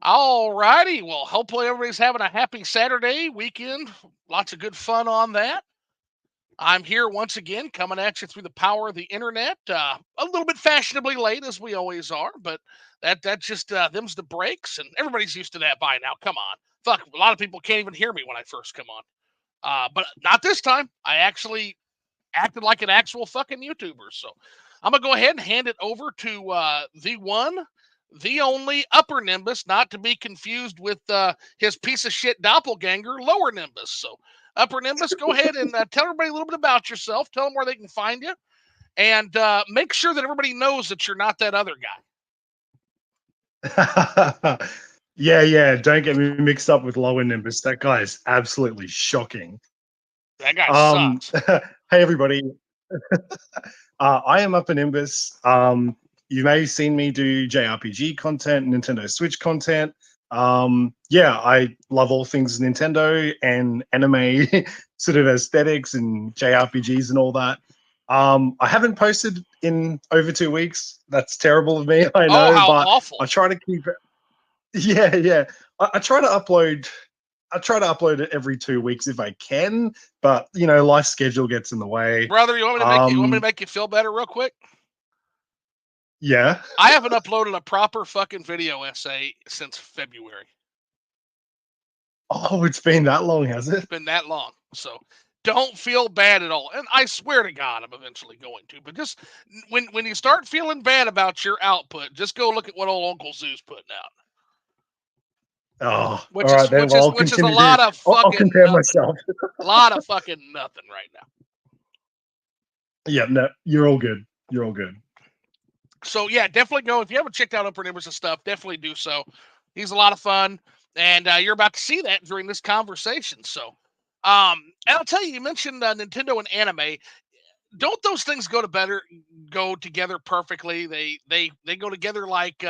All righty. Well, hopefully everybody's having a happy Saturday weekend. Lots of good fun on that. I'm here once again, coming at you through the power of the internet. A little bit fashionably late, as we always are, but that just them's the breaks, and everybody's used to that by now. Come on, fuck. A lot of people can't even hear me when I first come on, but not this time. I actually acted like an actual fucking YouTuber. So I'm gonna go ahead and hand it over to the one, the only Upper Nimbus, not to be confused with his piece of shit doppelganger, Lower Nimbus. So Upper Nimbus, go ahead and tell everybody a little bit about yourself. Tell them where they can find you, and make sure that everybody knows that you're not that other guy. Yeah. Don't get me mixed up with Lower Nimbus. That guy is absolutely shocking. That guy sucks. Hey, everybody. I am Uppernimbus. You may have seen me do JRPG content, Nintendo Switch content. I love all things Nintendo and anime sort of aesthetics and JRPGs and all that. I haven't posted in over 2 weeks. That's terrible of me, I know, how but awful. I try to keep it. Yeah. I try to upload. I try to upload it every 2 weeks if I can, but life schedule gets in the way. Brother, you want me to make you feel better real quick? Yeah. I haven't uploaded a proper fucking video essay since February. Oh, it's been that long, has it? It's been that long. So don't feel bad at all. And I swear to God, I'm eventually going to. But just when you start feeling bad about your output, just go look at what old Uncle Zoo's putting out. Oh, which is a lot of fucking I'll compare nothing. myself. A lot of fucking nothing right now. Yeah, no, you're all good. You're all good. So yeah, definitely go. If you haven't checked out Uppernimbus and stuff, definitely do so. He's a lot of fun, and you're about to see that during this conversation. So, and I'll tell you, you mentioned Nintendo and anime. Don't those things go together perfectly? They go together like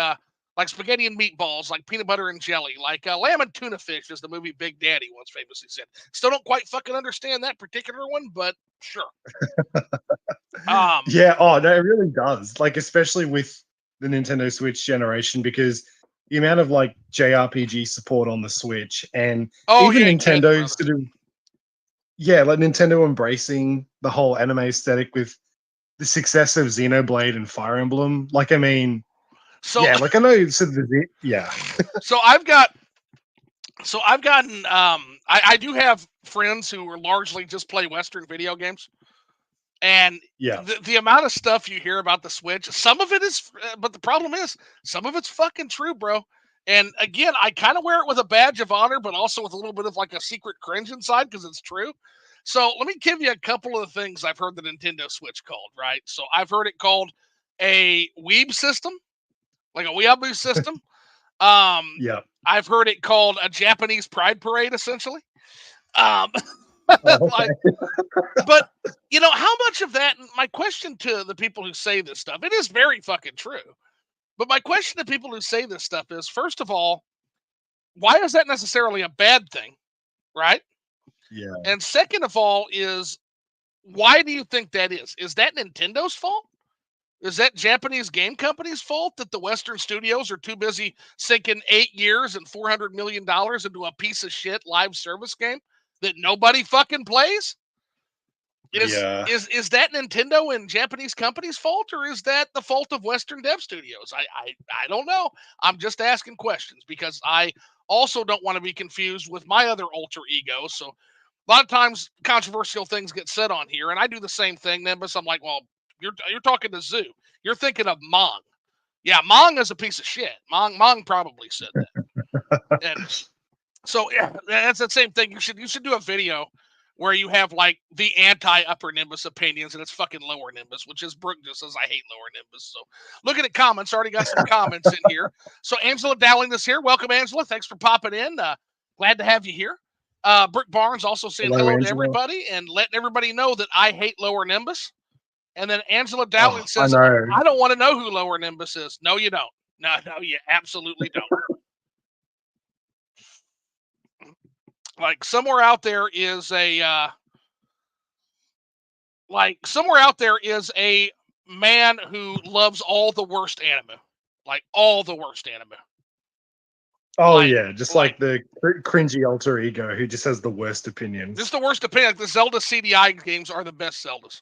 spaghetti and meatballs, like peanut butter and jelly, like lamb and tuna fish, as the movie Big Daddy once famously said. Still don't quite fucking understand that particular one, but sure. Yeah, oh no, it really does. Like, especially with the Nintendo Switch generation, because the amount of like JRPG support on the Switch, and even Nintendo sort of, like Nintendo embracing the whole anime aesthetic with the success of Xenoblade and Fire Emblem. Like, I mean, I know sort of yeah. So I've gotten I do have friends who are largely just play Western video games. And the amount of stuff you hear about the Switch, some of it is, but the problem is, some of it's fucking true, bro. And again, I kind of wear it with a badge of honor, but also with a little bit of like a secret cringe inside because it's true. So let me give you a couple of the things I've heard the Nintendo Switch called, right? So I've heard it called a weeb system, like a weeaboo system. I've heard it called a Japanese pride parade, essentially. Like, but how much of that? My question to the people who say this stuff, it is very fucking true. But my question to people who say this stuff is, first of all, why is that necessarily a bad thing, right? Yeah. And second of all, is why do you think that is? Is that Nintendo's fault? Is that Japanese game company's fault that the Western studios are too busy sinking 8 years and $400 million into a piece of shit live service game that nobody fucking plays? Is that Nintendo and Japanese companies' fault, or is that the fault of Western dev studios? I don't know. I'm just asking questions because I also don't want to be confused with my other alter ego. So a lot of times controversial things get said on here, and I do the same thing, Nimbus. I'm like, well, you're talking to Zoo. You're thinking of Mong. Yeah, Mong is a piece of shit. Mong probably said that. And so yeah, that's the same thing. You should do a video where you have like the anti-Upper Nimbus opinions and it's fucking Lower Nimbus, which is Brooke just says I hate Lower Nimbus. So look at the comments. Already got some comments in here. So Angela Dowling is here. Welcome, Angela. Thanks for popping in. Glad to have you here. Brooke Barnes also saying hello to everybody and letting everybody know that I hate Lower Nimbus. And then Angela Dowling says, I don't want to know who Lower Nimbus is. No, you don't. No, you absolutely don't. Like somewhere out there is a man who loves all the worst anime. Like all the worst anime. Oh Like, yeah, just like like the cringy alter ego who just has the worst opinions. just the worst opinion. Like the Zelda CDI games are the best Zeldas.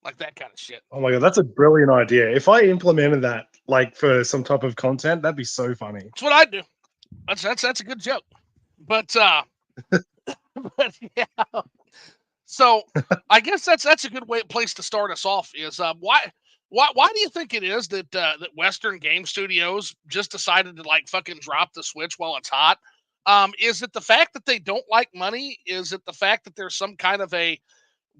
Like that kind of shit. Oh my god, that's a brilliant idea. If I implemented that like for some type of content, that'd be so funny. That's what I do. That's a good joke. But but yeah. So I guess that's a good place to start us off. Is why do you think it is that that Western game studios just decided to like fucking drop the Switch while it's hot? Is it the fact that they don't like money? Is it the fact that there's some kind of a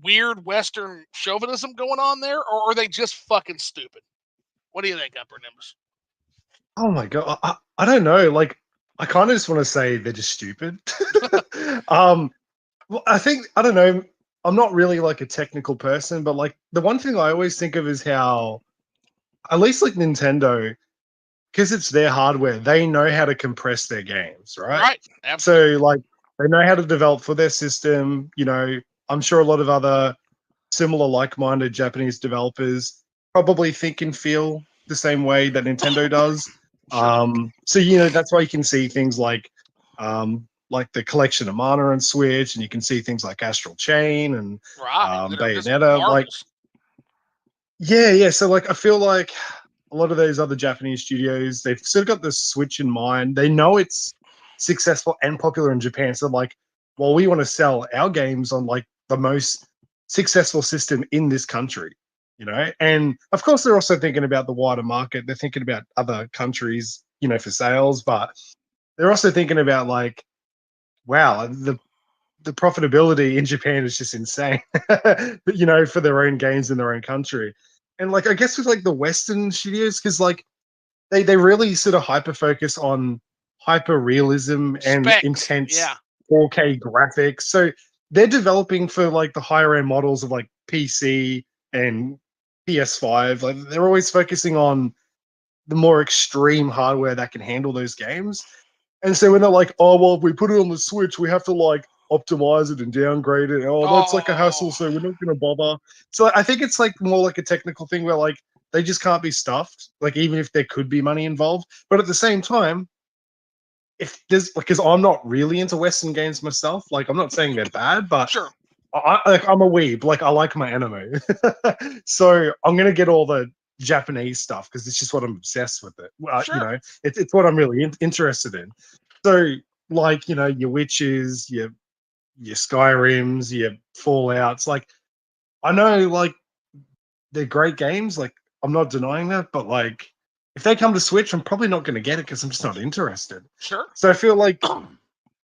weird Western chauvinism going on there, or are they just fucking stupid? What do you think, Upper Nimbus? Oh my god, I don't know. Like, I kind of just want to say they're just stupid. um, well, I think I don't know. I'm not really like a technical person, but like the one thing I always think of is how, at least like Nintendo, because it's their hardware, they know how to compress their games, right? Right, absolutely. So like they know how to develop for their system. I'm sure a lot of other similar like-minded Japanese developers probably think and feel the same way that Nintendo does. Sure. So that's why you can see things like the collection of mana on Switch, and you can see things like Astral Chain and Right. That are just Bayonetta. Like, marvels. yeah. So like, I feel like a lot of those other Japanese studios, they've sort of got the Switch in mind. They know it's successful and popular in Japan. So like, well, we want to sell our games on like the most successful system in this country, And of course, they're also thinking about the wider market. They're thinking about other countries, for sales, but they're also thinking about like, wow, the profitability in Japan is just insane, for their own games in their own country. And like, I guess with like the Western studios, because like they really sort of hyper focus on hyper realism and Specs. intense Yeah. 4K graphics. So they're developing for like the higher end models of like PC and PS5. Like they're always focusing on the more extreme hardware that can handle those games. And so when they're like, oh well, if we put it on the Switch, we have to like optimize it and downgrade it. Oh, that's like a hassle, Oh, so we're not going to bother. So I think it's like more like a technical thing where like they just can't be stuffed. Like even if there could be money involved, but at the same time, if there's because I'm not really into Western games myself. Like I'm not saying they're bad, but sure. I'm a weeb. Like I like my anime, so I'm gonna get all the Japanese stuff because it's just what I'm obsessed with it. Sure. It's what I'm really interested in. So like your witches, your Skyrims, your Fallout's. Like I know like they're great games. Like I'm not denying that, but like if they come to Switch, I'm probably not going to get it because I'm just not interested. Sure. So I feel like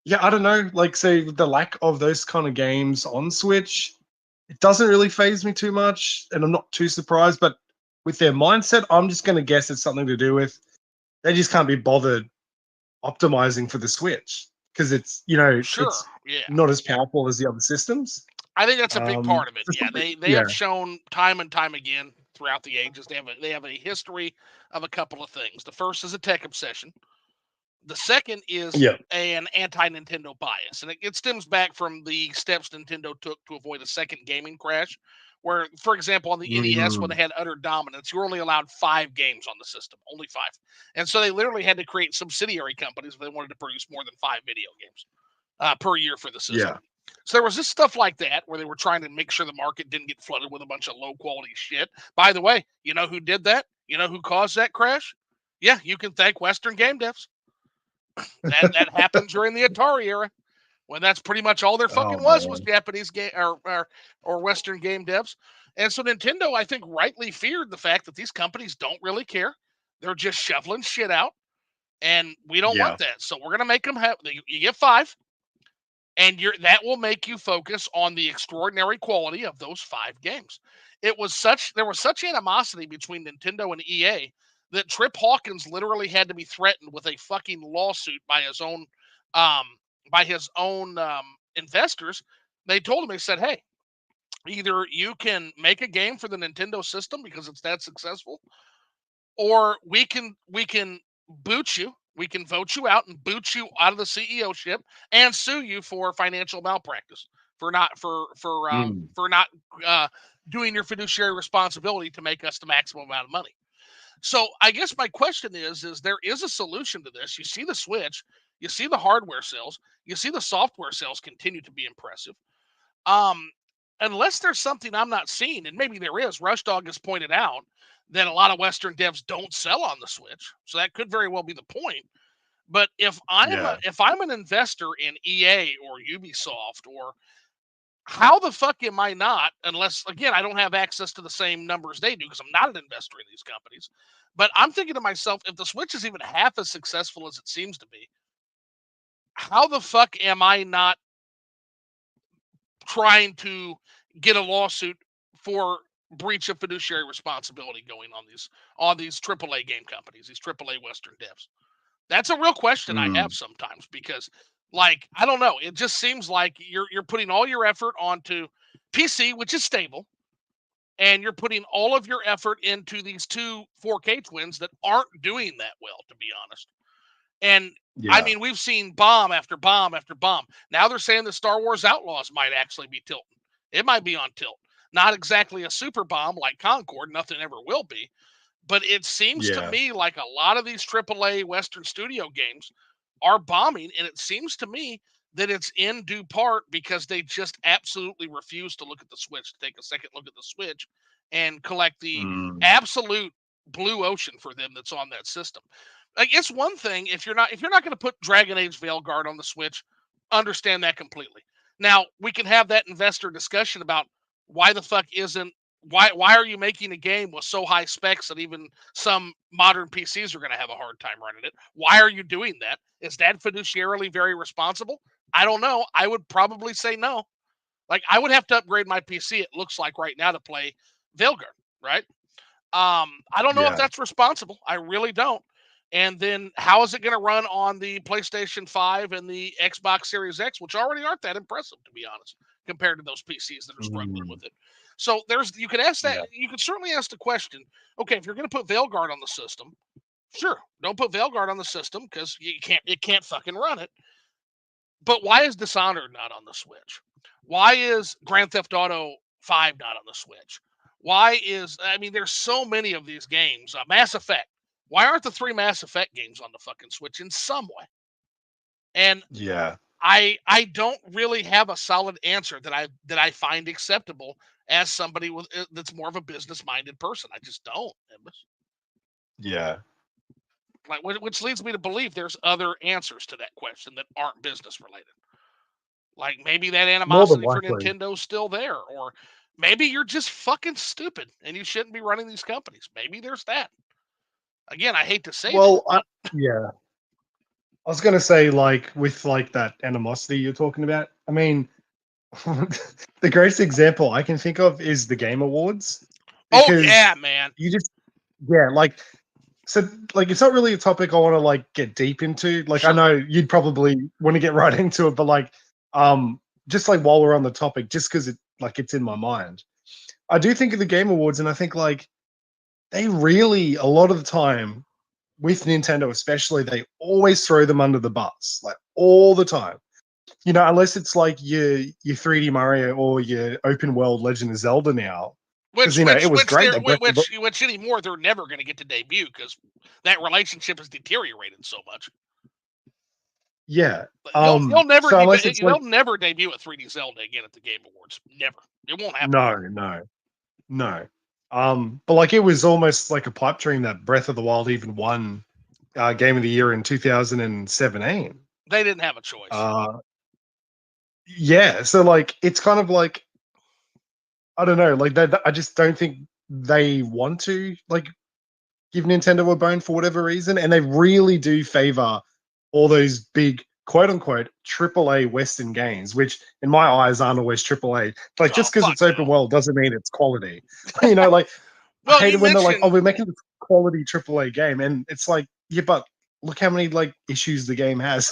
yeah, I don't know. Like, say the lack of those kind of games on Switch, it doesn't really phase me too much, and I'm not too surprised. But with their mindset, I'm just going to guess it's something to do with they just can't be bothered optimizing for the Switch because Sure. it's Yeah. not as powerful as the other systems. I think that's a big part of it. So Yeah, they yeah, have shown time and time again throughout the ages they have a history of a couple of things. The first is a tech obsession. The second is yeah, an anti-Nintendo bias, and it stems back from the steps Nintendo took to avoid a second gaming crash. Where, for example, on the NES, when they mm, had utter dominance, you were only allowed 5 games on the system, only 5, and so they literally had to create subsidiary companies if they wanted to produce more than 5 video games per year for the system. yeah. So there was just stuff like that where they were trying to make sure the market didn't get flooded with a bunch of low quality shit. By the way, you know who did that? You know who caused that crash? Yeah, you can thank Western game devs. That happened during the Atari era when that's pretty much all there Oh fucking was man, Japanese game or Western game devs. And so Nintendo, I think, rightly feared the fact that these companies don't really care. They're just shoveling shit out, and we don't want yeah, that. So we're gonna make them have. You get 5, and that will make you focus on the extraordinary quality of those 5 games. There was such animosity between Nintendo and EA that Trip Hawkins literally had to be threatened with a fucking lawsuit um by his own investors. They told him, they said, hey, either you can make a game for the Nintendo system because it's that successful, or we can boot you. We can vote you out and boot you out of the CEO ship and sue you for financial malpractice mm, for not uh, doing your fiduciary responsibility to make us the maximum amount of money. So I guess my question is there is a solution to this. You see the Switch, you see the hardware sales, you see the software sales continue to be impressive. Um, unless there's something I'm not seeing, and maybe there is. Rush Dog has pointed out that a lot of Western devs don't sell on the Switch, so that could very well be the point. But Yeah. if I'm an investor in EA or Ubisoft, or how the fuck am I not, unless again I don't have access to the same numbers they do because I'm not an investor in these companies. But I'm thinking to myself, if the Switch is even half as successful as it seems to be, how the fuck am I not trying to get a lawsuit for breach of fiduciary responsibility going on these AAA game companies, these AAA Western devs? That's a real question I have Mm, sometimes because, like, I don't know. It just seems like you're putting all your effort onto PC, which is stable, and you're putting all of your effort into these two 4K twins that aren't doing that well, to be honest. And I yeah. mean, we've seen bomb after bomb after bomb. Now they're saying the Star Wars Outlaws might actually be tilting. It might be on tilt. Not exactly a super bomb like Concord, nothing ever will be. But it seems to Yeah. me like a lot of these AAA Western studio games are bombing. And it seems to me that it's in due part because they just absolutely refuse to look at the Switch, to take a second look at the Switch and collect the Mm, absolute blue ocean for them that's on that system. Like, it's one thing if you're not going to put Dragon Age Veilguard on the Switch, understand that completely. Now we can have that investor discussion about why the fuck isn't why are you making a game with so high specs that even some modern PCs are going to have a hard time running it? Why are you doing that? Is that fiduciarily very responsible? I don't know. I would probably say no. Like, I would have to upgrade my PC, it looks like right now, to play Veilguard, right? I don't know if yeah. that's responsible. I really don't. And then how is it going to run on the PlayStation 5 and the Xbox Series X, which already aren't that impressive, to be honest, compared to those PCs that are struggling Mm, with it? So you could ask that. yeah. You could certainly ask the question. Okay, if you're going to put Veilguard on the system, sure, don't put Veilguard on the system because it can't fucking run it. But why is Dishonored not on the Switch? Why is Grand Theft Auto 5 not on the Switch? I mean, there's so many of these games. Mass Effect. Why aren't the three Mass Effect games on the fucking Switch in some way? And Yeah. I don't really have a solid answer that I find acceptable as somebody that's more of a business minded person. I just don't. Yeah. Like, which leads me to believe there's other answers to that question that aren't business related. Like, maybe that More than animosity for likely. Nintendo's still there, or maybe you're just fucking stupid and you shouldn't be running these companies. Maybe there's that. Again, I hate to say that, Well, but yeah. I was gonna say, like, with like that animosity you're talking about. I mean, the greatest example I can think of is the Game Awards, oh because yeah, man. you just, yeah, like, so, like, it's not really a topic I want to like get deep into. Like, I Sure. know you'd probably want to get right into it, but like, just like while we're on the topic, just because it's in my mind, I do think of the Game Awards, and I think like they really, a lot of the time, with Nintendo especially, they always throw them under the bus, like all the time. Unless it's like your 3D Mario or your open world Legend of Zelda now, because it was great. They Which anymore they're never going to get to debut because that relationship has deteriorated so much. yeah. You'll never So unless it's like, they'll never debut a 3D Zelda again at the Game Awards. Never. It won't happen. no, no, no. But like it was almost like a pipe dream that Breath of the Wild even won Game of the Year in 2017. They didn't have a choice. Yeah, so like it's kind of like, I don't know, like I just don't think they want to like give Nintendo a bone for whatever reason, and they really do favor all those big quote unquote AAA Western games, which in my eyes aren't always AAA. Like, Oh just because fuck it's open no. world doesn't mean it's quality. Like I Well, hate you it when they're like, "Oh, mentioned we're making this quality AAA game," and it's like, yeah, but look how many like issues the game has.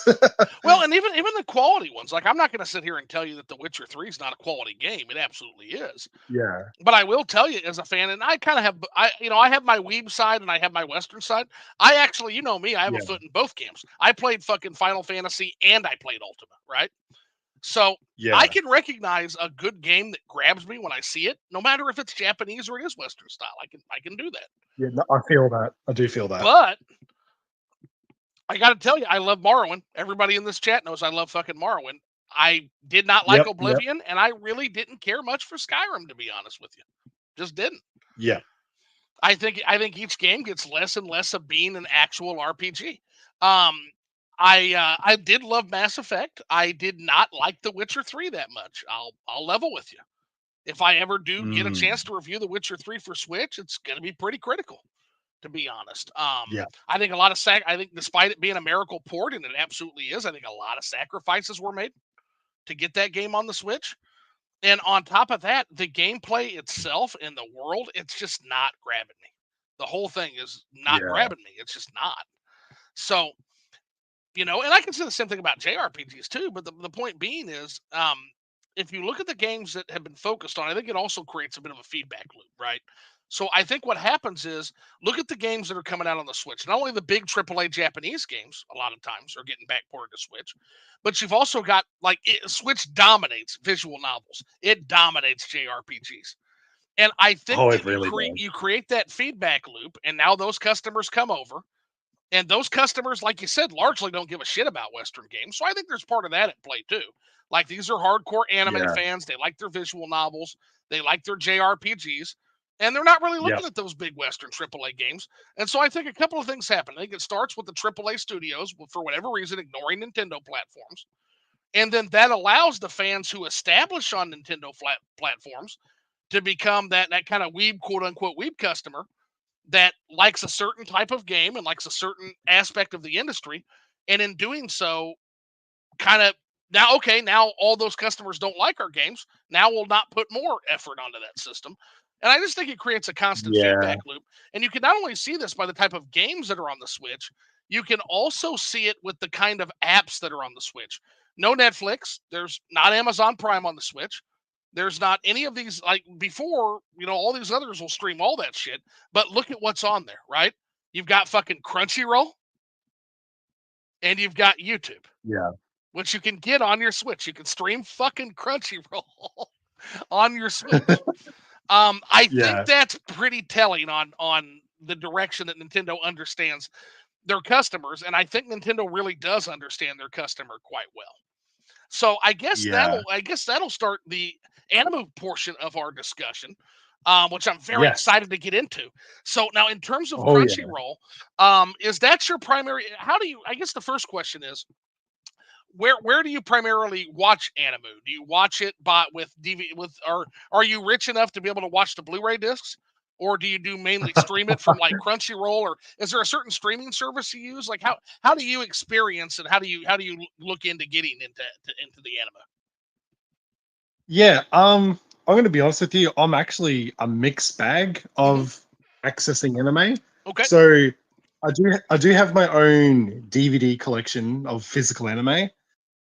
well, and even the quality ones. Like, I'm not going to sit here and tell you that The Witcher 3 is not a quality game. It absolutely is. Yeah, But I will tell you, as a fan, and I kind of have, I have my weeb side and I have my Western side. I actually, me, I have a yeah, foot in both camps. I played fucking Final Fantasy and I played Ultima, right? So Yeah. I can recognize a good game that grabs me when I see it, no matter if it's Japanese or it is Western style. I can do that. Yeah, no, I feel that. I do feel that. But I got to tell you, I love Morrowind. Everybody in this chat knows I love fucking Morrowind. I did not like Yep. Oblivion, and I really didn't care much for Skyrim, to be honest with you. Just didn't. Yeah. I think each game gets less and less of being an actual RPG. I did love Mass Effect. I did not like The Witcher 3 that much. I'll level with you. If I ever do get a chance to review The Witcher 3 for Switch, it's going to be pretty critical, to be honest. Yeah. I think I think despite it being a miracle port, and it absolutely is, I think a lot of sacrifices were made to get that game on the Switch. And on top of that, the gameplay itself in the world, it's just not grabbing me. The whole thing is not Yeah. grabbing me. It's just not. So, and I can say the same thing about JRPGs too, but the point being is, if you look at the games that have been focused on, I think it also creates a bit of a feedback loop, right? So I think what happens is, look at the games that are coming out on the Switch. Not only the big AAA Japanese games, a lot of times are getting backported to Switch, but you've also got Switch dominates visual novels. It dominates JRPGs. And I think Oh, it that really does. you create that feedback loop, and now those customers come over, and those customers, like you said, largely don't give a shit about Western games. So I think there's part of that at play too. Like, these are hardcore anime Yeah. fans. They like their visual novels. They like their JRPGs. And they're not really Yeah. looking at those big Western AAA games. And so I think a couple of things happen. I think it starts with the AAA studios, for whatever reason, ignoring Nintendo platforms. And then that allows the fans who establish on Nintendo platforms to become that kind of weeb, quote unquote, weeb customer that likes a certain type of game and likes a certain aspect of the industry. And in doing so, kind of now all those customers don't like our games. Now we'll not put more effort onto that system. And I just think it creates a constant Yeah. feedback loop. And you can not only see this by the type of games that are on the Switch, you can also see it with the kind of apps that are on the Switch. No Netflix, there's not Amazon Prime on the Switch. There's not any of these, like before, all these others will stream all that shit. But look at what's on there, right? You've got fucking Crunchyroll and you've got YouTube, Yeah. which you can get on your Switch. You can stream fucking Crunchyroll on your Switch. I think Yeah. that's pretty telling on the direction that Nintendo understands their customers, and I think Nintendo really does understand their customer quite well. So I guess Yeah. that'll start the anime portion of our discussion, which I'm very Yes. excited to get into. So now, in terms of Oh, yeah. Crunchyroll, is that your primary? How do you? I guess the first question is, where do you primarily watch anime? Do you watch it with DVD, or are you rich enough to be able to watch the Blu-ray discs? Or do you do mainly stream it from like Crunchyroll, or is there a certain streaming service you use? Like, how do you experience, and how do you look into getting into the anime? Yeah. I'm going to be honest with you. I'm actually a mixed bag Hmm. of accessing anime. Okay. So I do have my own DVD collection of physical anime,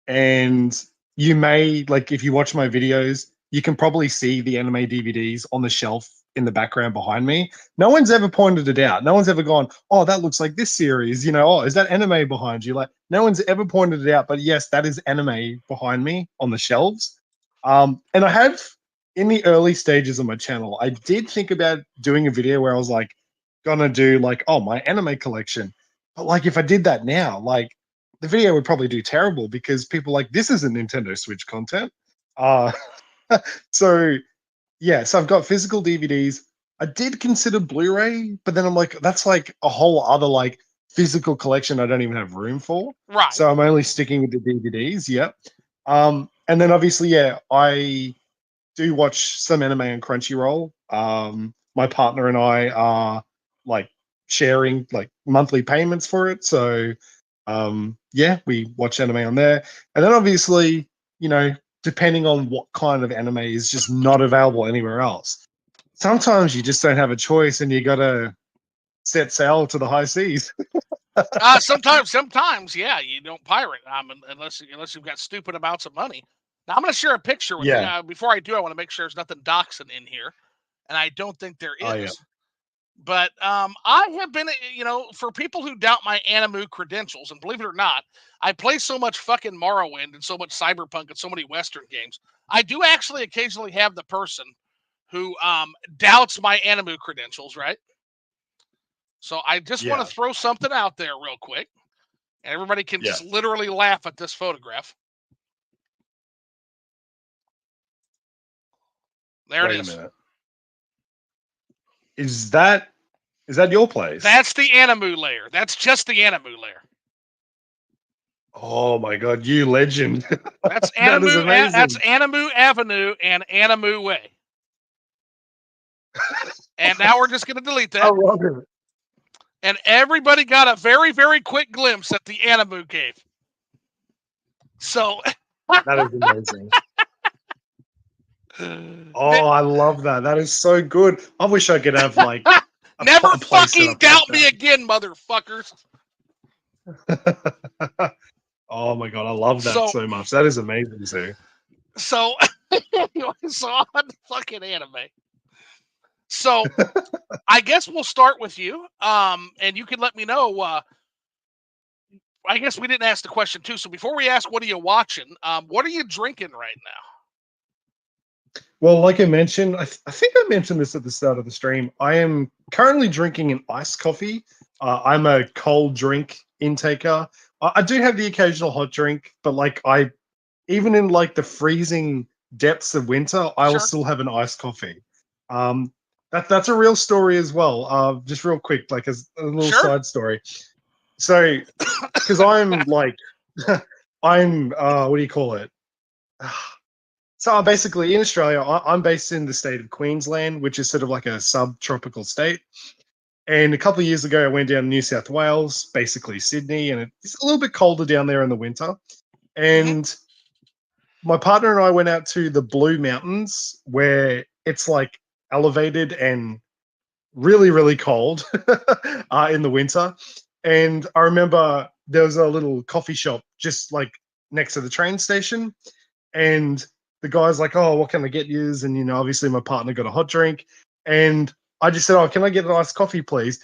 and you may, like, if you watch my videos, you can probably see the anime DVDs on the shelf in the background behind me. No one's ever pointed it out. No one's ever gone, "Oh, that looks like this series." Oh, is that anime behind you? Like, no one's ever pointed it out. But yes, that is anime behind me on the shelves. And I have, in the early stages of my channel, I did think about doing a video where I was like, gonna do like, oh, my anime collection. But like, if I did that now, like, the video would probably do terrible because people like, this isn't Nintendo Switch content. Uh, so yeah, so I've got physical DVDs. I did consider Blu-ray, but then I'm like, that's like a whole other like physical collection I don't even have room for. Right. So I'm only sticking with the DVDs. Yep. And then obviously, yeah, I do watch some anime on Crunchyroll. My partner and I are like sharing like monthly payments for it. So yeah, we watch anime on there. And then obviously, depending on what kind of anime is just not available anywhere else. Sometimes you just don't have a choice and you gotta set sail to the high seas. Sometimes, yeah, you don't pirate, unless you've got stupid amounts of money. Now I'm going to share a picture with you. Yeah. Before I do, I want to make sure there's nothing doxing in here, and I don't think there Oh yeah. is. But I have been, for people who doubt my Animu credentials, and believe it or not, I play so much fucking Morrowind and so much Cyberpunk and so many Western games. I do actually occasionally have the person who doubts my Animu credentials, right? So I just want to Yeah. throw something out there real quick. And everybody can Yeah. just literally laugh at this photograph. There Wait it a is. minute. Is that your place? That's the Animu layer. That's just the Animu layer. Oh my god, you legend. That's That is Animu. That's amazing. Animu Avenue and Animu Way. And now we're just going to delete I that. love it. And everybody got a very, very quick glimpse at the Animu cave. So That is amazing. Oh, I love that. That is so good. I wish I could have like never a place set fucking up like doubt me again, motherfuckers. that. Oh my god, I love that so much. That is amazing, Sue. So anyway, so on fucking anime. So I guess we'll start with you. And you can let me know. I guess we didn't ask the question too. So before we ask what are you watching, what are you drinking right now? Well, like I mentioned, I think I mentioned this at the start of the stream. I am currently drinking an iced coffee. I'm a cold drink intaker. I do have the occasional hot drink, but like even in like the freezing depths of winter, I will Sure. still have an iced coffee. That's a real story as well. Just real quick, like as a little Sure. side story. So, because I'm like, I'm what do you call it? So basically, in Australia, I'm based in the state of Queensland, which is sort of like a subtropical state. And a couple of years ago, I went down to New South Wales, basically Sydney, and it's a little bit colder down there in the winter. And my partner and I went out to the Blue Mountains, where it's like elevated and really, really cold in the winter. And I remember there was a little coffee shop just like next to the train station. And the guy's like, "Oh, what can I get you?" And obviously my partner got a hot drink, and I just said, "Oh, can I get an iced coffee, please?"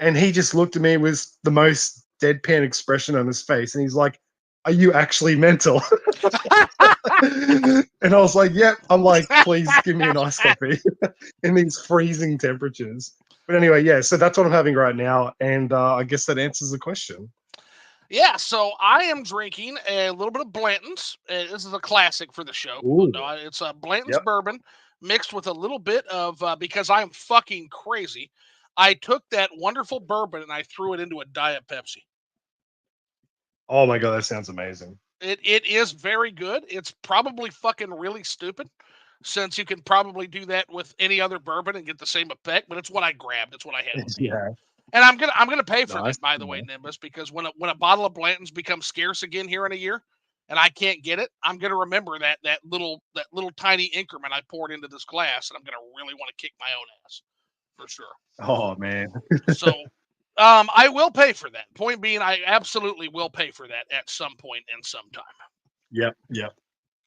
And he just looked at me with the most deadpan expression on his face, and he's like, "Are you actually mental?" And I was like, "Yep." I'm like, "Please give me an iced coffee in these freezing temperatures." But anyway, yeah. So that's what I'm having right now, and I guess that answers the question. Yeah, so I am drinking a little bit of Blanton's. This is a classic for the show. Ooh. It's a Blanton's Yep. bourbon mixed with a little bit of, because I'm fucking crazy, I took that wonderful bourbon and I threw it into a Diet Pepsi. Oh my god, that sounds amazing. It is very good. It's probably fucking really stupid, since you can probably do that with any other bourbon and get the same effect. But it's what I grabbed. It's what I had with me. Yeah. And I'm gonna pay for Nice. that, by the way, Nimbus, because when a bottle of Blanton's becomes scarce again here in a year, and I can't get it, I'm gonna remember that little tiny increment I poured into this glass, and I'm gonna really want to kick my own ass for sure. Oh man. So, I will pay for that. Point being, I absolutely will pay for that at some point and sometime. Yep. Yep.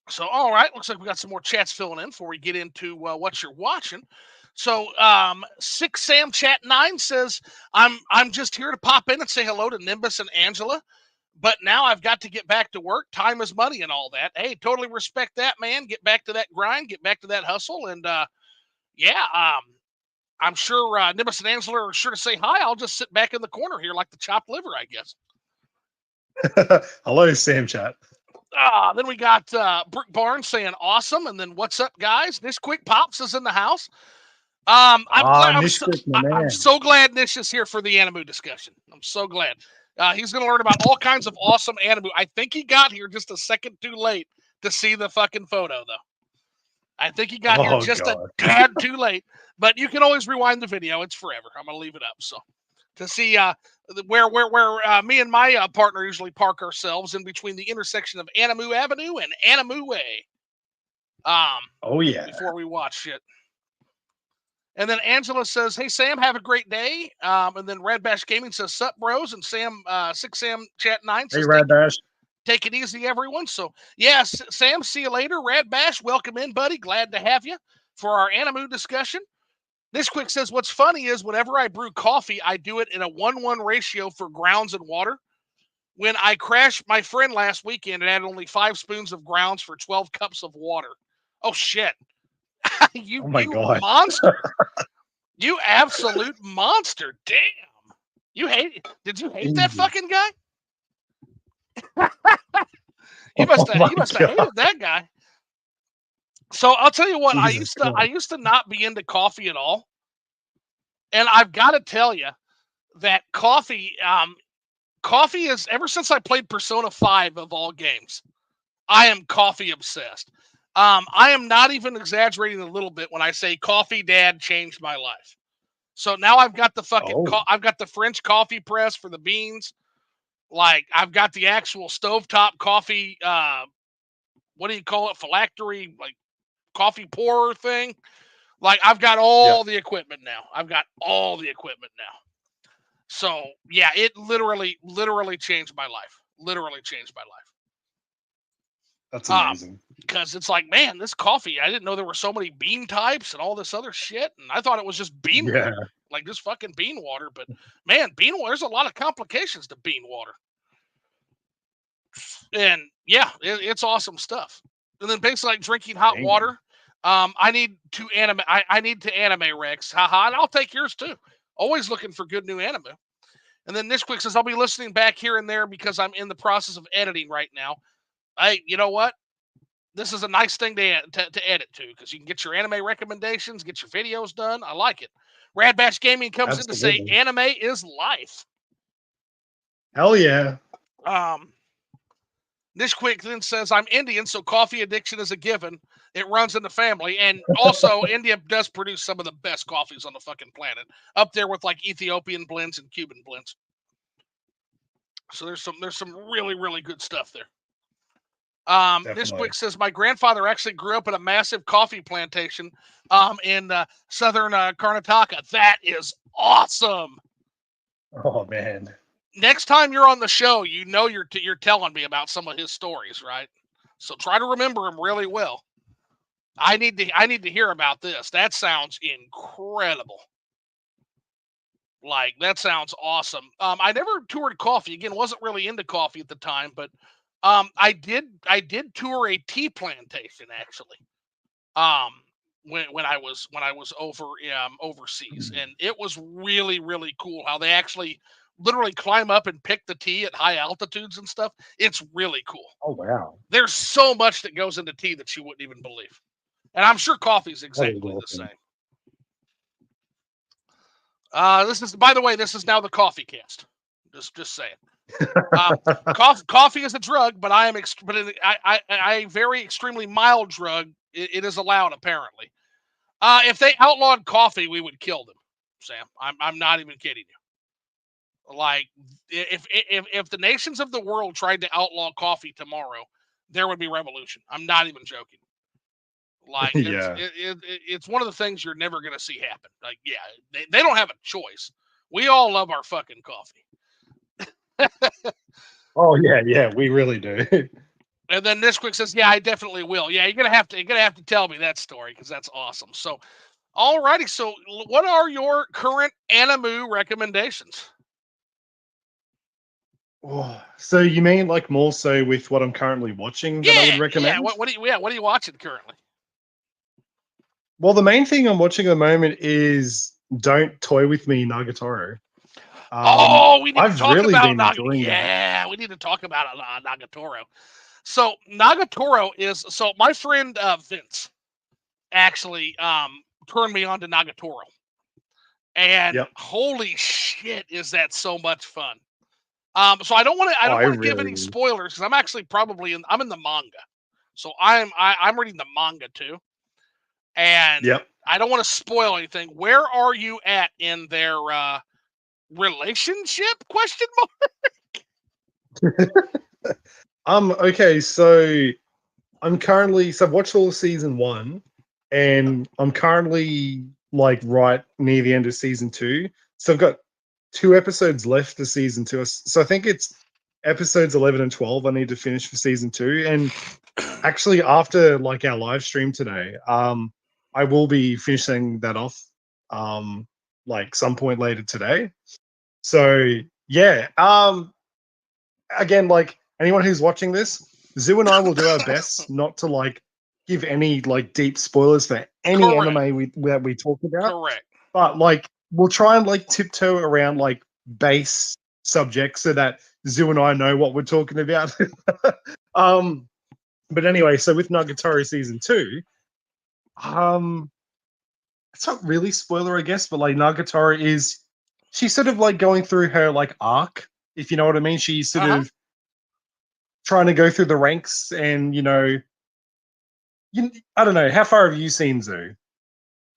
So, all right, looks like we got some more chats filling in before we get into what you're watching. So, Six Sam Chat 9 says, I'm just here to pop in and say hello to Nimbus and Angela, but now I've got to get back to work. Time is money and all that. Hey, totally respect that, man. Get back to that grind, get back to that hustle, and yeah, I'm sure Nimbus and Angela are sure to say hi. I'll just sit back in the corner here like the chopped liver, I guess. Hello, Sam Chat. Then we got Brooke Barnes saying awesome, and then what's up, guys? Nish Quick Pops is in the house. I'm glad. I'm so glad Nish is here for the Animu discussion. I'm so glad. He's going to learn about all kinds of awesome Animu. I think he got here just a second too late to see the fucking photo, though. I think he got here just a tad too late. But you can always rewind the video. It's forever. I'm going to leave it up. So to see where me and my partner usually park ourselves in between the intersection of Animu Avenue and Animu Way. Oh yeah. Before we watch it. And then Angela says, "Hey Sam, have a great day." And then Red Bash Gaming says, "Sup, bros?" And Sam, Six Sam Chat 9 says, "Hey Red Bash, take it easy, everyone." So yes, Sam, see you later. Red Bash, welcome in, buddy. Glad to have you for our Animu discussion. This quick says, what's funny is whenever I brew coffee, I do it in a 1-1 ratio for grounds and water. When I crashed my friend last weekend and had only 5 spoons of grounds for 12 cups of water. Oh, shit. you Oh my God. monster. You absolute monster. Damn. Did you hate that Jesus. fucking guy? You Oh must my have God. hated that guy. So I'll tell you what, Jesus I Christ. used to not be into coffee at all. And I've got to tell you that coffee is, ever since I played Persona 5 of all games, I am coffee obsessed. I am not even exaggerating a little bit when I say coffee dad changed my life. So now I've got the fucking I've got the French coffee press for the beans. Like I've got the actual stovetop coffee what do you call it? Phylactery, like coffee pourer thing. Like I've got all the equipment now. So yeah, it literally changed my life. Literally changed my life. That's amazing. Because it's like, man, this coffee, I didn't know there were so many bean types and all this other shit. And I thought it was just bean water, like just fucking bean water. But man, bean water, there's a lot of complications to bean water. And yeah, it's awesome stuff. And then basically like drinking hot water. I need to anime Rex. Haha, and I'll take yours too. Always looking for good new anime. And then this quick says, I'll be listening back here and there because I'm in the process of editing right now. Hey, you know what? This is a nice thing to edit to because you can get your anime recommendations, get your videos done. I like it. Rad Bash Gaming comes in to say anime is life. Hell yeah. This quick then says, I'm Indian, so coffee addiction is a given. It runs in the family. And also, India does produce some of the best coffees on the fucking planet. Up there with like Ethiopian blends and Cuban blends. So there's some really, really good stuff there. This quick says, my grandfather actually grew up in a massive coffee plantation in southern Karnataka. That is awesome. Oh, man. Next time you're on the show, you know you're telling me about some of his stories, right? So try to remember him really well. I need to hear about this. That sounds incredible. Like that sounds awesome. I never toured coffee. Again, wasn't really into coffee at the time, but I did tour a tea plantation actually. When I was over overseas, and it was really, really cool how they actually literally climb up and pick the tea at high altitudes and stuff. It's really cool. Oh wow. There's so much that goes into tea that you wouldn't even believe. And I'm sure coffee's exactly the same. This is, by the way, this is now the coffee cast. Just saying. Coffee is a drug, but I very extremely mild drug. It is allowed apparently. If they outlawed coffee, we would kill them, Sam. I'm not even kidding you. Like if the nations of the world tried to outlaw coffee tomorrow, there would be revolution. I'm not even joking. Like it's one of the things you're never going to see happen. Like they don't have a choice. We all love our fucking coffee. Oh yeah, we really do. And then this quick says, yeah, I definitely will. Yeah, you're gonna have to tell me that story because that's awesome. So, alrighty. So, what are your current anime recommendations? Oh, so you mean like more so with what I'm currently watching that I would recommend? Yeah. What are you watching currently? Well, the main thing I'm watching at the moment is Don't Toy With Me, Nagatoro. We need to talk really about Nagatoro. Yeah, we need to talk about Nagatoro. So Nagatoro is my friend Vince actually turned me on to Nagatoro, and holy shit, is that so much fun! So I don't want to give any spoilers because I'm actually I'm in the manga, so I'm reading the manga too, and I don't want to spoil anything. Where are you at in their relationship? Question mark. Okay, so I've watched all of season 1, and I'm currently like right near the end of season 2. So I've got 2 episodes left for season 2. So I think it's episodes 11 and 12 I need to finish for season 2. And actually after like our live stream today, I will be finishing that off. like some point later today. So yeah, again, like anyone who's watching this, Zoo and I will do our best not to like give any like deep spoilers for any Correct. anime that we talk about, Correct. but like we'll try and like tiptoe around like base subjects so that Zoo and I know what we're talking about. um, but anyway, so with Nagatoro season 2, um, it's not really spoiler, I guess, but like Nagatoro is she's sort of like going through her like arc, if you know what I mean. She's sort of trying to go through the ranks, and I don't know. How far have you seen Zoo?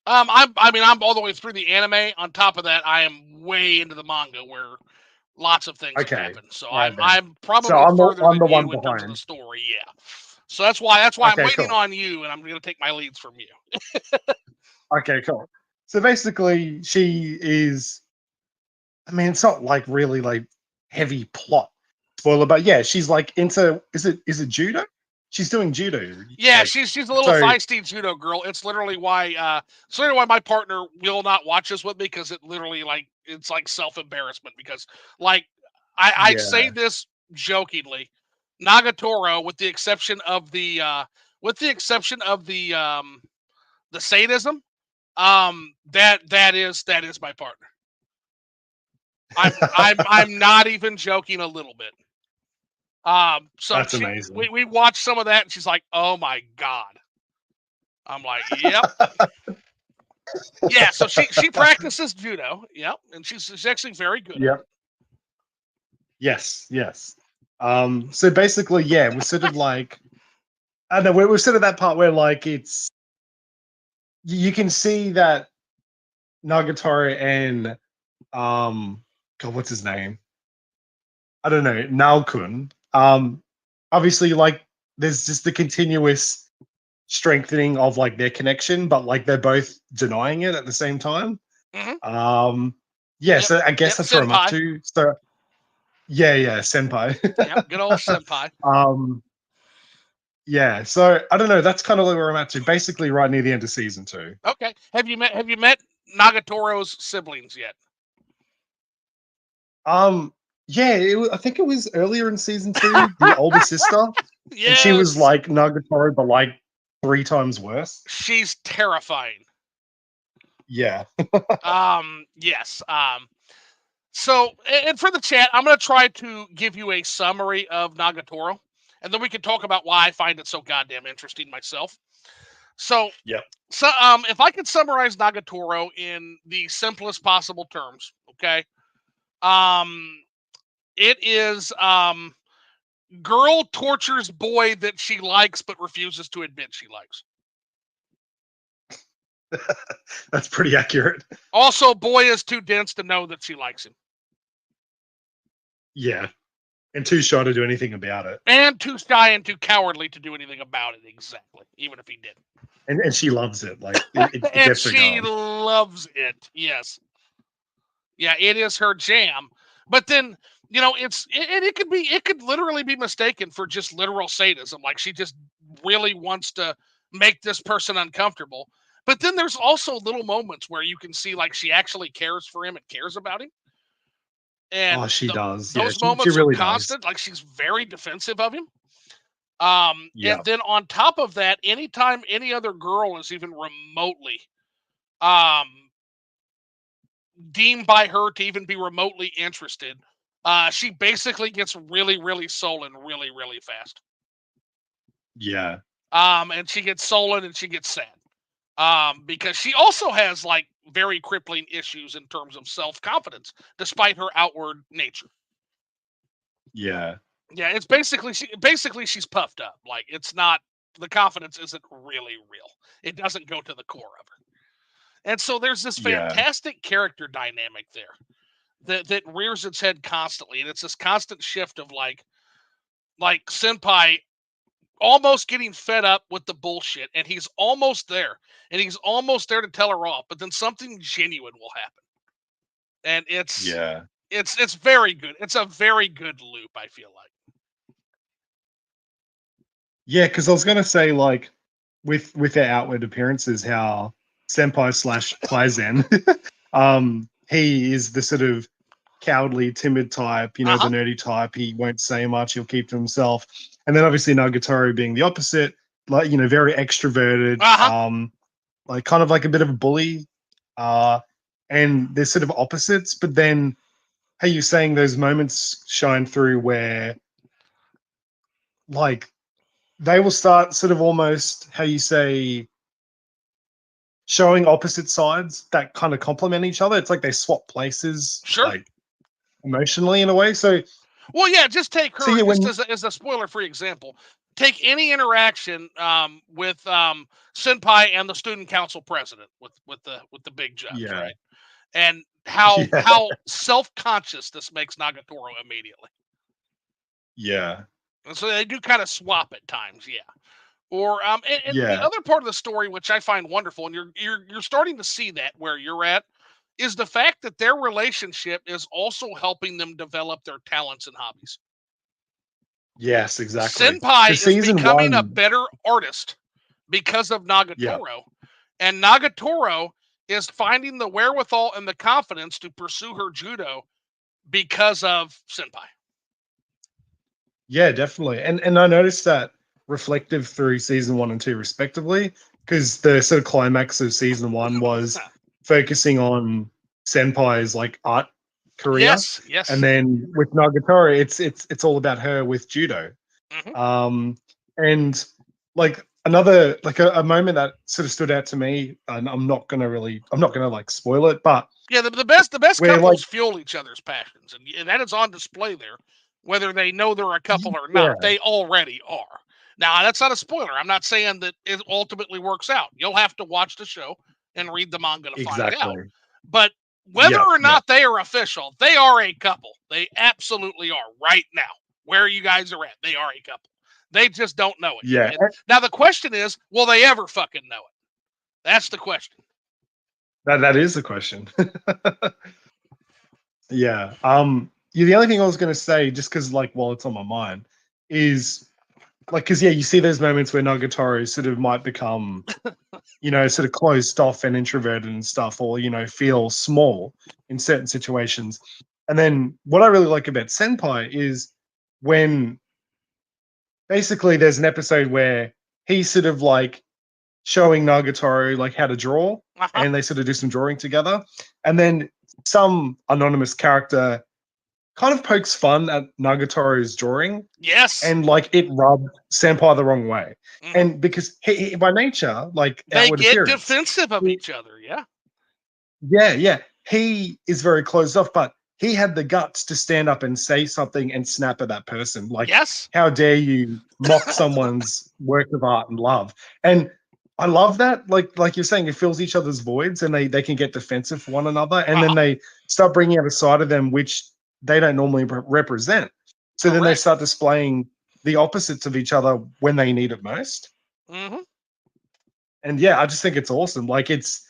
I'm all the way through the anime. On top of that, I am way into the manga where lots of things have Okay, happened. So right then. I'm So probably I'm the further I'm than the one you in terms of the behind. story. Yeah. So that's why I'm Okay, waiting cool. on you, and I'm going to take my leads from you. Okay, cool. So basically, she is. I mean, it's not like really like heavy plot spoiler, but yeah, she's like into. Is it judo? She's doing judo. Yeah, Like she's a little so. feisty judo girl. It's literally why my partner will not watch this with me, because it's like self embarrassment, because like I say Yeah. this jokingly, Nagatoro, with the exception of the sadism, that is my partner. I'm not even joking a little bit. So That's amazing. we watched some of that, and she's like, "Oh my god." I'm like, "Yep." Yeah, so she practices judo. Yep, and she's actually very good at Yep. Yes. Yes. So basically, yeah, we're sort of like I don't know. We're sort of that part where like it's you can see that Nagatoro and God, what's his name? I don't know, Naokun. Obviously, like there's just the continuous strengthening of like their connection, but like they're both denying it at the same time. it. Hmm. Um, yeah, Yep, so I guess yep, that's what I'm up senpai. to. So yeah, Yep, senpai. good old senpai. um, yeah, so I don't know. That's kind of where I'm at to. Basically, right near the end of season 2. Okay, have you met Nagatoro's siblings yet? Um, yeah, I think it was earlier in season 2, the older sister, and she was Yes, like Nagatoro, but like 3 times worse. she's terrifying. Yeah. Yes. So, and for the chat, I'm going to try to give you a summary of Nagatoro, and then we can talk about why I find it so goddamn interesting myself. So, Yep. if I could summarize Nagatoro in the simplest possible terms, okay, um, it is girl tortures boy that she likes but refuses to admit she likes. That's pretty accurate. Also, boy is too dense to know that she likes him, Yeah. And too shy to do anything about it. and too shy and too cowardly to do anything about it. Exactly, even if he did. And she loves it. Like it And gets her she going. loves it. Yes. Yeah, it is her jam. But then, it could literally be mistaken for just literal sadism. Like she just really wants to make this person uncomfortable. But then there's also little moments where you can see like she actually cares for him and cares about him. Oh, And she does. Yeah, those she moments are really does. constant. Like she's very defensive of him. Yeah. And then on top of that, anytime any other girl is even remotely um deemed by her to even be remotely interested, she basically gets really, really sullen really, really fast. Yeah. And she gets sullen and she gets sad. Because she also has like very crippling issues in terms of self confidence, despite her outward nature. Yeah. Yeah, it's basically she's puffed up. Like it's not the confidence isn't really real. It doesn't go to the core of her. And so there's this Yeah. fantastic character dynamic there that rears its head constantly, and it's this constant shift of like senpai almost getting fed up with the bullshit, and he's almost there, to tell her off, but then something genuine will happen, and it's Yeah. it's it's very good. It's a very good loop, I feel like. Yeah, because I was gonna say, like, with their outward appearances, how senpai slash Kaizen. He is the sort of cowardly, timid type, the nerdy type. He won't say much. He'll keep to himself. And then obviously Nagatoro being the opposite, like, very extroverted, like kind of like a bit of a bully. And they're sort of opposites, but then, hey, you're saying those moments shine through where, like, they will start sort of almost, how you say, showing opposite sides that kind of complement each other. It's like they swap places, Sure. like, emotionally in a way. So, well, yeah, just take her yeah, just as a spoiler-free example. Take any interaction with Senpai and the student council president with the big judge, right? And how self-conscious this makes Nagatoro immediately. Yeah. And so they do kind of swap at times, yeah. Or and the other part of the story, which I find wonderful, and you're starting to see that where you're at, is the fact that their relationship is also helping them develop their talents and hobbies. Yes, exactly. Senpai is becoming a better artist because of Nagatoro, and Nagatoro is finding the wherewithal and the confidence to pursue her judo because of Senpai. Yeah, definitely. And I noticed that reflective through season 1 and 2 respectively, because the sort of climax of season 1 was focusing on Senpai's like art career. Yes. And then with Nagatoro, it's all about her with judo. And like another, like a moment that sort of stood out to me, and I'm not gonna like spoil it, but yeah, the best couples like, fuel each other's passions, and that is on display there, whether they know they're a couple or not. They already are. Now, that's not a spoiler. I'm not saying that it ultimately works out. You'll have to watch the show and read the manga to find out. But whether or not they are official, they are a couple. They absolutely are right now. Where you guys are at, they are a couple. They just don't know it. Yeah. And now the question is, will they ever fucking know it? That's the question. That is the question. Yeah. The only thing I was gonna say, just because like while it's on my mind, is like, because you see those moments where Nagatoro sort of might become, sort of closed off and introverted and stuff, or feel small in certain situations. And then what I really like about Senpai is when basically there's an episode where he's sort of like showing Nagatoro like how to draw, and they sort of do some drawing together, and then some anonymous character kind of pokes fun at Nagatoro's drawing. Yes. And like it rubbed Senpai the wrong way. And because he by nature, like they outward get appearance, defensive of each other. Yeah. He is very closed off, but he had the guts to stand up and say something and snap at that person. Like, how dare you mock someone's work of art and love? And I love that. Like you're saying, it fills each other's voids, and they can get defensive for one another, and then they start bringing out a side of them which they don't normally represent. So then they start displaying the opposites of each other when they need it most. And yeah, I just think it's awesome. Like it's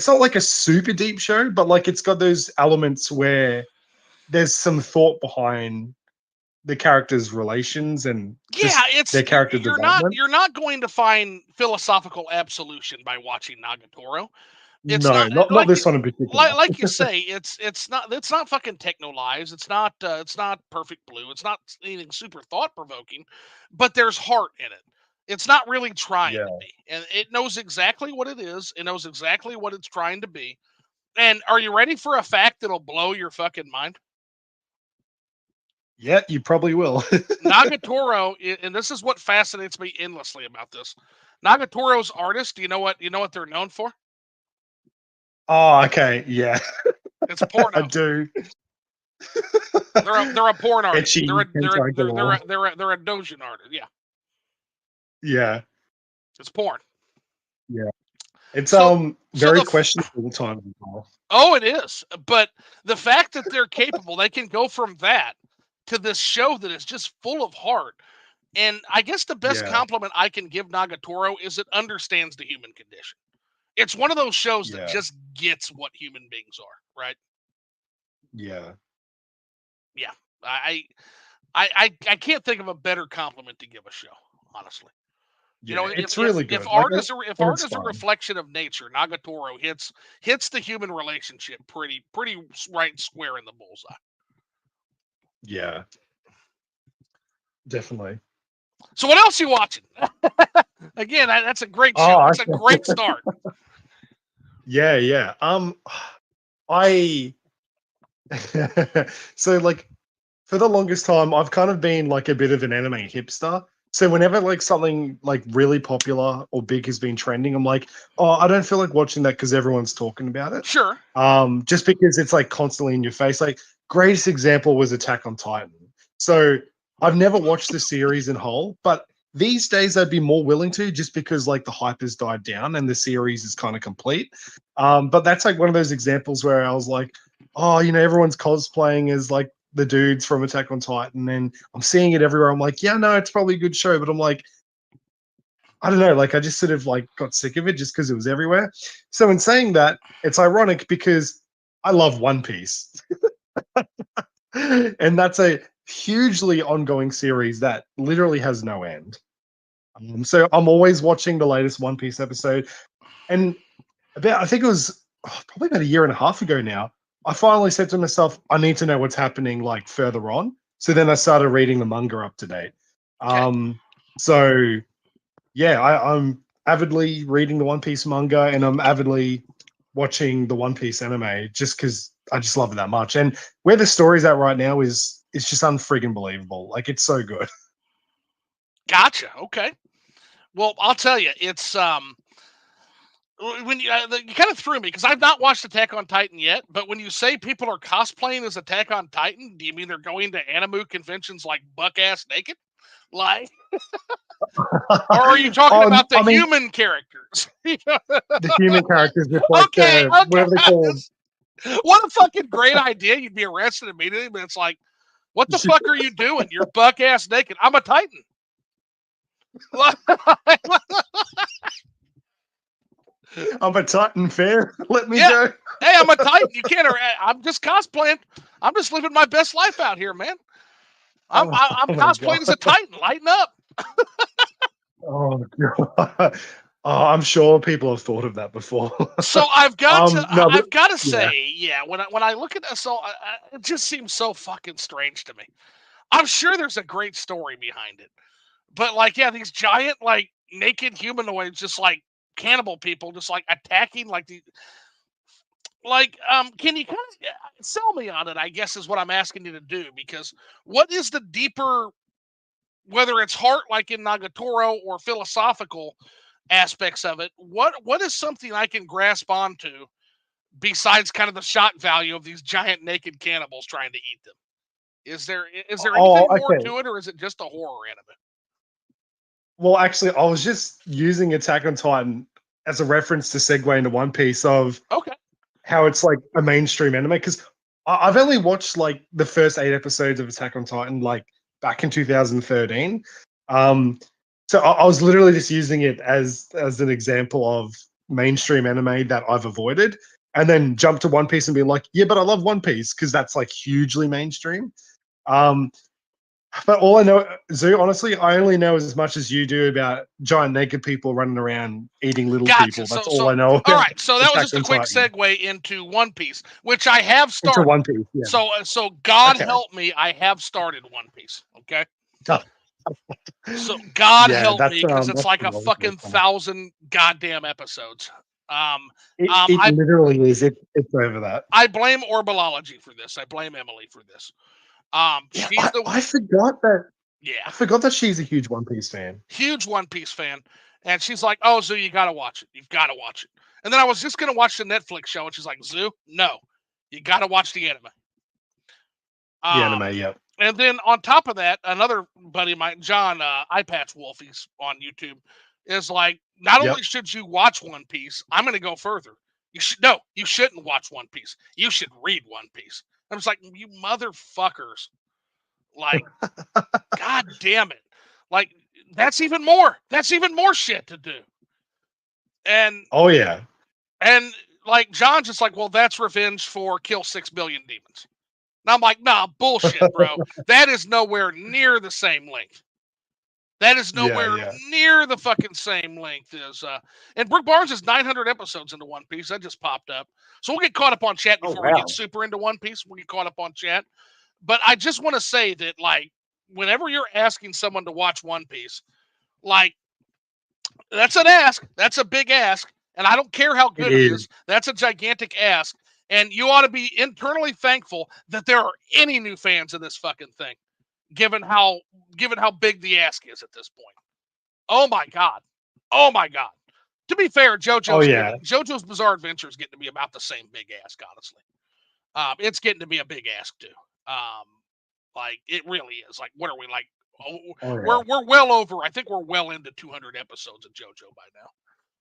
not like a super deep show, but like it's got those elements where there's some thought behind the characters' relations and their character development. You're not going to find philosophical absolution by watching Nagatoro. It's not like this one in particular. Like you say, it's not fucking Techno Lives. It's not Perfect Blue. It's not anything super thought provoking, but there's heart in it. It's not really trying to be, and it knows exactly what it is. It knows exactly what it's trying to be. And are you ready for a fact that'll blow your fucking mind? Yeah, you probably will. Nagatoro, and this is what fascinates me endlessly about this. Nagatoro's artists, you know what they're known for? Oh, okay, yeah. It's porno. I do. They're a porn artist. Etchy, They're a dojin artist. Yeah. Yeah. It's porn. Yeah. It's very questionable times as well. Oh, it is. But the fact that they're capable, they can go from that to this show that is just full of heart. And I guess the best compliment I can give Nagatoro is it understands the human condition. It's one of those shows that just gets what human beings are, right? Yeah. Yeah. I can't think of a better compliment to give a show, honestly. You Yeah, know, it's really if good. Like, art is a if and art it's is a fun. reflection of nature, Nagatoro hits the human relationship pretty right square in the bullseye. Yeah, definitely. So what else you watching? Again, that's a great show. Oh, That's a great start. yeah, yeah. I so like for the longest time, I've kind of been like a bit of an anime hipster. So whenever like something like really popular or big has been trending, I'm like, oh, I don't feel like watching that because everyone's talking about it. Sure. Just because it's like constantly in your face. Like greatest example was Attack on Titan. So I've never watched the series in whole, but these days I'd be more willing to just because like the hype has died down and the series is kind of complete. But that's like one of those examples where I was like, oh, everyone's cosplaying as like the dudes from Attack on Titan, and I'm seeing it everywhere. I'm like, yeah, no, it's probably a good show, but I'm like, I don't know, like I just sort of like got sick of it just because it was everywhere. So in saying that, it's ironic because I love One Piece. And that's a hugely ongoing series that literally has no end. So I'm always watching the latest One Piece episode. And I think it was probably about a year and a half ago now, I finally said to myself, I need to know what's happening like further on. So then I started reading the manga up to date. Okay. So yeah, I'm avidly reading the One Piece manga and I'm avidly watching the One Piece anime just because I just love it that much. And where the story's at right now is it's just unfriggin' believable. Like it's so good. Gotcha. Okay. Well, I'll tell you, it's when you kind of threw me because I've not watched Attack on Titan yet. But when you say people are cosplaying as Attack on Titan, do you mean they're going to anime conventions like buck ass naked, like, or are you talking about the I mean, human characters? the human characters with like Okay, the okay. whatever they call What a fucking great idea! You'd be arrested immediately, but it's like, what the fuck are you doing? You're buck ass naked. I'm a Titan. I'm a Titan fan. Let me Yeah. go. Hey, I'm a Titan. You can't. I'm just cosplaying. I'm just living my best life out here, man. I'm Oh, I'm oh my cosplaying god. as a Titan. Lighten up. Oh god. Oh, I'm sure people have thought of that before. So I've got to. No, but I've got to yeah. say, yeah. When I look at this, it just seems so fucking strange to me. I'm sure there's a great story behind it, but like, yeah, these giant like naked humanoids, just like cannibal people, just like attacking like the like. Can you kind of sell me on it? I guess is what I'm asking you to do because what is the deeper, whether it's heart like in Nagatoro or philosophical aspects of it, what is something I can grasp onto besides kind of the shock value of these giant naked cannibals trying to eat them? Is there Oh, anything more okay. to it, or is it just a horror anime? Well, actually, I was just using Attack on Titan as a reference to segue into One Piece of Okay, how it's like a mainstream anime because I've only watched like the first 8 episodes of Attack on Titan like back in 2013. So I was literally just using it as an example of mainstream anime that I've avoided, and then jump to One Piece and be like, yeah, but I love One Piece because that's like hugely mainstream. Um, but all I know, Zoo, honestly, I only know as much as you do about giant naked people running around eating little gotcha. people. So That's all I so know all about right. So that was Attack just a on quick Titan. segue into One Piece, which I have Into started. One Piece, yeah. So God Okay. help me, I have started One Piece. Okay. So God Yeah, help me, because it's that's like the a roller fucking coaster. 1,000 goddamn episodes. Um, It I literally is. It's over that. I blame Orbalology for this. I blame Emily for this. Yeah, She's the I forgot that. yeah, I forgot that she's a huge One Piece fan. huge One Piece fan, and she's like, "Oh, Zoo, you gotta watch it. You've got to watch it." And then I was just gonna watch the Netflix show, and she's like, "Zoo, no, you gotta watch the anime." The Um, anime, yeah. and then on top of that, another buddy of mine, John Eye Patch Wolf, he's on YouTube, is like, not Yep. only should you watch One Piece, I'm going to go further. You shouldn't watch One Piece. You should read One Piece. I was like, you motherfuckers, like, god damn it, like that's even more. That's even more shit to do. And Oh yeah. and like John's just like, well, that's revenge for kill 6 billion demons. And I'm like, nah, bullshit, bro. That is nowhere near the same length. That is Yeah, nowhere yeah. near the fucking same length as and Brooke Barnes is 900 episodes into One Piece. That just popped up. So we'll get caught up on chat Oh before we get wow. super into One Piece. We'll get caught up on chat. But I just want to say that, like, whenever you're asking someone to watch One Piece, like, that's an ask. That's a big ask. And I don't care how It good it is. is. That's a gigantic ask. And you ought to be internally thankful that there are any new fans of this fucking thing, given how big the ask is at this point. Oh my god. Oh my god. To be fair, Oh yeah. JoJo's Bizarre Adventure is getting to be about the same big ask, honestly. It's getting to be a big ask too. Um, like it really is. Like, what are we like? Oh, Oh yeah. we're well over. I think we're well into 200 episodes of JoJo by now.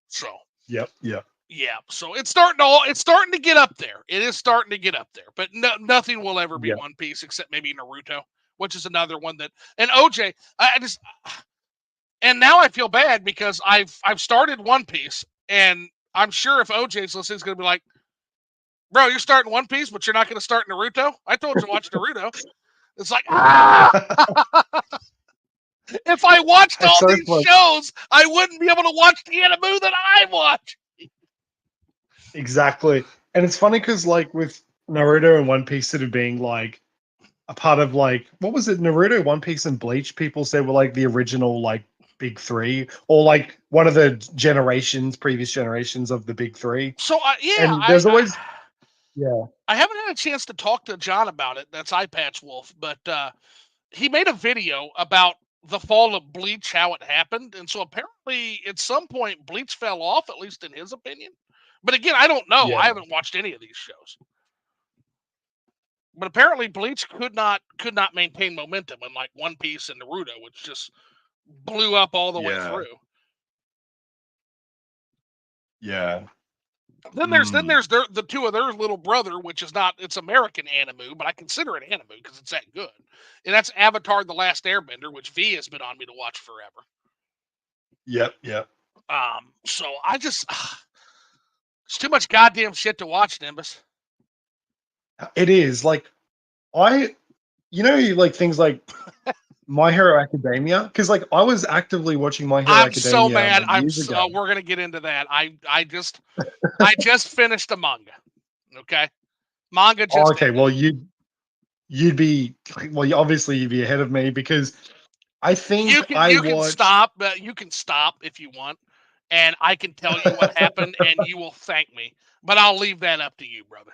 So Yep. Yep. yeah, so it's starting to get up there. It is starting to get up there, but nothing will ever be Yep. One Piece except maybe Naruto, which is another one that. And OJ, I just and now I feel bad because I've started One Piece, and I'm sure if OJ's listening, he's gonna be like, "Bro, you're starting One Piece, but you're not gonna start Naruto." I told you to watch Naruto. It's like, if I watched It's all so these fun. shows, I wouldn't be able to watch the anime that I watch. Exactly. And it's funny because like with Naruto and One Piece sort of being like a part of like what was it, Naruto, One Piece, and Bleach, people say were like the original like big three, or like one of the previous generations of the big three. So yeah, And there's always yeah. I haven't had a chance to talk to John about it. That's Eye Patch Wolf, but he made a video about the fall of Bleach, how it happened, and so apparently at some point Bleach fell off, at least in his opinion. But again, I don't know. Yeah. I haven't watched any of these shows. But apparently Bleach could not maintain momentum, unlike One Piece and Naruto, which just blew up all the way Yeah. through. Yeah. Then there's the two of their little brother, which is not, it's American anime, but I consider it anime because it's that good. And that's Avatar: The Last Airbender, which V has been on me to watch forever. Yep. Yep. So I just it's too much goddamn shit to watch, Nimbus. It is like I, like things like My Hero Academia, because like I was actively watching My Hero I'm so Academia mad. like years ago. We're gonna get into that. I just just finished a manga. Okay, manga Oh, just okay, ended. well you'd be obviously you'd be ahead of me because I think I You can watched. stop, but you can stop if you want, and I can tell you what happened, and you will thank me. But I'll leave that up to you, brother.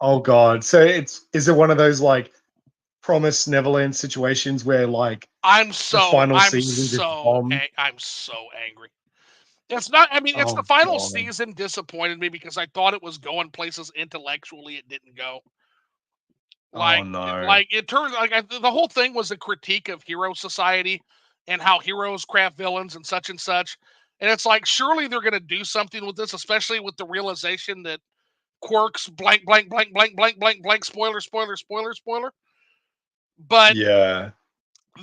Oh God, so is it one of those like Promised Neverland situations where like the final season just bombed? I'm so angry. It's not. I mean, it's the Oh final God. season disappointed me because I thought it was going places intellectually. It didn't go. Oh Like, no. it turns like the whole thing was a critique of hero society and how heroes craft villains and such and such. And it's like, surely they're going to do something with this, especially with the realization that quirks blank blank blank blank blank blank blank spoiler spoiler spoiler spoiler. But Yeah.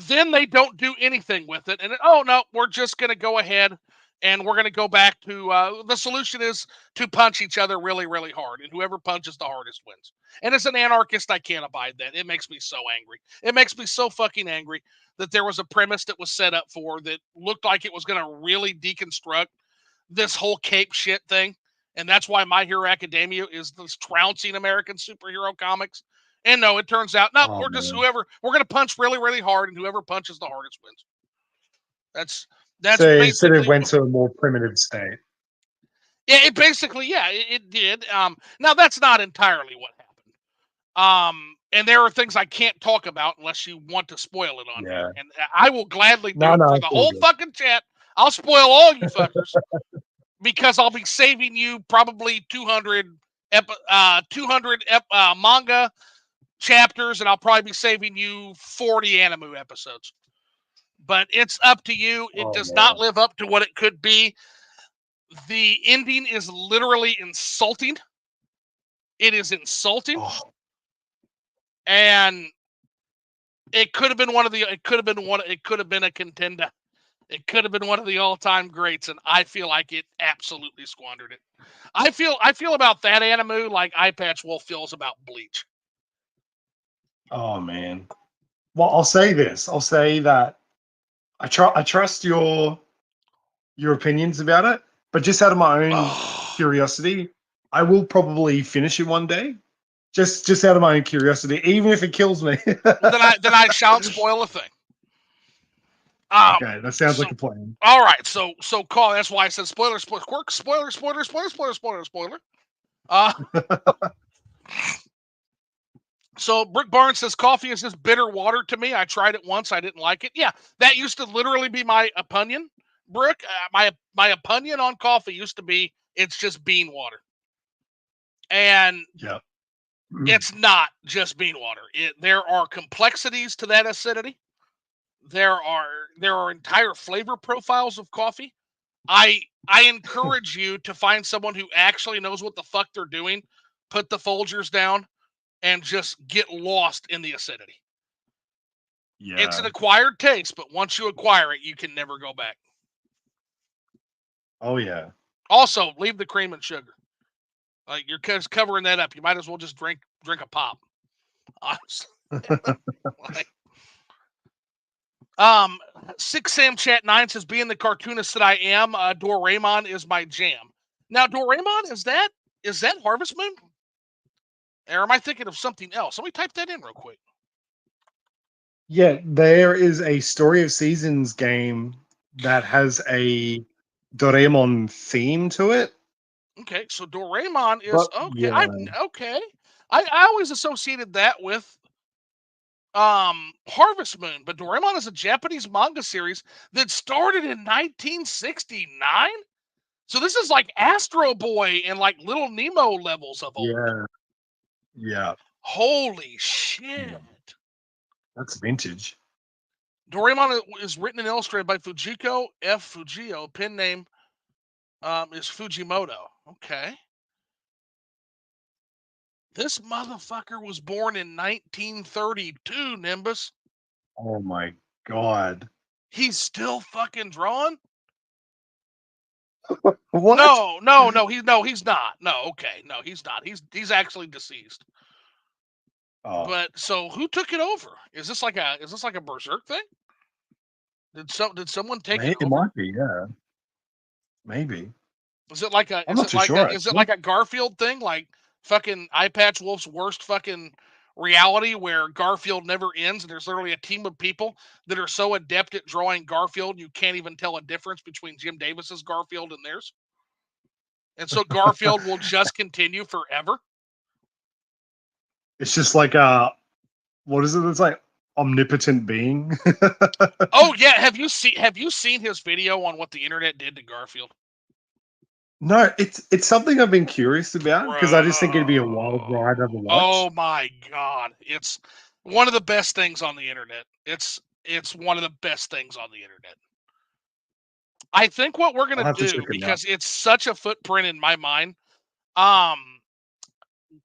then they don't do anything with it, and oh no, we're just going to go ahead and we're going to go back to the solution is to punch each other really really hard, and whoever punches the hardest wins. And as an anarchist, I can't abide that. It makes me so angry. It makes me so fucking angry that there was a premise that was set up for that looked like it was going to really deconstruct this whole cape shit thing. And that's why My Hero Academia is this trouncing American superhero comics. And no, it turns out, no, Oh we're just man. we're going to punch really, really hard, and whoever punches the hardest wins. That's So it sort of basically, went to a more primitive state. yeah, it basically, yeah, it did. Now that's not entirely what happened. And there are things I can't talk about unless you want to spoil it on here. Yeah. And I will gladly do No, it no, for it's the all whole good. fucking chat. I'll spoil all you fuckers because I'll be saving you probably 200 manga chapters, and I'll probably be saving you 40 anime episodes. But it's up to you. It Oh does not man. live up to what it could be. The ending is literally insulting. It is insulting, Oh, and it could have been one of the. It could have been one. It could have been a contender. It could have been one of the all-time greats, and I feel like it absolutely squandered it. I feel about that anime like Eye Patch Wolf feels about Bleach. oh man. Well, I'll say this. I'll say that I trust your opinions about it, but just out of my own curiosity, I will probably finish it one day. Just out of my own curiosity, even if it kills me. Well, then I shan't spoil a thing. Okay, that sounds So like a plan. all right, so call. That's why I said spoiler, spoiler. Uh, so Brick Barnes says coffee is just bitter water to me. I tried it once, I didn't like it. Yeah, that used to literally be my opinion. Brick, my opinion on coffee used to be it's just bean water, and Yeah. it's not just bean water. There are complexities to that acidity. There are entire flavor profiles of coffee. I encourage you to find someone who actually knows what the fuck they're doing, put the Folgers down, and just get lost in the acidity. It's an Yeah. acquired taste, but once you acquire it, you can never go back. Oh yeah. Also, leave the cream and sugar. Like you're just covering that up. You might as well just drink a pop. Honestly. Like, um, 6 Sam Chat 9 says, being the cartoonist that I am, Doraemon is my jam. Now, Doraemon, is that Harvest Moon? Or am I thinking of something else? Let me type that in real quick. Yeah, there is a Story of Seasons game that has a Doraemon theme to it. Okay, so Doraemon is But okay. yeah, Okay. I always associated that with Harvest Moon, but Doraemon is a Japanese manga series that started in 1969. So this is like Astro Boy and like Little Nemo levels of old. yeah, yeah. Holy shit. Yeah. That's vintage. Doraemon is written and illustrated by Fujiko F. Fujio. Pen name is Fujimoto. Okay. This motherfucker was born in 1932, Nimbus. Oh my god. He's still fucking drawing? What? He's not. No, okay. No, he's not. He's actually deceased. Oh, But so who took it over? Is this like a berserk thing? Did someone take it it over? might be. Yeah, maybe. Is it like a I'm not too sure actually. Garfield thing? Like fucking Eye Patch Wolf's worst fucking reality where Garfield never ends and there's literally a team of people that are so adept at drawing Garfield you can't even tell a difference between Jim Davis's Garfield and theirs. And so Garfield will just continue forever. It's just like what is it? It's like omnipotent being. Oh yeah, have you seen his video on what the internet did to Garfield? No, it's something I've been curious about because I just think it'd be a wild Bro. ride of a Oh watch. my god. It's one of the best things on the internet. It's one of the best things on the internet. I think what we're I'll gonna have to check do, it out. because it's such a footprint in my mind, um,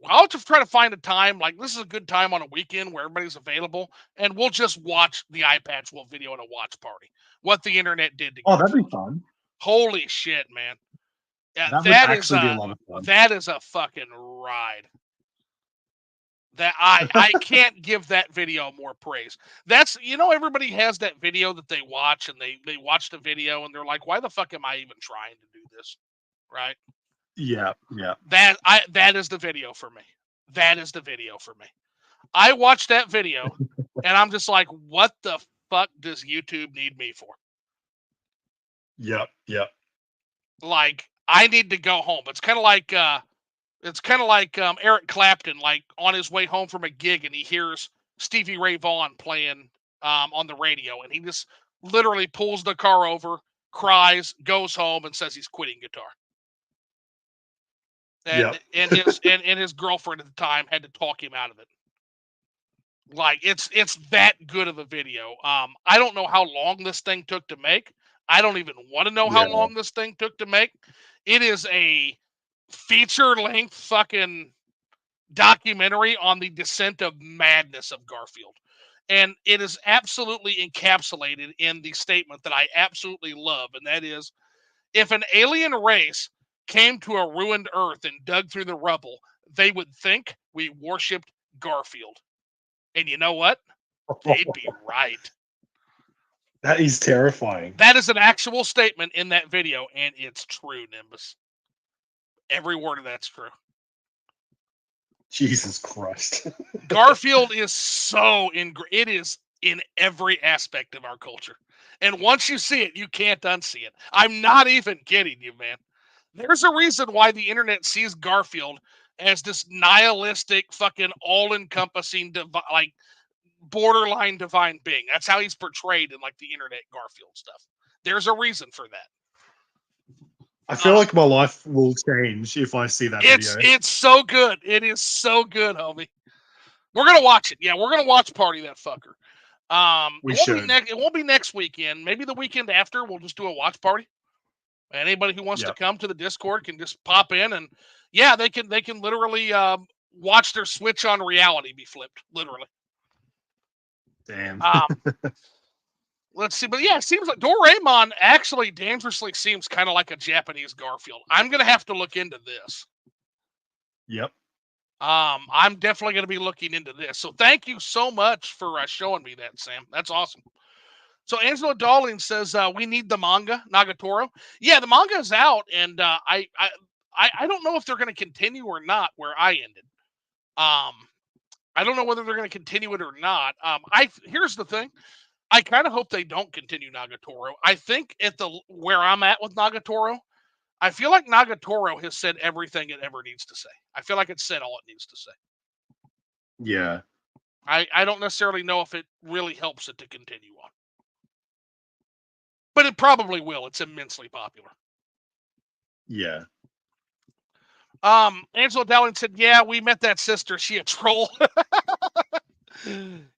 I'll just try to find a time. Like this is a good time on a weekend where everybody's available, and we'll just watch the Eye Patch Wolf video at a watch party. What the internet did to Oh, that'd be Garfield. fun. Holy shit, man! Yeah, That would actually be a lot of fun. that is a fucking ride. That I can't give that video more praise. That's everybody has that video that they watch and they watch the video and they're like, why the fuck am I even trying to do this? Right? Yeah, yeah. That is the video for me. That is the video for me. I watched that video and I'm just like, what the fuck does YouTube need me for? Yep, yep. Like, I need to go home. It's kind of like Eric Clapton, like on his way home from a gig, and he hears Stevie Ray Vaughan playing on the radio, and he just literally pulls the car over, cries, goes home, and says he's quitting guitar. And Yep. and his girlfriend at the time had to talk him out of it. Like it's that good of a video. I don't know how long this thing took to make. I don't even want to know how Yeah. long this thing took to make. It is a feature length fucking documentary on the descent of madness of Garfield. And it is absolutely encapsulated in the statement that I absolutely love. And that is, if an alien race came to a ruined earth and dug through the rubble, they would think we worshipped Garfield. And you know what? They'd be right. That is terrifying. That is an actual statement in that video, and it's true, Nimbus. Every word of that's true. Jesus Christ. Garfield is so it is in every aspect of our culture. And once you see it, you can't unsee it. I'm not even kidding you, man. There's a reason why the internet sees Garfield as this nihilistic, fucking all-encompassing, like borderline divine being. That's how he's portrayed in like the internet Garfield stuff. There's a reason for that. I feel like my life will change if I see that video. It's so good. It is so good, homie. We're gonna watch it. Yeah, we're gonna watch Party That Fucker. It won't be next weekend. Maybe the weekend after. We'll just do a watch party. Anybody who wants to come to the Discord can just pop in, and yeah, they can literally watch their Switch on reality be flipped, literally. Damn. Let's see, but yeah, it seems like Doraemon actually dangerously seems kind of like a Japanese Garfield. I'm gonna have to look into this. Yep. I'm definitely gonna be looking into this. So thank you so much for showing me that, Sam. That's awesome. So Angela Darling says we need the manga Nagatoro. Yeah, the manga is out, and I don't know if they're going to continue or not where I ended. I don't know whether they're going to continue it or not. Here's the thing. I kind of hope they don't continue Nagatoro. I think where I'm at with Nagatoro, I feel like Nagatoro has said everything it ever needs to say. I feel like it's said all it needs to say. Yeah. I don't necessarily know if it really helps it to continue on. But it probably will. It's immensely popular. Yeah. Angela Dowling said, "Yeah, we met that sister. She a troll."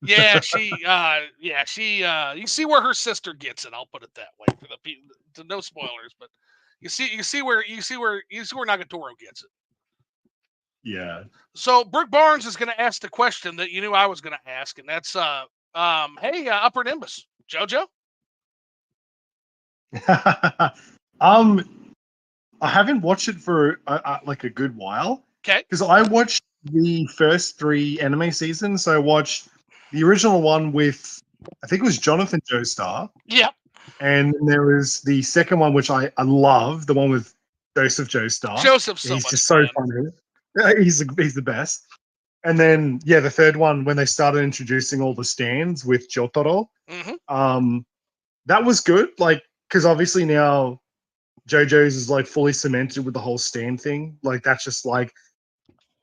Yeah, you see where her sister gets it. I'll put it that way for the no spoilers, but you see where Nagatoro gets it. Yeah. So Brooke Barnes is going to ask the question that you knew I was going to ask, and that's hey, Uppernimbus, JoJo. I haven't watched it for like a good while. Okay. Because I watched the first 3 anime seasons. So I watched the original one with, I think it was Jonathan Joestar. Yeah. And there was the second one, which I love, the one with Joseph Joestar. Joseph's so He's much just fun. so funny. He's the best. And then, yeah, the third one, when they started introducing all the stands with Jotaro, that was good. Like, because obviously now JoJo's is like fully cemented with the whole stand thing. Like, that's just like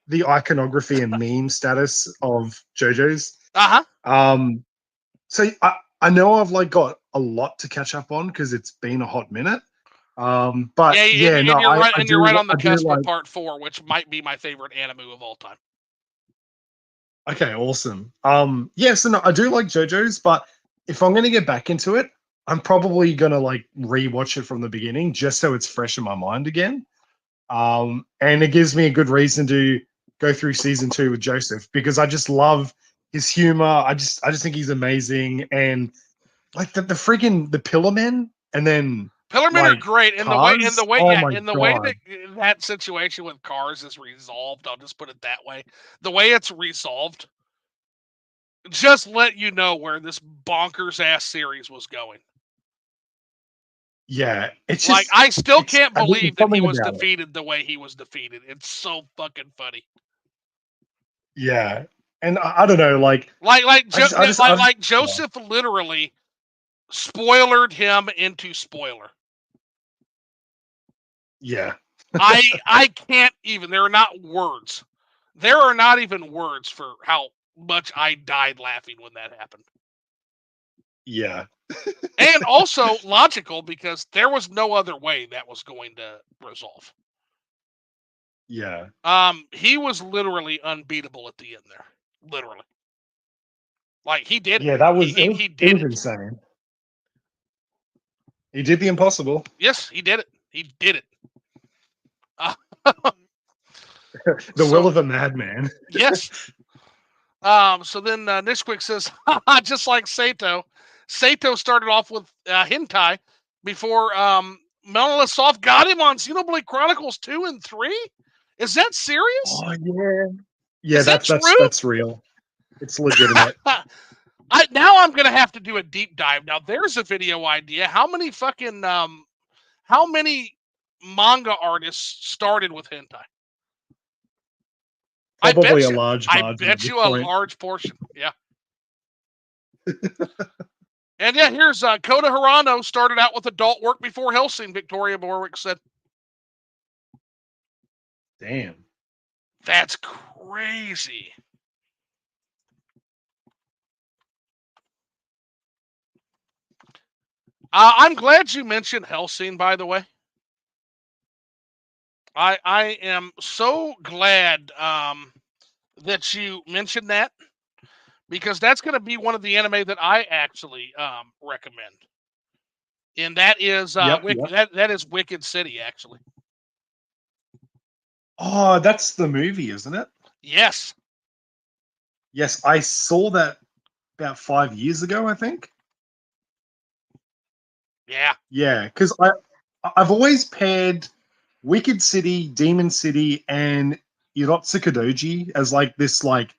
the iconography and meme status of JoJo's. So I know I've like got a lot to catch up on because it's been a hot minute. But you're right on the cusp of part 4, which might be my favorite anime of all time. Okay, awesome. So no, I do like JoJo's, but if I'm gonna get back into it, I'm probably gonna like rewatch it from the beginning just so it's fresh in my mind again. And it gives me a good reason to go through season 2 with Joseph because I just love his humor. I just think he's amazing, and like the friggin' the Pillarmen, and then Pillarmen are great, and the way that situation with Cars is resolved. I'll just put it that way. The way it's resolved, just let you know where this bonkers ass series was going. Yeah, it's like just, I still can't believe that he was defeated the way he was defeated. It's so fucking funny. Yeah, and I don't know, like Joseph literally spoilered him into spoiler. Yeah. I can't even. There are not words. There are not even words for how much I died laughing when that happened. Yeah. And also logical because there was no other way that was going to resolve. Yeah. He was literally unbeatable at the end there. Literally. Like he did. Yeah, that was he did it. Insane. He did the impossible. Yes, he did it. He did it. The will of a madman. Yes. So then Nishquick says, just like Sato started off with hentai before Monolith Soft got him on Xenoblade Chronicles 2 and 3. Is that serious? Oh yeah. Yeah, that's real. It's legitimate. Now I'm gonna have to do a deep dive. Now there's a video idea. How many fucking how many manga artists started with hentai? Probably a large I margin at bet this you a point. large portion. Yeah. And yeah, here's Kota Hirano started out with adult work before Helsing, Victoria Borwick said. Damn. That's crazy. I'm glad you mentioned Helsing, by the way. I am so glad that you mentioned that, because that's going to be one of the anime that I actually recommend. And that is Yep. that is Wicked City, actually. Oh, that's the movie, isn't it? Yes. Yes, I saw that about 5 years ago, I think. Yeah. Yeah, because I've always paired Wicked City, Demon City, and Irotsukadoji as like this like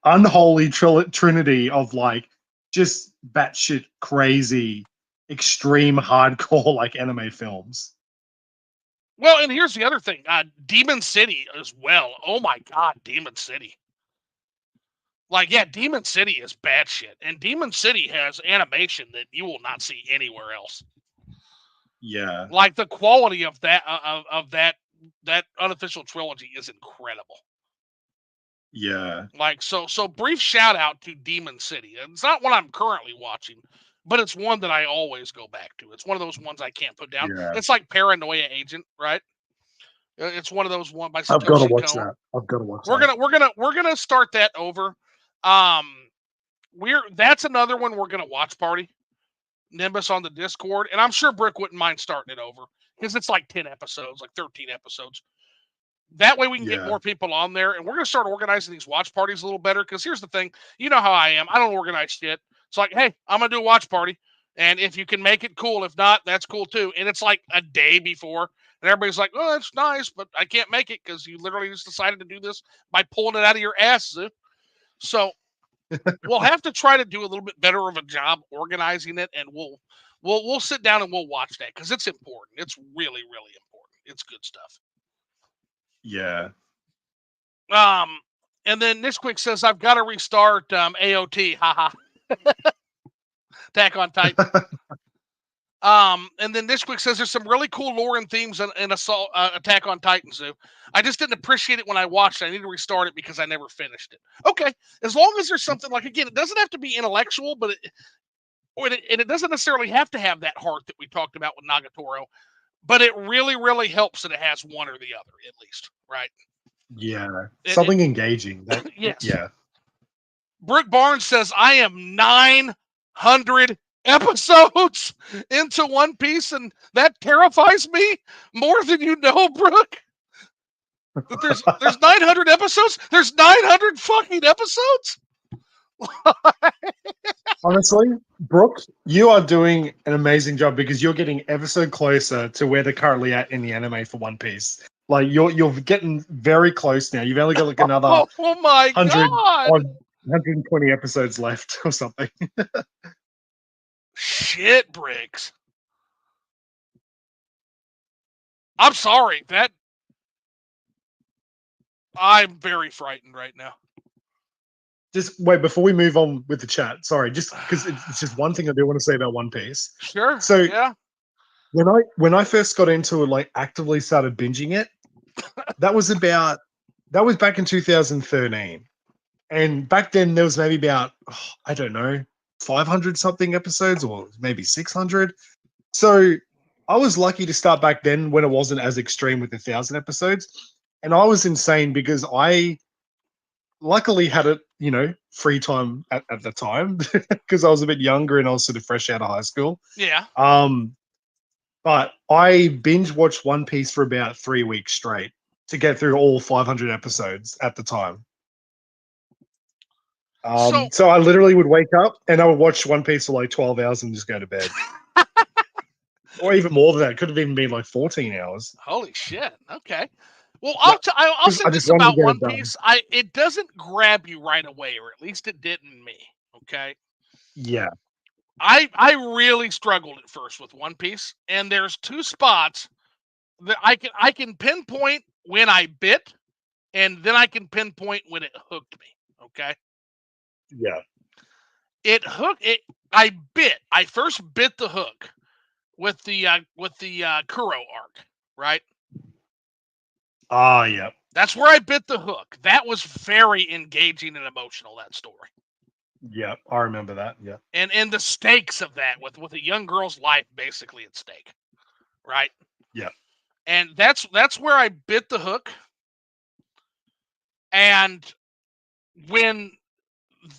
unholy trinity of like just batshit crazy, extreme hardcore like anime films. Well, and here's the other thing. Demon City as well. Oh my God, Demon City. Like, yeah, Demon City is bad shit. And Demon City has animation that you will not see anywhere else. Yeah. Like the quality of that that unofficial trilogy is incredible. Yeah. Like, so brief shout out to Demon City. It's not one I'm currently watching, but it's one that I always go back to. It's one of those ones I can't put down. Yeah. It's like Paranoia Agent, right? It's one of those one by I've got to Satoshi watch Kon. that. I've got to watch We're that. gonna start that over. That's another one we're gonna watch party. Nimbus on the Discord, and I'm sure Brick wouldn't mind starting it over because it's like 10 episodes, like 13 episodes. That way we can get Yeah. more people on there, and we're going to start organizing these watch parties a little better, because here's the thing. You know how I am. I don't organize shit. It's like, hey, I'm going to do a watch party, and if you can make it, cool. If not, that's cool too. And it's like a day before, and everybody's like, oh, that's nice, but I can't make it because you literally just decided to do this by pulling it out of your ass. So we'll have to try to do a little bit better of a job organizing it, and we'll sit down and we'll watch that, because it's important. It's really, really important. It's good stuff. Yeah. And then Nishquick says, I've got to restart AOT. Haha. Attack on Titan. And then Nishquick says there's some really cool lore and themes in Assault Attack on Titan Zoo. I just didn't appreciate it when I watched it. I need to restart it because I never finished it. Okay. As long as there's something like, again, it doesn't have to be intellectual, but it doesn't necessarily have to have that heart that we talked about with Nagatoro, but it really, really helps that it has one or the other, at least, right? Yeah. Something engaging. Yes. Yeah. Brooke Barnes says, I am 900 episodes into One Piece, and that terrifies me more than you know, Brooke. That there's 900 episodes? There's 900 fucking episodes? Honestly, Brooks, you are doing an amazing job, because you're getting ever so closer to where they're currently at in the anime for One Piece. Like you're getting very close now. You've only got like another oh my 100 God. 120 episodes left or something. Shit bricks. I'm sorry. I'm very frightened right now. Just wait, before we move on with the chat. Sorry, just because it's just one thing I do want to say about One Piece. Sure. So yeah. When I first got into it, like actively started binging it, that was back in 2013. And back then there was maybe about, I don't know, 500 something episodes, or maybe 600. So I was lucky to start back then when it wasn't as extreme with 1,000 episodes. And I was insane because I luckily had it, free time at the time, because I was a bit younger and I was sort of fresh out of high school. Yeah. But I binge watched One Piece for about 3 weeks straight to get through all 500 episodes at the time. So I literally would wake up and I would watch One Piece for like 12 hours and just go to bed. Or even more than that. It could have even been like 14 hours. Holy shit. Okay. Well, I'll say this about One Piece. It doesn't grab you right away, or at least it didn't me. Okay. Yeah. I really struggled at first with One Piece, and there's two spots that I can pinpoint when I bit, and then I can pinpoint when it hooked me. Okay. Yeah. It hooked it. I first bit the hook with the Kuro arc, right? Ah, yeah. That's where I bit the hook. That was very engaging and emotional, that story. Yeah. I remember that. Yeah. And the stakes of that with a young girl's life basically at stake, right? Yeah. And that's where I bit the hook. And when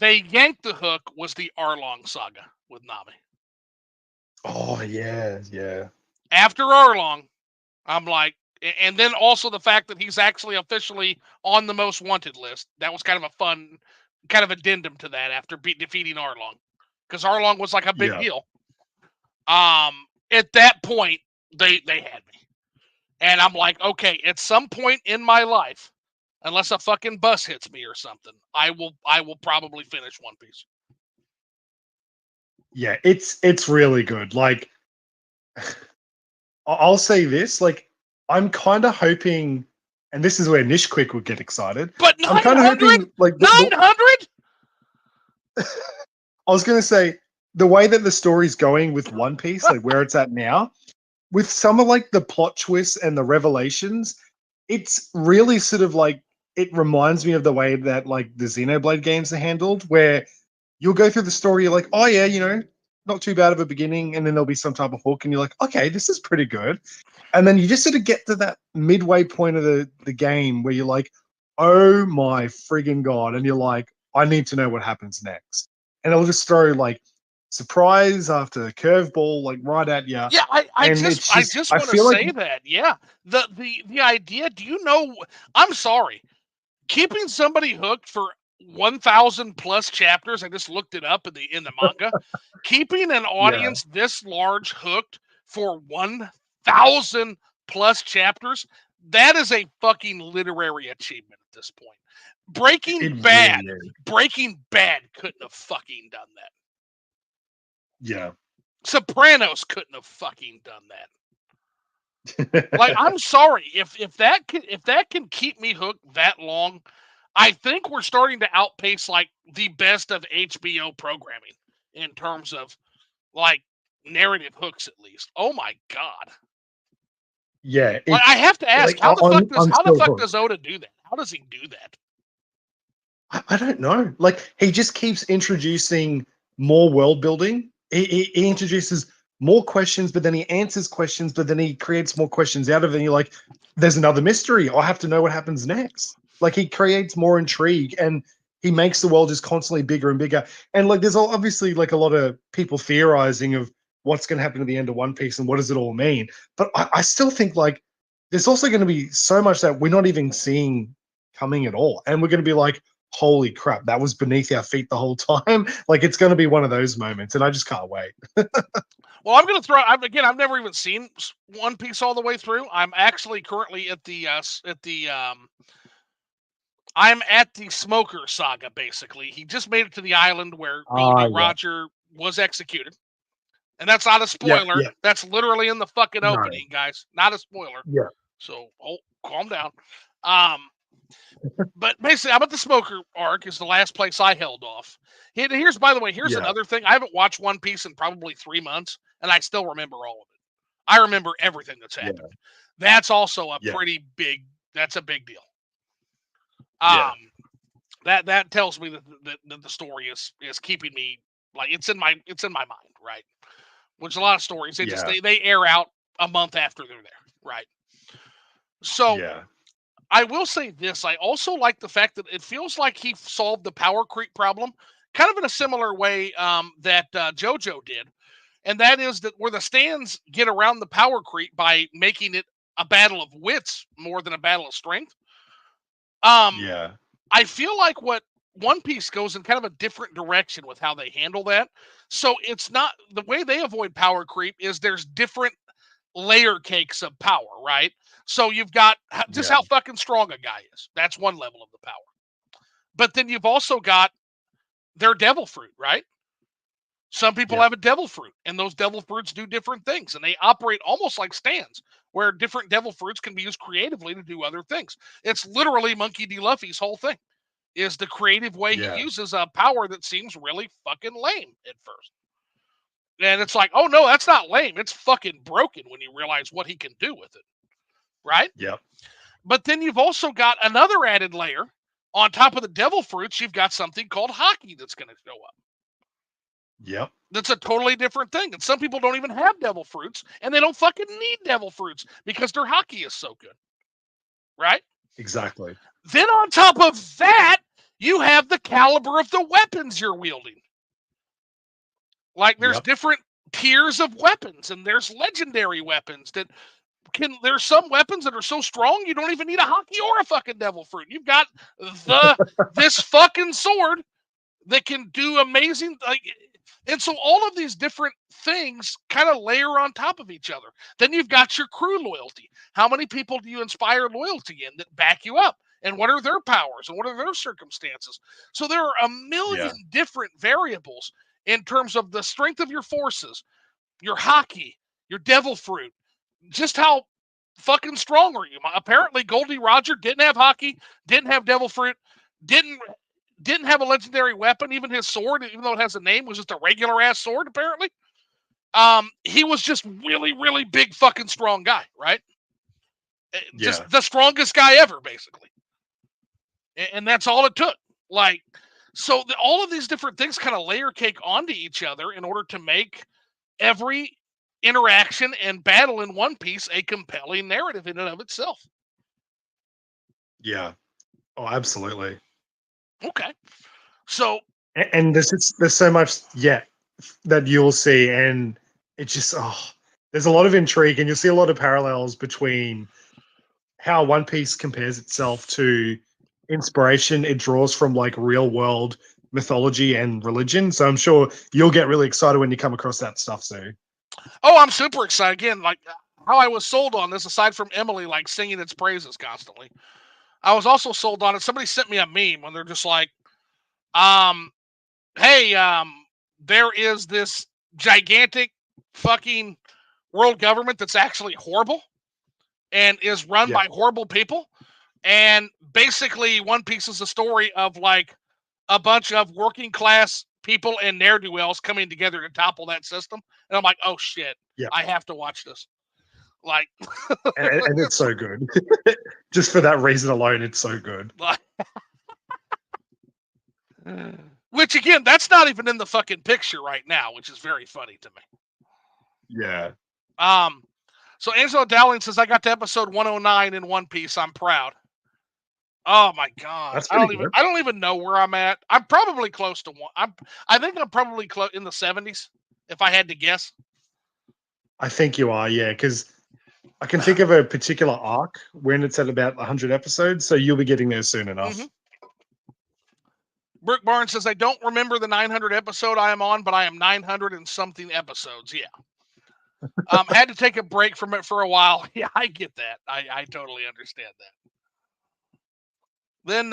they yanked the hook was the Arlong saga with Nami. Oh, yeah. Yeah. After Arlong, I'm like, and then also the fact that he's actually officially on the most wanted list. That was kind of a fun, kind of addendum to that after defeating Arlong, because Arlong was like a big Yeah. deal. At that point, they had me, and I'm like, okay, at some point in my life, unless a fucking bus hits me or something, I will probably finish One Piece. Yeah. It's really good. Like, I'll say this. Like, I'm kind of hoping, and this is where Nish Quick would get excited. But I'm kind of 900, hoping, like, 900. I was going to say the way that the story's going with One Piece, like where it's at now, with some of like the plot twists and the revelations, it's really sort of like it reminds me of the way that like the Xenoblade games are handled, where you'll go through the story, you're like, oh yeah, not too bad of a beginning, and then there'll be some type of hook, and you're like, okay, this is pretty good. And then you just sort of get to that midway point of the game where you're like, oh my friggin' god, and you're like, I need to know what happens next. And it'll just throw like surprise after curveball, like right at you. Yeah, And it's I just, just I want to feel like, say that. Yeah, the idea. Do you know? I'm sorry, keeping somebody hooked for 1,000 plus chapters. I just looked it up in the manga. Keeping an yeah, audience this large hooked for 1,000 plus chapters. That is a fucking literary achievement at this point. it Breaking Bad, really is. Breaking Bad couldn't have fucking done that. Yeah. Sopranos couldn't have fucking done that. Like, I'm sorry, if that can keep me hooked that long, I think we're starting to outpace like the best of HBO programming in terms of like narrative hooks, at least. Oh my god! Yeah, Like, I it's have to ask, like I'm how the still fuck hooked. does Oda do that? How does he do that? I don't know. Like he just keeps introducing more world building. He introduces more questions, but then he answers questions, but then he creates more questions out of it. And you're like, there's another mystery. I have to know what happens next. Like he creates more intrigue and he makes the world just constantly bigger and bigger. And like there's obviously like a lot of people theorizing of what's going to happen at the end of One Piece and what does it all mean. But I still think like there's also going to be so much that we're not even seeing coming at all. And we're going to be like, holy crap, that was beneath our feet the whole time. Like it's going to be one of those moments, and I just can't wait. Well, I'm gonna throw. I've never even seen One Piece all the way through. I'm actually currently I'm at the Smoker saga. Basically, he just made it to the island where Goldie Yeah, Roger was executed. And that's not a yeah, spoiler. yeah. That's literally in the fucking No, opening, guys. Not a spoiler. yeah, So, calm down. Um, but basically, I'm at the Smoker arc is the last place I held off. Here's, by the way, here's yeah, another thing. I haven't watched One Piece in probably 3 months, and I still remember all of it. I remember everything that's yeah, happened. That's also a yeah, pretty big. That's a big deal. yeah, That tells me that the story is keeping me like it's in my mind, right? Which a lot of stories yeah, they air out a month after they're there, right? So yeah, I will say this: I also like the fact that it feels like he solved the power creep problem, kind of in a similar way that JoJo did, and that is that where the stands get around the power creep by making it a battle of wits more than a battle of strength. Um, yeah, I feel like what One Piece goes in kind of a different direction with how they handle that. So it's not the way they avoid power creep is there's different layer cakes of power, right? So you've got just yeah, how fucking strong a guy is. That's one level of the power. But then you've also got their devil fruit, right? Some people Yeah. have a devil fruit, and those devil fruits do different things, and they operate almost like stands, where different devil fruits can be used creatively to do other things. It's literally Monkey D. Luffy's whole thing, is the creative way he Yeah. uses a power that seems really fucking lame at first. And it's like, oh no, that's not lame. It's fucking broken when you realize what he can do with it, right? Yep. But then you've also got another added layer. On top of the devil fruits, you've got something called hockey that's going to show up. Yep. That's a totally different thing. And some people don't even have devil fruits, and they don't fucking need devil fruits because their hockey is so good, right? Exactly. Then on top of that, you have the caliber of the weapons you're wielding. Like there's Yep. different tiers of weapons, and there's legendary weapons that can. There's some weapons that are so strong you don't even need a hockey or a fucking devil fruit. You've got this fucking sword that can do amazing, like, and so all of these different things kind of layer on top of each other. Then you've got your crew loyalty. How many people do you inspire loyalty in that back you up? And what are their powers and what are their circumstances? So there are a Yeah. million different variables in terms of the strength of your forces, your hockey, your devil fruit, just how fucking strong are you? Apparently Goldie Roger didn't have hockey, didn't have devil fruit, didn't have a legendary weapon. Even his sword, even though it has a name, was just a regular ass sword. Apparently, he was just really, really big, fucking strong guy, right? Just Yeah. the strongest guy ever, basically, and that's all it took. Like, so all of these different things kind of layer cake onto each other in order to make every interaction and battle in One Piece a compelling narrative in and of itself. Yeah. Oh, absolutely. Okay, so And there's so much yet that you'll see, and it just there's a lot of intrigue, and you'll see a lot of parallels between how One Piece compares itself to inspiration it draws from like real world mythology and religion. So I'm sure you'll get really excited when you come across that stuff soon. oh, I'm super excited again. Like how I was sold on this, aside from Emily like singing its praises constantly, I was also sold on it. Somebody sent me a meme when they're just like, um, hey, there is this gigantic fucking world government that's actually horrible and is run Yeah. by horrible people. And basically, One Piece is a story of like a bunch of working class people and ne'er do wells coming together to topple that system. And I'm like, oh shit, Yeah. I have to watch this. Like, And it's so good. Just for that reason alone, it's so good. like which again, that's not even in the fucking picture right now, which is very funny to me. Yeah. So Angela Dowling says, I got to episode 109 in One Piece. I'm proud. Oh my god. That's pretty good. I don't even know where I'm at. I'm probably close to one. I think I'm probably close in the 70s, if I had to guess. I think you are, yeah, because I can think of a particular arc when it's at about 100 episodes, so you'll be getting there soon enough. Mm-hmm. Brooke Barnes says, I don't remember the 900 episode I am on, but I am 900 and something episodes. Yeah. Had to take a break from it for a while. Yeah, I get that. I totally understand that. Then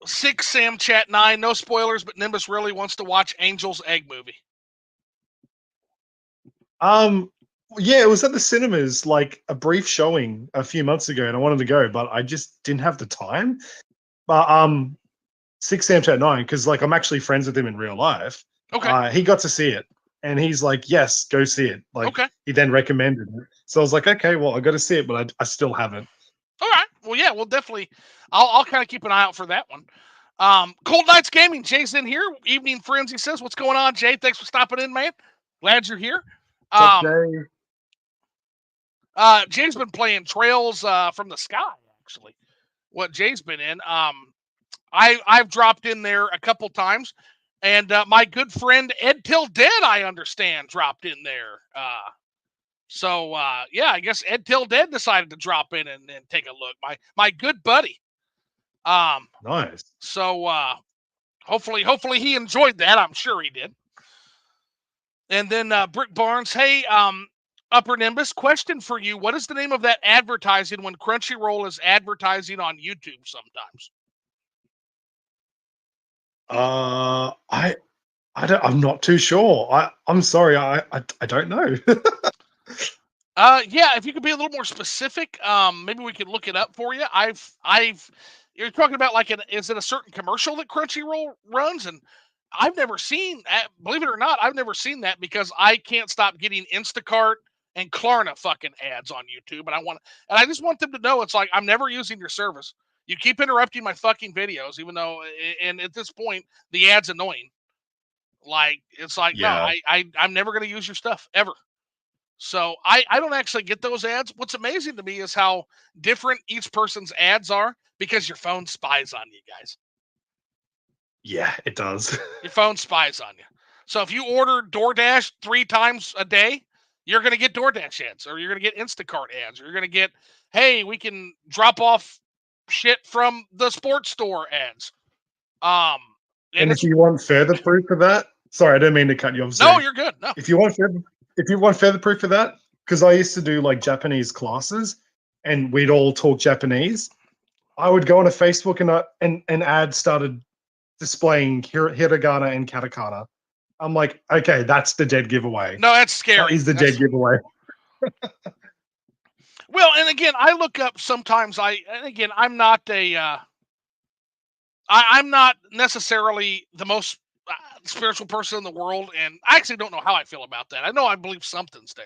6 Sam Chat 9, no spoilers, but Nimbus really wants to watch Angel's Egg movie. Yeah, it was at the cinemas, like a brief showing a few months ago, and I wanted to go, but I just didn't have the time. But 6 Sam Chat 9, because like I'm actually friends with him in real life. Okay. He got to see it, and he's like, "Yes, go see it." Like, Okay. he then recommended it, so I was like, "Okay, well, I got to see it," but I still haven't. All right. Well, yeah, we'll definitely. I'll kind of keep an eye out for that one. Cold Nights Gaming, Jay's in here. Evening Frenzy says, "What's going on, Jay? Thanks for stopping in, man. Glad you're here." What's up, Jay? Jay's been playing Trails from the Sky, actually. What Jay's been in. I've dropped in there a couple times, and my good friend Ed Till Dead, I understand, dropped in there. So yeah, I guess Ed Till Dead decided to drop in and take a look. My good buddy. Nice. So hopefully he enjoyed that. I'm sure he did. And then Brick Barnes, hey, Uppernimbus, question for you. What is the name of that advertising when Crunchyroll is advertising on YouTube sometimes? I'm not too sure. I'm sorry. I don't know. Yeah, if you could be a little more specific, maybe we could look it up for you. You're talking about like is it a certain commercial that Crunchyroll runs? And I've never seen, believe it or not, I've never seen that because I can't stop getting Instacart and Klarna fucking ads on YouTube, and I just want them to know it's like I'm never using your service. You keep interrupting my fucking videos, even though, and at this point, the ad's annoying. Like it's like no, Yeah. I'm never gonna use your stuff ever. So I don't actually get those ads. What's amazing to me is how different each person's ads are because your phone spies on you guys. Yeah, it does. Your phone spies on you. So if you order DoorDash 3 times a day, you're going to get DoorDash ads, or you're going to get Instacart ads, or you're going to get, hey, we can drop off shit from the sports store ads. And And if it's you want further proof of that, sorry, I don't mean to cut you off. no, Zoe. you're good. No, If you want further proof of that, because I used to do like Japanese classes, and we'd all talk Japanese. I would go on a Facebook and an ad started displaying hiragana and katakana. I'm like, okay, that's the dead giveaway. no, that's That scary. is the dead giveaway. Well, and again, I look up sometimes. I'm not I'm not necessarily the most spiritual person in the world, and I actually don't know how I feel about that. I know I believe something's there,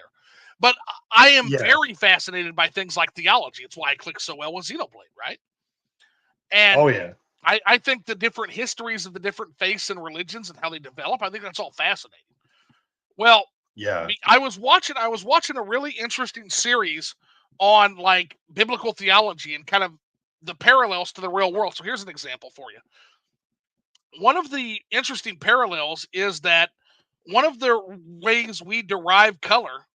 but I am Yeah. very fascinated by things like theology. It's why I click so well with Xenoblade, right? And Oh yeah. I think the different histories of the different faiths and religions and how they develop, I think that's all fascinating. Well, Yeah. I was watching a really interesting series on like biblical theology and kind of the parallels to the real world. So here's an example for you. One of the interesting parallels is that one of the ways we derive color,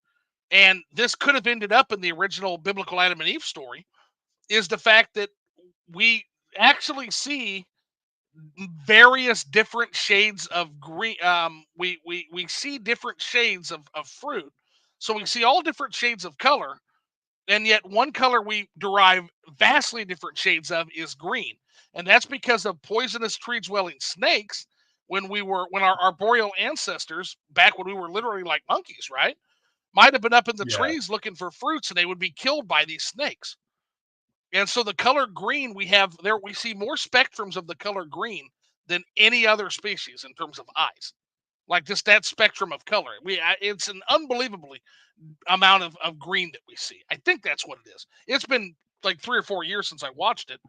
and this could have ended up in the original biblical Adam and Eve story, is the fact that we actually see various different shades of green. We see different shades of fruit, so we see all different shades of color, and yet one color we derive vastly different shades of is green, and that's because of poisonous tree dwelling snakes. When our arboreal ancestors, back when we were literally like monkeys, right, might have been up in the Yeah. trees looking for fruits, and they would be killed by these snakes. And so the color green we have there, we see more spectrums of the color green than any other species in terms of eyes. Like just that spectrum of color, it's an unbelievably amount of green that we see. I think that's what it is. It's been like 3 or 4 years since I watched it.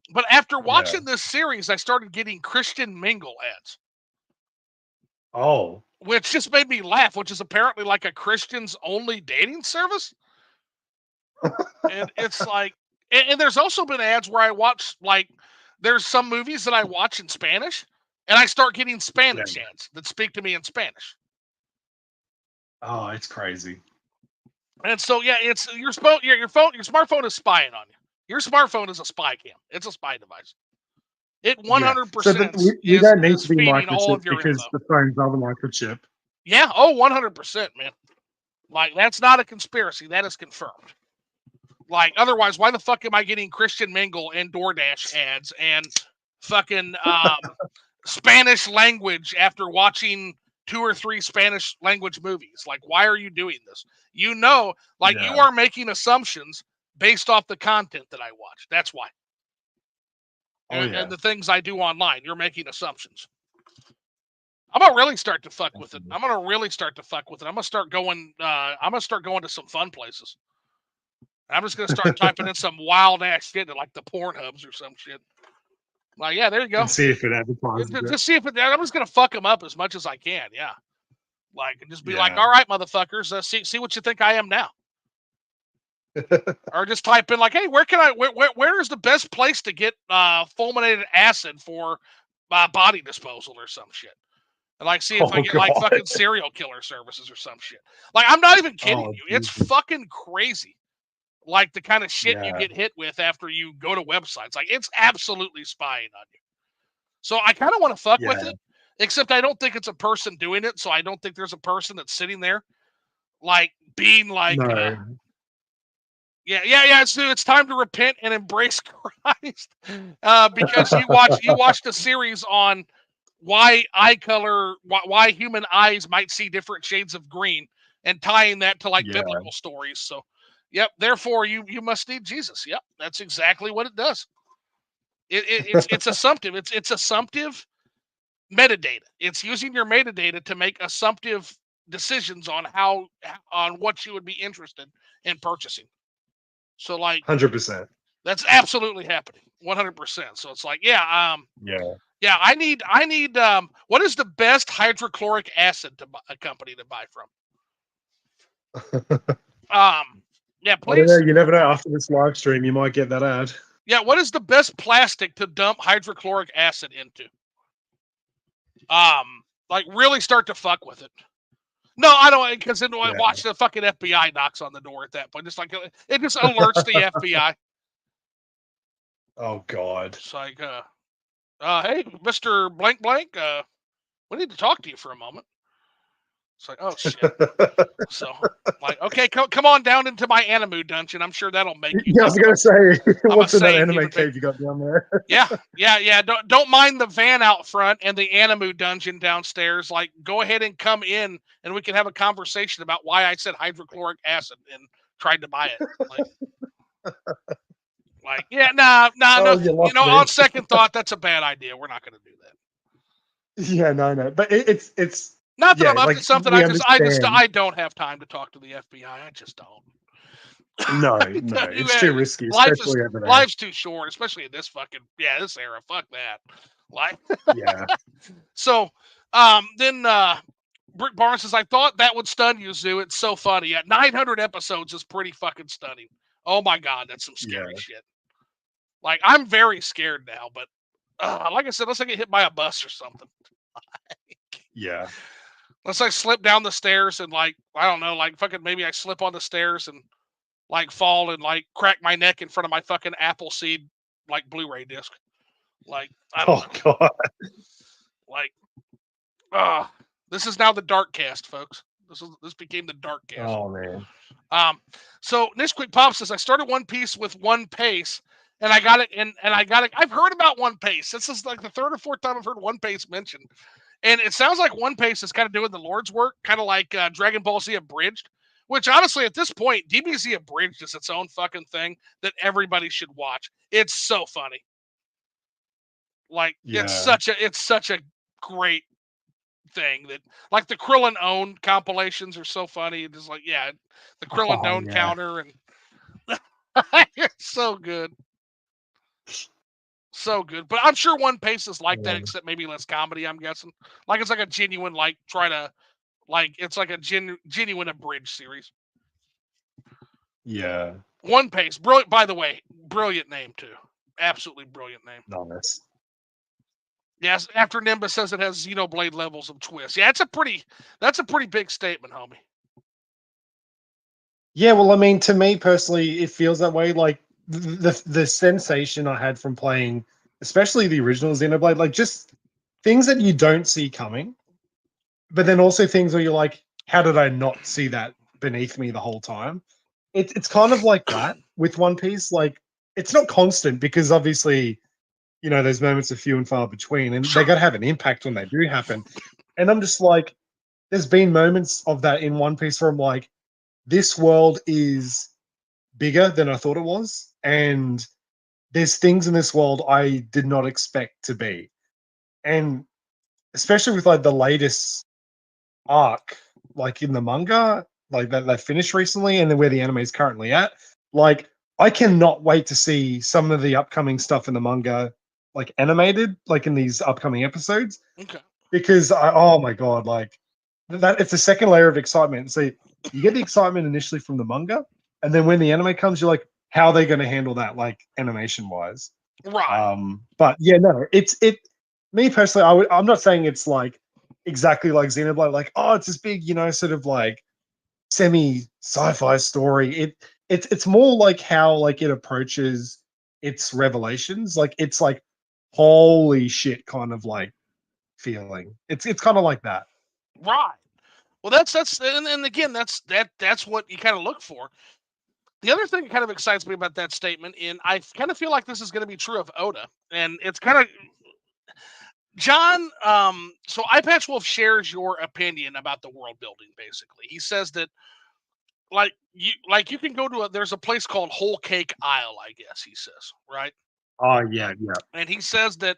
But after Yeah. watching this series, I started getting Christian Mingle ads, Oh. which just made me laugh, which is apparently like a Christians only dating service. And it's like, and there's also been ads where I watch, like, there's some movies that I watch in Spanish, and I start getting Spanish Yeah. ads that speak to me in Spanish. Oh, it's crazy. And so, yeah, it's your smartphone is spying on you. Your smartphone is a spy cam. It's a spy device. It Yeah. So 100% we don't need is to be feeding all microchip of your info. because the phones are the microchip. Yeah, oh, 100%, man. Like, that's not a conspiracy. That is confirmed. Like, otherwise, why the fuck am I getting Christian Mingle and DoorDash ads and fucking Spanish language after watching 2 or 3 Spanish language movies? Like, why are you doing this? You know, like, you Yeah. are making assumptions based off the content that I watch. That's why. Oh And yeah. the things I do online, you're making assumptions. I'm gonna really start to fuck with it. I'm gonna really start to fuck with it. I'm gonna start going. I'm gonna start going to some fun places. I'm just gonna start typing in some wild ass shit like the porn hubs or some shit. Like, yeah, there you go. And see if it advertises it. Just see if it. I'm just gonna fuck them up as much as I can. Yeah, like, and just be like, Yeah. all right, motherfuckers, see what you think I am now. Or just type in like, hey, where is the best place to get fulminated acid for body disposal or some shit? And like, see if I Oh get like god. fucking serial killer services or some shit. Like, I'm not even kidding Oh you. It's Jesus. fucking crazy. Like the kind of shit you Yeah. get hit with after you go to websites. Like, it's absolutely spying on you. So I kind of want to fuck with Yeah. it, except I don't think it's a person doing it. So I don't think there's a person that's sitting there like being like, No. yeah. It's time to repent and embrace Christ, because you watched a series on why eye color, why human eyes might see different shades of green, and tying that to like Yeah. biblical stories. So, yep. Therefore, you must need Jesus. Yep, that's exactly what it does. It's assumptive. It's assumptive metadata. It's using your metadata to make assumptive decisions on what you would be interested in purchasing. So like 100%. that's absolutely happening. 100%. So it's like, yeah, Yeah. yeah, I need what is the best hydrochloric acid to buy, a company to buy from? Yeah, I don't know. please. You never know. After this live stream, you might get that ad. Yeah, what is the best plastic to dump hydrochloric acid into? Like really start to fuck with it. No, I don't, because then I Yeah. watch the fucking FBI knocks on the door at that point. Just like it just alerts the FBI. Oh God. It's like, hey, Mr. Blank Blank, we need to talk to you for a moment. It's like, oh shit. So, like, okay, come on down into my Animu dungeon. I'm sure that'll make you. Yeah, I was gonna say, I'm a what's in that sane anime human being. cave you got down there? Yeah. Don't mind the van out front and the Animu dungeon downstairs. Like, go ahead and come in, and we can have a conversation about why I said hydrochloric acid and tried to buy it. Like, yeah, nah, Oh, no. you lost me. On second thought, that's a bad idea. We're not going to do that. Yeah, no. But it's Not that yeah, I'm up like to something. we understand. I don't have time to talk to the FBI. I just don't. No, it's too risky, especially over there. Life's too short, especially in this this era. Fuck that. Like, Yeah. so, then Brick Barnes says, I thought that would stun you, Zoo. It's so funny. Yeah, 900 episodes is pretty fucking stunning. Oh my God, that's some scary shit. Like, I'm very scared now, but like I said, unless I get hit by a bus or something. Yeah. Unless I slip down the stairs and like, I don't know, like fucking maybe I slip on the stairs and like fall and like crack my neck in front of my fucking Appleseed like Blu-ray disc. Like, I don't know. God. Like, this is now the dark cast, folks. This became the dark cast. Oh man. So Nishquick Pop says I started One Piece with One Pace, and I got it, and I got it. I've heard about One Pace. This is like the third or fourth time I've heard One Pace mentioned, and it sounds like One Pace is kind of doing the Lord's work, kind of like Dragon Ball Z Abridged. Which honestly, at this point, DBZ Abridged is its own fucking thing that everybody should watch. It's so funny. Like, it's such a great thing that, like, the Krillin Own compilations are so funny. It's like, yeah, the Krillin Own counter, and it's so good. So good. But I'm sure One Piece is like that, except maybe less comedy, I'm guessing. Like, it's like a genuine, like, it's like a genuine abridged series. Yeah. One Piece. Brilliant, by the way, brilliant name, too. Absolutely brilliant name. Nice. Yes, after Nimbus says it has Xenoblade levels of twist. Yeah, that's a pretty big statement, homie. Yeah, well, I mean, to me personally, it feels that way. Like the sensation I had from playing, especially the original Xenoblade, like just things that you don't see coming, but then also things where you're like, how did I not see that beneath me the whole time? It's kind of like that with One Piece. Like, it's not constant because obviously, there's moments of few and far between, and they got to have an impact when they do happen. And I'm just like, there's been moments of that in One Piece where I'm like, this world is bigger than I thought it was, and there's things in this world I did not expect to be. And especially with like the latest arc, like in the manga, like that finished recently, and then where the anime is currently at, like I cannot wait to see some of the upcoming stuff in the manga, like animated, like in these upcoming episodes. Okay. Because oh my god, like that it's a second layer of excitement. So you get the excitement initially from the manga, and then when the anime comes, you're like, how are they going to handle that, like animation wise? Right. But yeah, no, it's me personally, I'm not saying it's like exactly like Xenoblade, like, oh, it's this big, sort of like semi sci-fi story. It's more like how like it approaches its revelations. Like, it's like, holy shit kind of like feeling. It's kind of like that. Right. Well, that's and again, that's what you kind of look for. The other thing that kind of excites me about that statement, and I kind of feel like this is going to be true of Oda, and it's kind of, John, so iPatch Wolf shares your opinion about the world building. Basically, he says that you can go to there's a place called Whole Cake Isle, I guess he says, right? Oh yeah, yeah, And he says that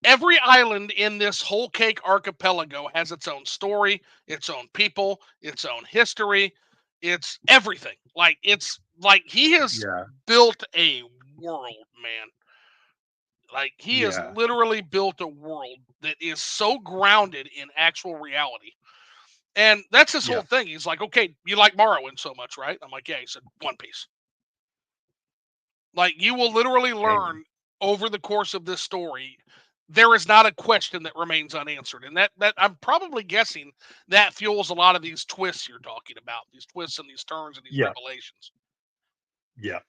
every island in this Whole Cake archipelago has its own story, its own people, its own history, it's everything. It's like he has yeah, built a world, man. Like he has yeah, literally built a world that is so grounded in actual reality. And that's his yeah. whole thing. He's like, okay, you like Morrowind so much, right? I'm like, yeah. He said, One Piece. Like you will literally Dang. learn over the course of this story, there is not a question that remains unanswered. And that I'm probably guessing that fuels a lot of these twists you're talking about, these twists and these turns and these Yeah, revelations. yeah.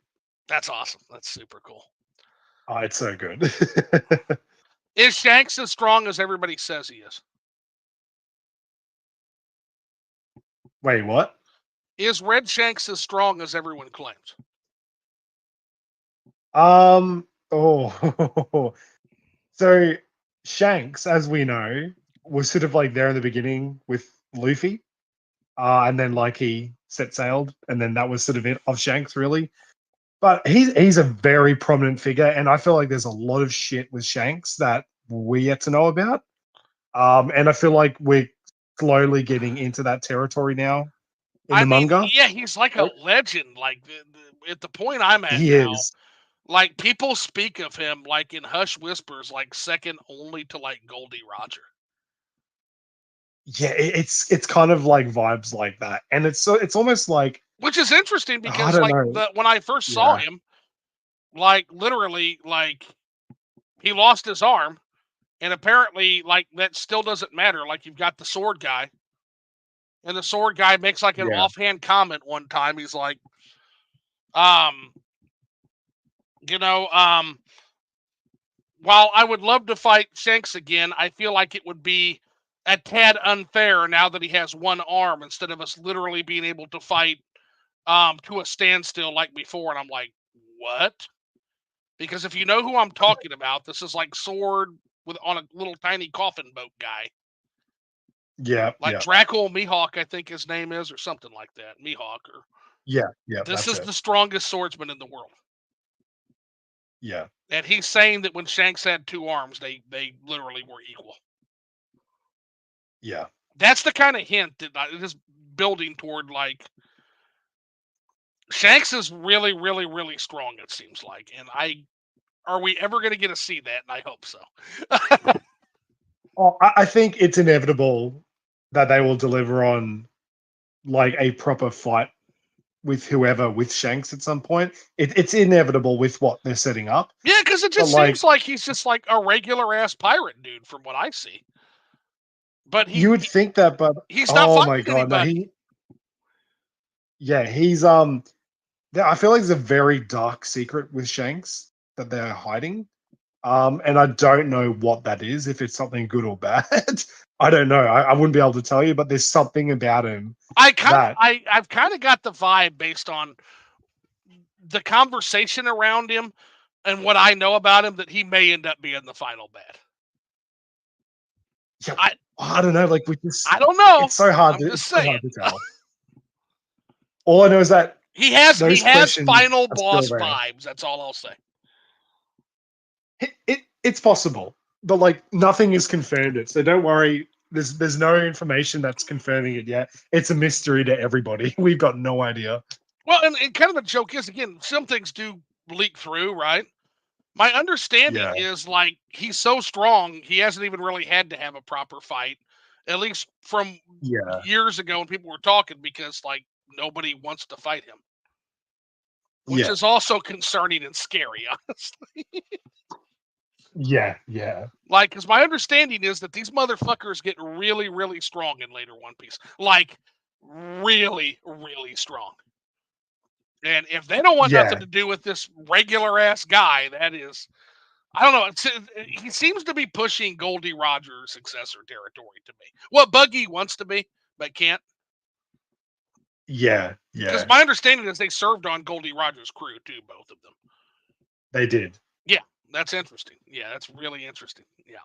That's awesome. That's super cool. Oh, it's so good. Is Shanks as strong as everybody says he is? Wait, what? Is Red Shanks as strong as everyone claims? Oh, so Shanks, as we know, was sort of like there in the beginning with Luffy, and then like he set sailed, and then that was sort of it of Shanks, really. But he's a very prominent figure, and I feel like there's a lot of shit with Shanks that we yet to know about. And I feel like we're slowly getting into that territory now in I the mean, manga. yeah, he's like a Like, legend. Like at the point I'm at he now, is. like people speak of him like in hushed whispers, like second only to like Goldie Roger. Yeah, it's kind of like vibes like that, and it's almost like Which is interesting I because don't like know. when I first saw Yeah, him, like literally, like he lost his arm, and apparently, like that still doesn't matter. Like you've got the sword guy, and the sword guy makes like an yeah, offhand comment one time. He's like, um, you know, while I would love to fight Shanks again, I feel like it would be a tad unfair now that he has one arm instead of us literally being able to fight to a standstill like before. And I'm like, what? Because if you know who I'm talking about, this is like sword with on a little tiny coffin boat guy. yeah, Like yeah, Draco Mihawk, I think his name is, or something like that. Mihawk, or yeah, yeah. this That's is it. the strongest swordsman in the world. Yeah, And he's saying that when Shanks had two arms, they literally were equal. yeah. That's the kind of hint that it is building toward. Like Shanks is really, really, really strong. It seems like, and are we ever going to get to see that? And I hope so. Oh, I think it's inevitable that they will deliver on like a proper fight with whoever with Shanks at some point. It's inevitable with what they're setting up. Yeah, because it But just like seems like he's just like a regular ass pirate dude from what I see. But you would think that, but he's not oh my fighting god, no, anybody. he's I feel like there's a very dark secret with Shanks that they're hiding. And I don't know what that is, if it's something good or bad. I don't know. I wouldn't be able to tell you, but there's something about him that I've kind of got the vibe based on the conversation around him and what I know about him that he may end up being the final bad. yeah, I I don't know. Like we just, I don't know. it's so hard I'm to just saying. tell. All I know is that He those has questions final are still boss there. vibes. That's all I'll say. It's possible, but like nothing is confirmed it. So don't worry. There's no information that's confirming it yet. It's a mystery to everybody. We've got no idea. Well, and kind of the joke is again, some things do leak through, right? My understanding Yeah, is like he's so strong, he hasn't even really had to have a proper fight, at least from yeah, years ago when people were talking, because like nobody wants to fight him, which yeah, is also concerning and scary, honestly. yeah. Like, because my understanding is that these motherfuckers get really, really strong in later One Piece, like really, really strong. And if they don't want nothing Yeah, to do with this regular ass guy, that is, I don't know. He seems to be pushing Goldie Rogers successor territory to me. What Buggy wants to be, but can't. yeah, Because yeah. my understanding is they served on Goldie Rogers' crew too, both of them. They did. Yeah. That's interesting. Yeah, that's really interesting. Yeah.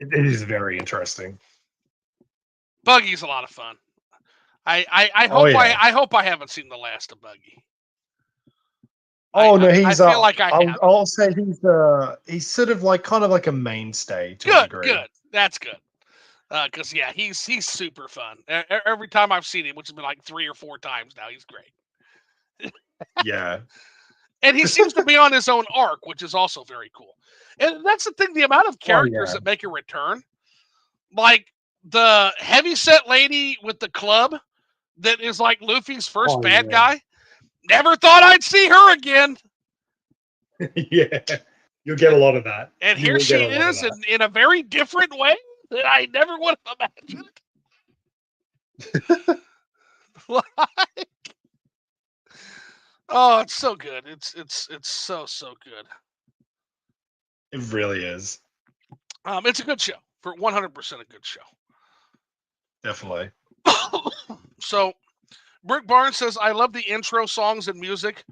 It is very interesting. Buggy's a lot of fun. I Oh hope yeah. I hope I haven't seen the last of Buggy. Oh no, I he's feel like I have. I'll say he's sort of like kind of like a mainstay to a Good, degree. good. That's good. Because yeah, he's super fun. Every time I've seen him, which has been like 3 or 4 times now, he's great. Yeah. And he seems to be on his own arc, which is also very cool. And that's the thing, the amount of Oh characters yeah. that make a return, like the heavyset lady with the club that is like Luffy's first Oh bad yeah. guy. Never thought I'd see her again. Yeah. You'll get a lot of that. And You here will get she a lot of is that. in a very different way that I never would have imagined. Oh, it's so good. It's so good. It really is. It's a good show. For 100% a good show. Definitely. So, Brick Barnes says, I love the intro songs and music.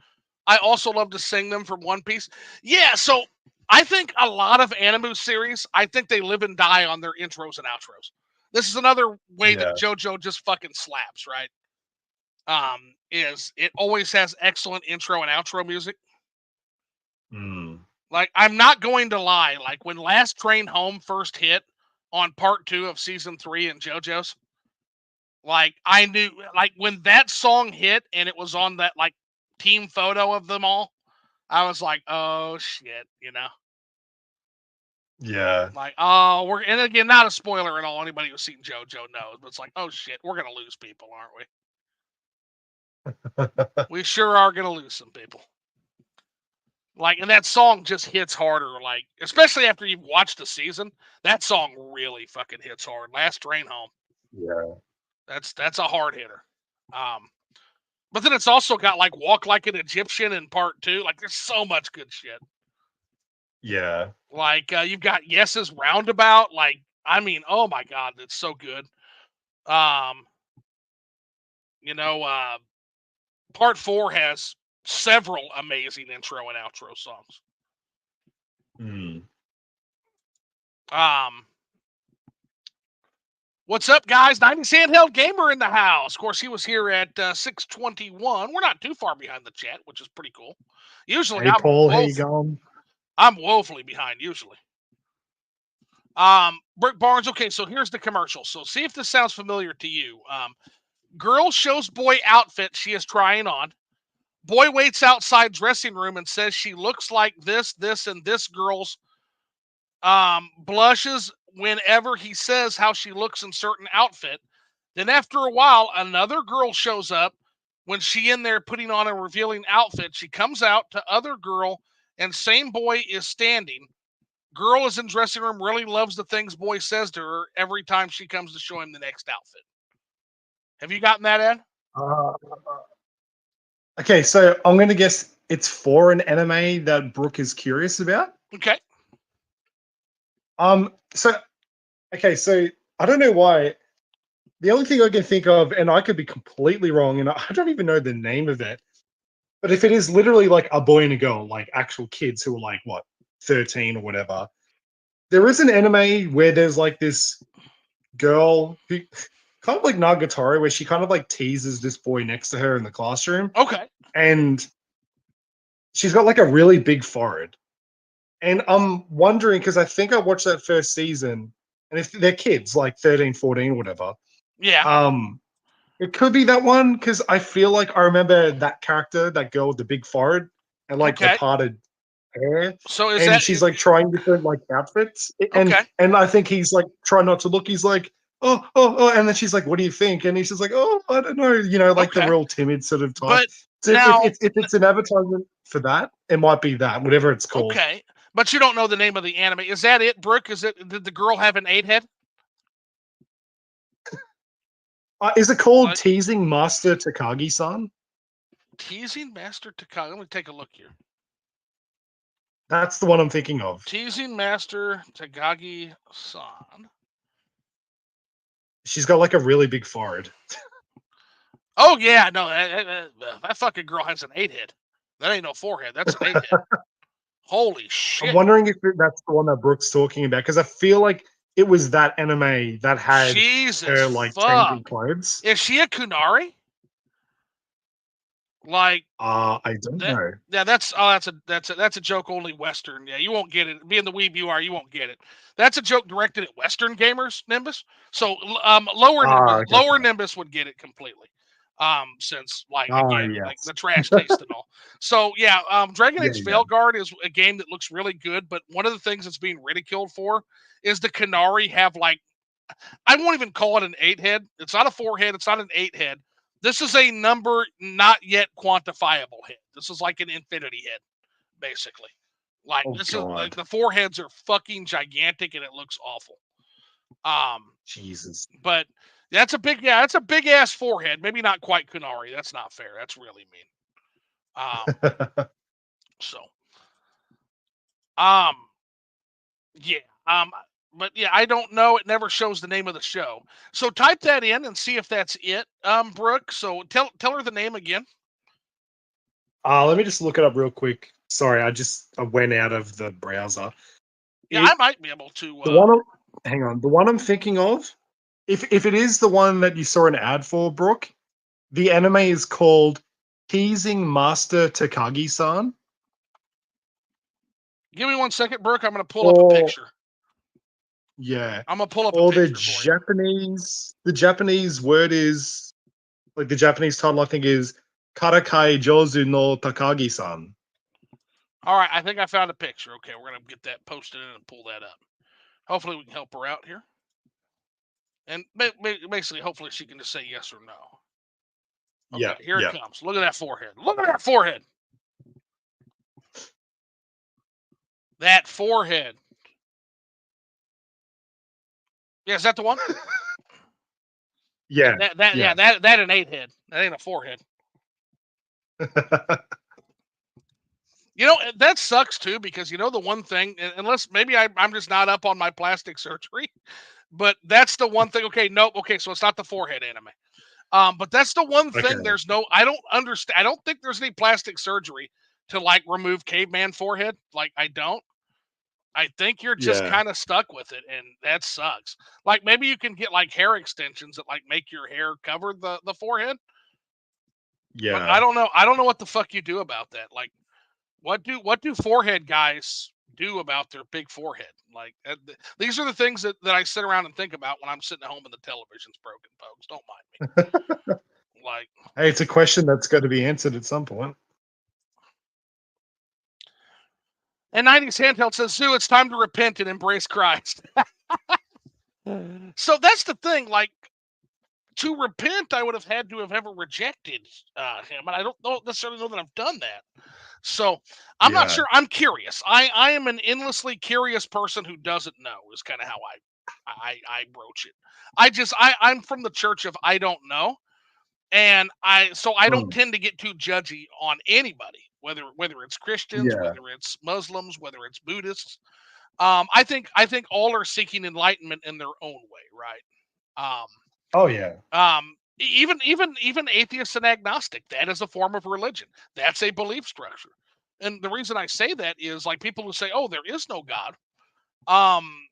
I also love to sing them from One Piece. Yeah, so I think a lot of anime series, I think they live and die on their intros and outros. This is another way that Yeah. JoJo just fucking slaps, right? Is it always has excellent intro and outro music. Mm. Like, I'm not going to lie, like when Last Train Home first hit on part 2 of season 3 in JoJo's, like I knew, like when that song hit and it was on that like team photo of them all, I was like, oh shit, you know? Yeah. Like, oh, and again, not a spoiler at all. Anybody who's seen JoJo knows, but it's like, oh shit, we're gonna lose people, aren't we? We sure are gonna lose some people. Like, and that song just hits harder. Like, especially after you've watched the season, that song really fucking hits hard. Last Train Home, Yeah. that's a hard hitter. But then it's also got like Walk Like an Egyptian in part 2. Like, there's so much good shit. Yeah. Like, you've got Yes's Roundabout. Like, I mean, oh my god, it's so good. Um, you know, part 4 has several amazing intro and outro songs. Mm. What's up, guys? 90s Handheld Gamer in the house. Of course, he was here at 6:21. We're not too far behind the chat, which is pretty cool. Usually, Hey Paul, how you going? I'm woefully behind. Usually, Brick Barnes. Okay, so here's the commercial. So see if this sounds familiar to you. Girl shows boy outfit she is trying on. Boy waits outside dressing room and says she looks like this, and this girl's blushes whenever he says how she looks in certain outfit. Then after a while, another girl shows up. When she in there putting on a revealing outfit, she comes out to other girl and same boy is standing. Girl is in dressing room, really loves the things boy says to her every time she comes to show him the next outfit. Have you gotten that, Ed? Uh, okay, so I'm going to guess it's for an anime that Brooke is curious about. Okay. So okay, so I don't know why. The only thing I can think of, and I could be completely wrong, and I don't even know the name of it, but if it is literally like a boy and a girl, like actual kids who are like what 13 or whatever, there is an anime where there's like this girl who kind of like Nagatoro, where she kind of like teases this boy next to her in the classroom, Okay. and she's got like a really big forehead. And I'm wondering because I think I watched that first season, and if they're kids like 13, 14, whatever, Yeah. it could be that one because I feel like I remember that character, that girl with the big forehead and like the Okay. parted hair, So is and that she's like trying different like outfits, okay? and I think he's like trying not to look. He's like, oh, and then she's like, "What do you think?" And he's just like, "Oh, I don't know," like the Okay. real timid sort of type. But So now, if it's an advertisement for that, it might be that, whatever it's called. okay. But you don't know the name of the anime. Is that it, Brooke? Did the girl have an 8 head? Is it called Like, Teasing Master Takagi-san? Teasing Master Takagi. Let me take a look here. That's the one I'm thinking of. Teasing Master Takagi-san. She's got like a really big forehead. Oh yeah, no, that fucking girl has an 8 head. That ain't no 4 head. That's an 8 head. Holy I'm shit! wondering if that's the one that Brooke's talking about because I feel like it was that anime that had Jesus her like fuck! changing clothes. Is she a Kunari? Like I don't that? know. Yeah, that's a joke only Western. Yeah, you won't get it. Being the weeb you are, you won't get it. That's a joke directed at Western gamers, Nimbus. So lower Gotcha. Nimbus would get it completely. Since like again, like Yes. the trash taste and all. So yeah, Dragon Yeah, Age yeah. Veilguard is a game that looks really good, but one of the things it's being ridiculed for is the Kunari have like I won't even call it an 8 head. It's not a 4 head. It's not an 8 head. This is a number not yet quantifiable head. This is like an infinity head, basically. Like Oh this is like God. the 4 heads are fucking gigantic and it looks awful. Jesus. But that's a big ass 4 head. Maybe not quite Kunari. That's not fair. That's really mean. So um yeah. But yeah, I don't know. It never shows the name of the show. So type that in and see if that's it, Brooke. So tell her the name again. Let me just look it up real quick. Sorry, I went out of the browser. Yeah, I It might be able to. the one. Hang on, the one I'm thinking of. If it is the one that you saw an ad for, Brooke, the anime is called Teasing Master Takagi-san. Give me 1 second, Brooke. I'm going to pull up a Or picture. yeah, I'm going to pull up a or picture for you. The Japanese word is like the Japanese title. I think is Karakai Jozu no Takagi-san. All right, I think I found a picture. Okay, we're going to get that posted in and pull that up. Hopefully, we can help her out here. And basically, hopefully, she can just say yes or no. Okay, here it comes. Look at that 4 head. Look at that 4 head. That 4 head. Yeah, is that the one? Yeah. That an 8 head. That ain't a 4 head. You know, that sucks too because you know the one thing, unless maybe I'm just not up on my plastic surgery, but that's the one thing. Okay, nope. Okay, so it's not the 4 head anime. But that's the one thing. Okay. There's no. I don't understand. I don't think there's any plastic surgery to like remove caveman 4 head. Like I don't. I think you're just Yeah. kind of stuck with it, and that sucks. Like maybe you can get like hair extensions that like make your hair cover the 4 head. But Yeah. I don't know. I don't know what the fuck you do about that. Like what do 4 head guys do about their big 4 head? Like these are the things that I sit around and think about when I'm sitting at home and the television's broken, folks. Don't mind me. Like, Hey, it's a question that's got to be answered at some point. and 90s handheld says, Sue, it's time to repent and embrace Christ. So that's the thing. Like, to repent, I would have had to have ever rejected him, and I don't necessarily know that I've done that. So I'm not Yeah. sure. I'm curious. I am an endlessly curious person who doesn't know. Is kind of how I broach it. I'm from the church of I don't know, and I don't Mm. tend to get too judgy on anybody, whether it's Christians, Yeah. whether it's Muslims, whether it's Buddhists. I think all are seeking enlightenment in their own way, right? Um, Oh yeah. even atheists and agnostic, that is a form of religion. That's a belief structure. And the reason I say that is like people who say, "Oh, there is no God." Um,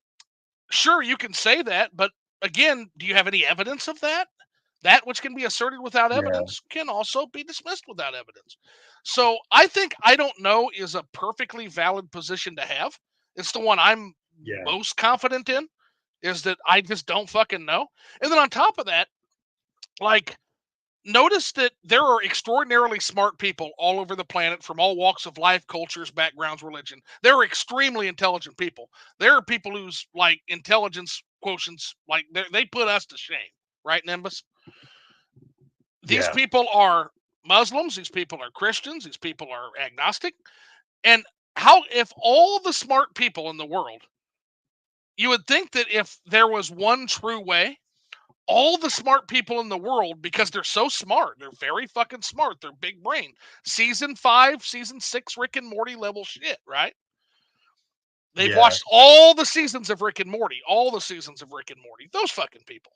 sure, you can say that, but again, do you have any evidence of that? That which can be asserted without Yeah. evidence can also be dismissed without evidence. So I think I don't know is a perfectly valid position to have. It's the one I'm Yeah. most confident in, is that I just don't fucking know. And then on top of that, like notice that there are extraordinarily smart people all over the planet from all walks of life, cultures, backgrounds, religion. There are extremely intelligent people. There are people whose like intelligence quotients, like they put us to shame, right, Nimbus? These Yeah. people are Muslims. These people are Christians. These people are agnostic. And how, if all the smart people in the world, you would think that if there was one true way, all the smart people in the world, because they're so smart, they're very fucking smart, they're big brain. Season 5, season 6, Rick and Morty level shit, right? They've Yeah. watched all the seasons of Rick and Morty, all the seasons of Rick and Morty. Those fucking people.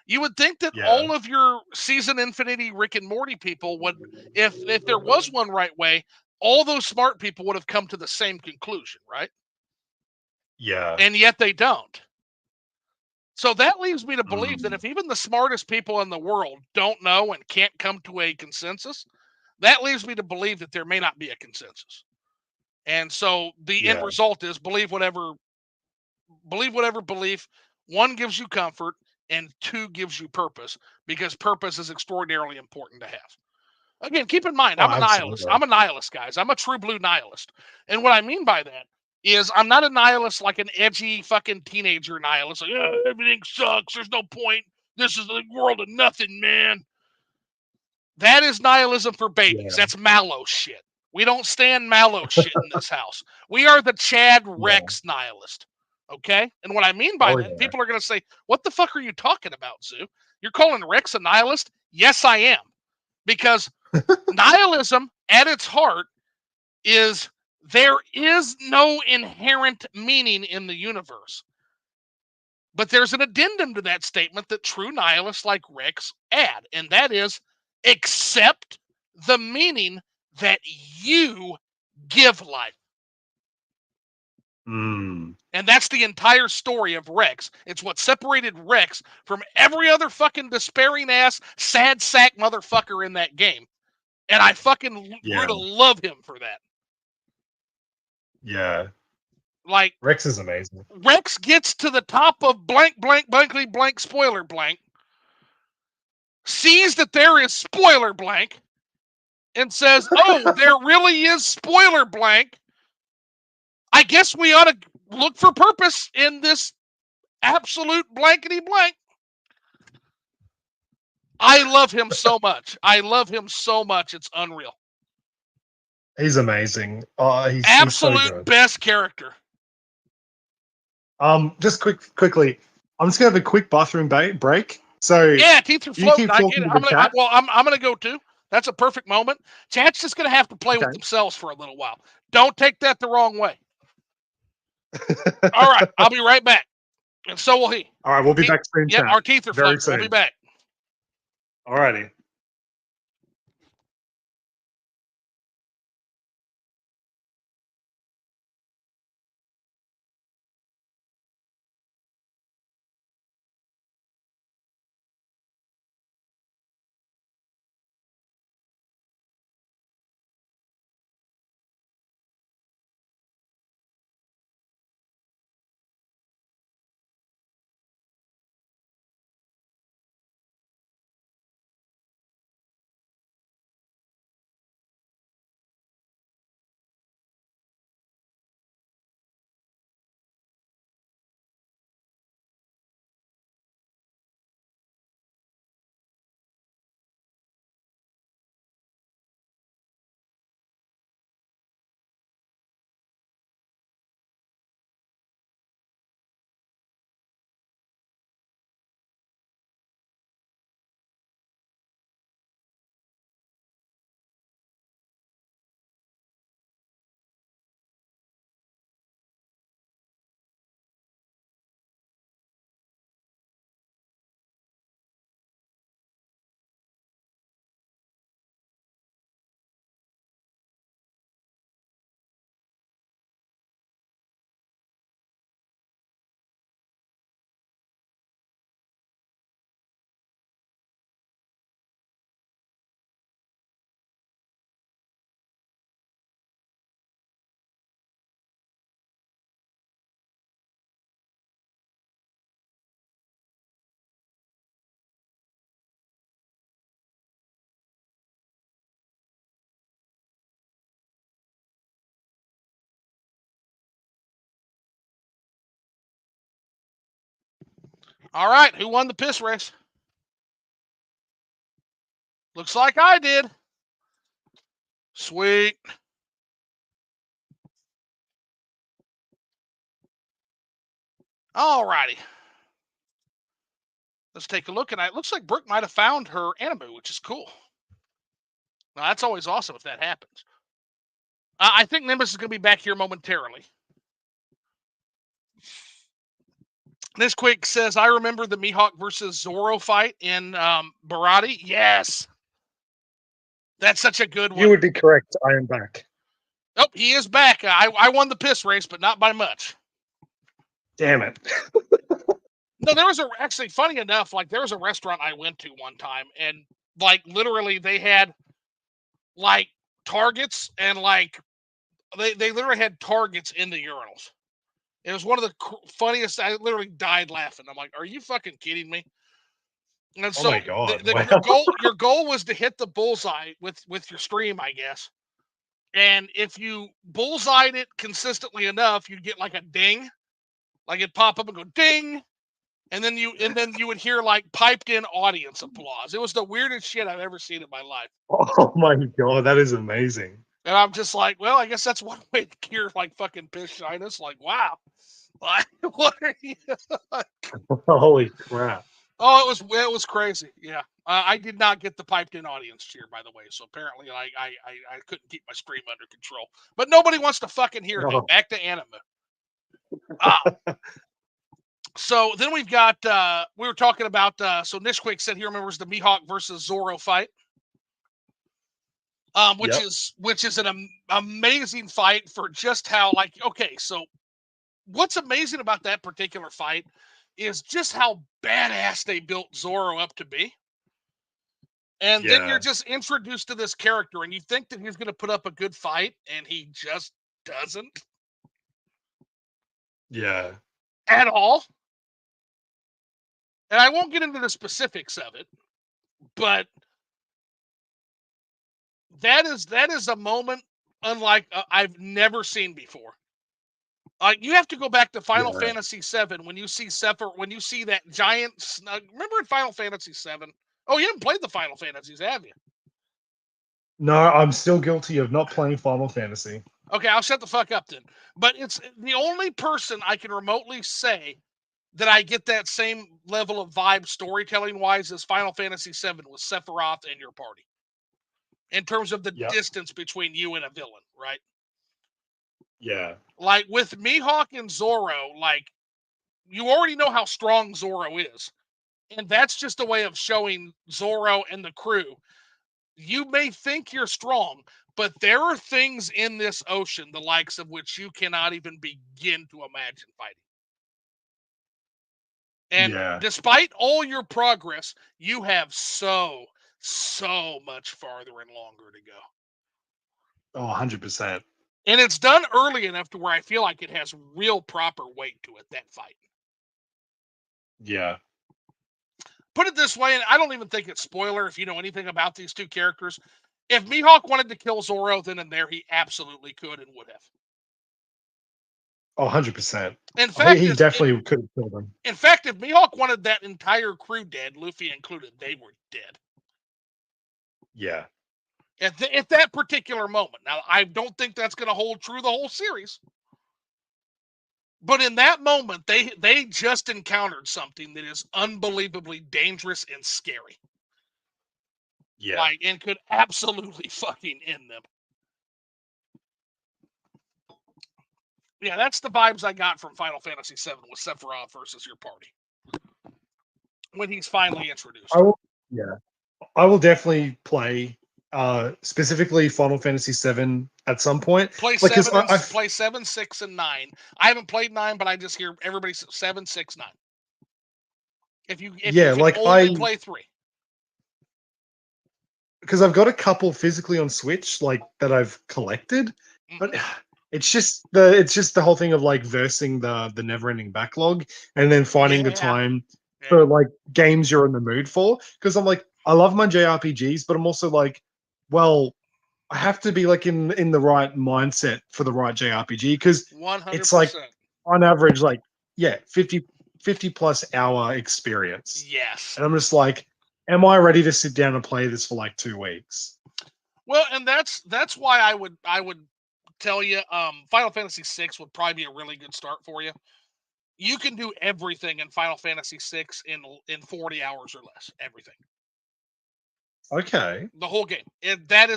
You would think that Yeah. all of your season infinity Rick and Morty people would, if there was one right way, all those smart people would have come to the same conclusion, right? Yeah. And yet they don't. So that leaves me to believe that if even the smartest people in the world don't know and can't come to a consensus, that leaves me to believe that there may not be a consensus. And so the end result is believe whatever belief. One gives you comfort and two gives you purpose, because purpose is extraordinarily important to have. Again, keep in mind, I'm a nihilist. I'm a nihilist, guys. I'm a true blue nihilist. And what I mean by that is I'm not a nihilist like an edgy fucking teenager nihilist. Like, oh, everything sucks. There's no point. This is the world of nothing, man. That is nihilism for babies. That's mallow shit. We don't stand mallow shit in this house. We are the Chad Rex nihilist. Okay? And what I mean by that, people are going to say, what the fuck are you talking about, Zoo? You're calling Rex a nihilist? Yes, I am. Because nihilism at its heart is there is no inherent meaning in the universe. But there's an addendum to that statement that true nihilists like Rex add, and that is accept the meaning that you give life. And that's the entire story of Rex. It's what separated Rex from every other fucking despairing ass, sad sack motherfucker in that game. And I fucking grew to love him for that. Yeah. Like, Rex is amazing. Rex gets to the top of blank, blank, blankly, blank, spoiler blank, sees that there is spoiler blank, and says, oh, there really is spoiler blank. I guess we ought to look for purpose in this absolute blankety blank. I love him so much. I love him so much. It's unreal. He's amazing. He's absolute so good. Best character. Just quickly, I'm just gonna have a quick bathroom break. So yeah, teeth are floating. I get it. I'm gonna go too. That's a perfect moment. Chat's just gonna have to play with themselves for a little while. Don't take that the wrong way. All right, I'll be right back, and so will he. All right, we'll be back soon. Yeah, our teeth are floating. We'll be back. All righty. All right, who won the piss race? Looks like I did. Sweet. All righty. Let's take a look, and it looks like Brooke might have found her animu, which is cool. Now, that's always awesome if that happens. I think Nimbus is going to be back here momentarily. This quick says, I remember the Mihawk versus Zoro fight in Barati. Yes. That's such a good one. You would be correct. I am back. Oh, he is back. I won the piss race, but not by much. Damn it. No, there was actually, funny enough, like there was a restaurant I went to one time, and like literally they had like targets, and like they literally had targets in the urinals. It was one of the funniest. I literally died laughing. I'm like, are you fucking kidding me? And Oh so my god. your Wow. goal was to hit the bullseye with your stream, I guess. And if you bullseyed it consistently enough, you'd get like a ding, like it'd pop up and go ding, and then you would hear like piped in audience applause. It was the weirdest shit I've ever seen in my life. Oh my god, that is amazing. And I'm just like, well, I guess that's one way to cure like fucking piss shyness. Like, wow, what are you? Holy crap. Oh, it was crazy. Yeah, I did not get the piped in audience cheer, by the way. So apparently, like I couldn't keep my stream under control. But nobody wants to fucking hear that. Oh, Back to anime. Uh, so then we've got we were talking about so Nishquake said he remembers the Mihawk versus Zoro fight. Which yep. is an amazing fight for just how, like, okay, so what's amazing about that particular fight is just how badass they built Zoro up to be. And then you're Yeah. just introduced to this character, and you think that he's going to put up a good fight, and he just doesn't Yeah. at all. And I won't get into the specifics of it, but that is a moment unlike I've never seen before. You have to go back to Final Yeah. Fantasy VII when you see when you see that giant. Remember in Final Fantasy VII? Oh, you haven't played the Final Fantasies, have you? No, I'm still guilty of not playing Final Fantasy. Okay, I'll shut the fuck up then. But it's the only person I can remotely say that I get that same level of vibe storytelling wise as Final Fantasy VII with Sephiroth and your party. In terms of the Yep. distance between you and a villain, right? Yeah. Like with Mihawk and Zoro, like you already know how strong Zoro is. And that's just a way of showing Zoro and the crew. You may think you're strong, but there are things in this ocean, the likes of which you cannot even begin to imagine fighting. And Yeah. despite all your progress, you have so much farther and longer to go. Oh, 100%. And it's done early enough to where I feel like it has real proper weight to it, that fight. Yeah. Put it this way, and I don't even think it's spoiler if you know anything about these two characters. If Mihawk wanted to kill Zoro then and there, he absolutely could and would have. Oh, 100%. In Oh, he, fact, he definitely could have killed him. if Mihawk wanted that entire crew dead, Luffy included, they were dead. Yeah. At that particular moment. Now, I don't think that's going to hold true the whole series. But in that moment, they just encountered something that is unbelievably dangerous and scary. Yeah. Like, and could absolutely fucking end them. Yeah, that's the vibes I got from Final Fantasy VII with Sephiroth versus your party when he's finally introduced. I will, yeah. I will definitely play specifically Final Fantasy 7 at some point. Play Like, because seven and play 7, 6, and 9. I haven't played 9, but I just hear everybody 7, 6, 9. If you yeah, can like only play 3. because I've got a couple physically on Switch, like that I've collected, but it's just the whole thing of like versing the never ending backlog and then finding the time for like games you're in the mood for. Because I'm like, I love my JRPGs, but I'm also like, well, I have to be like in the right mindset for the right JRPG because it's like 100%. on average, like, yeah, 50 plus hour experience. Yes. And I'm just like, am I ready to sit down and play this for like 2 weeks? Well, and that's why I would tell you Final Fantasy 6 would probably be a really good start for you. You can do everything in Final Fantasy 6 in 40 hours or less. Everything. Okay. The whole game. That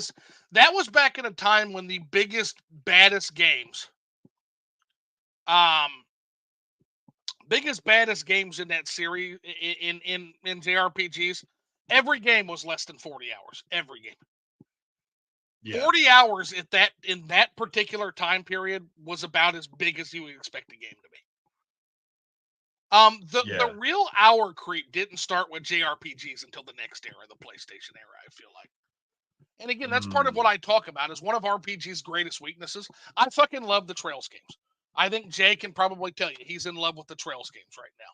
was back in a time when the baddest games in that series in JRPGs, every game was less than 40 hours. Every game. Yeah. 40 hours in that particular time period was about as big as you would expect a game to be. The real hour creep didn't start with JRPGs until the next era, the PlayStation era, I feel like. And again, that's part of what I talk about is one of RPG's greatest weaknesses. I fucking love the Trails games. I think Jay can probably tell you he's in love with the Trails games right now.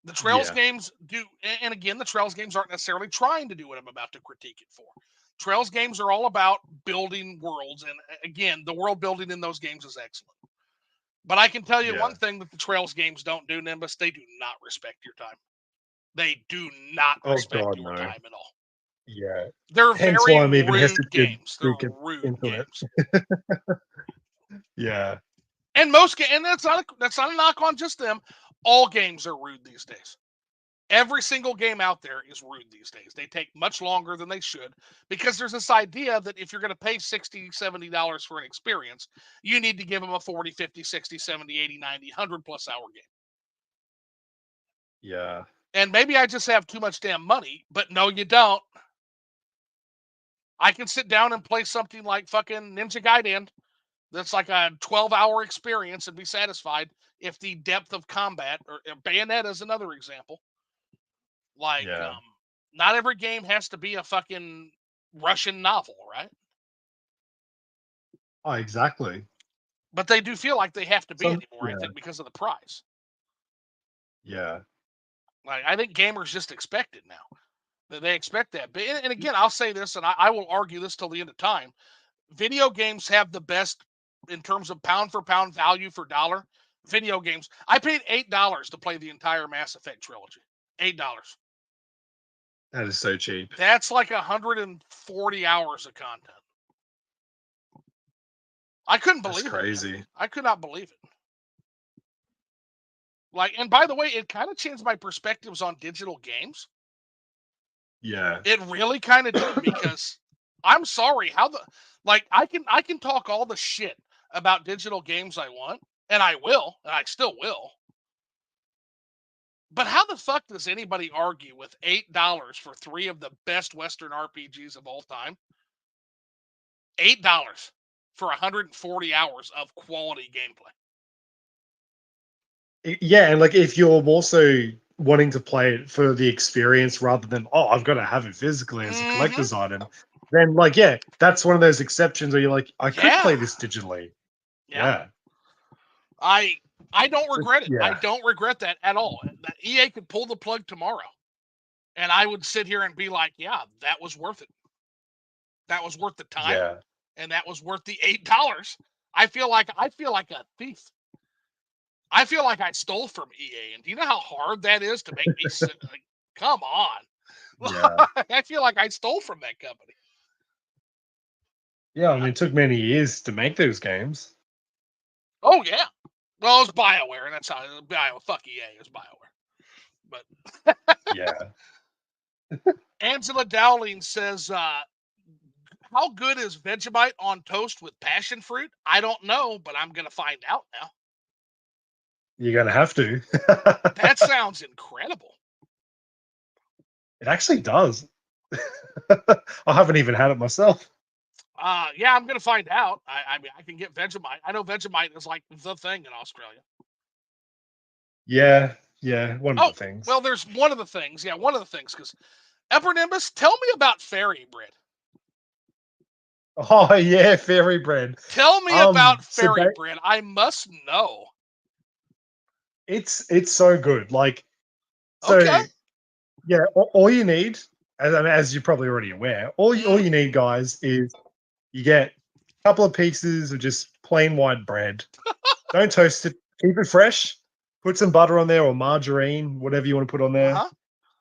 The Trails games do, and again, the Trails games aren't necessarily trying to do what I'm about to critique it for. Trails games are all about building worlds, and again, the world building in those games is excellent. But I can tell you one thing that the Trails games don't do, Nimbus, they do not respect your time. They do not respect your time at all. Yeah. They're Hence very why I'm even rude hesitant games. They're to rude into games. Yeah. And and that's not a knock on just them. All games are rude these days. Every single game out there is rude these days. They take much longer than they should because there's this idea that if you're going to pay $60, $70 for an experience, you need to give them a 40, 50, 60, 70, 80, 90, 100 plus hour game. Yeah. And maybe I just have too much damn money, but no, you don't. I can sit down and play something like fucking Ninja Gaiden that's like a 12-hour experience and be satisfied if the depth of combat, or Bayonetta is another example. Like, not every game has to be a fucking Russian novel, right? Oh, exactly. But they do feel like they have to be anymore, I think, because of the price. Yeah. Like, I think gamers just expect it now. They expect that. But, and again, I'll say this, and I will argue this till the end of time. Video games have the best, in terms of pound for pound value for dollar, video games. I paid $8 to play the entire Mass Effect trilogy. $8. That is so cheap. That's like 140 hours of content. I couldn't believe it. That's crazy. I could not believe it. Like, and by the way, it kind of changed my perspectives on digital games. Yeah. It really kind of did, because I'm sorry, I can talk all the shit about digital games I want, and I will, and I still will. But how the fuck does anybody argue with $8 for 3 of the best Western RPGs of all time? $8 for 140 hours of quality gameplay. Yeah, and like if you're also wanting to play it for the experience rather than, oh, I've got to have it physically as a collector's item, then like, yeah, that's one of those exceptions where you're like, I could play this digitally. Yeah. I don't regret it. Yeah. I don't regret that at all. EA could pull the plug tomorrow, and I would sit here and be like, yeah, that was worth it. That was worth the time, and that was worth the $8. I feel like a thief. I feel like I stole from EA, and do you know how hard that is to make me sit? Like, come on. Yeah. I feel like I stole from that company. Yeah, I mean, it took many years to make those games. Oh yeah. Well, it was BioWare, and that's how fuck EA is BioWare. But yeah. Angela Dowling says, how good is Vegemite on toast with passion fruit? I don't know, but I'm gonna find out now. You're gonna have to. That sounds incredible. It actually does. I haven't even had it myself. Yeah, I'm gonna find out. I mean, I can get Vegemite. I know Vegemite is like the thing in Australia. Yeah, one of the things. Well, there's one of the things. Yeah, one of the things. Because Uppernimbus, tell me about fairy bread. Oh yeah, fairy bread. Tell me about fairy bread. I must know. It's so good. Like, so yeah, all you need, as you're probably already aware, all you need, guys, is you get a couple of pieces of just plain white bread. Don't toast it. Keep it fresh. Put some butter on there or margarine, whatever you want to put on there.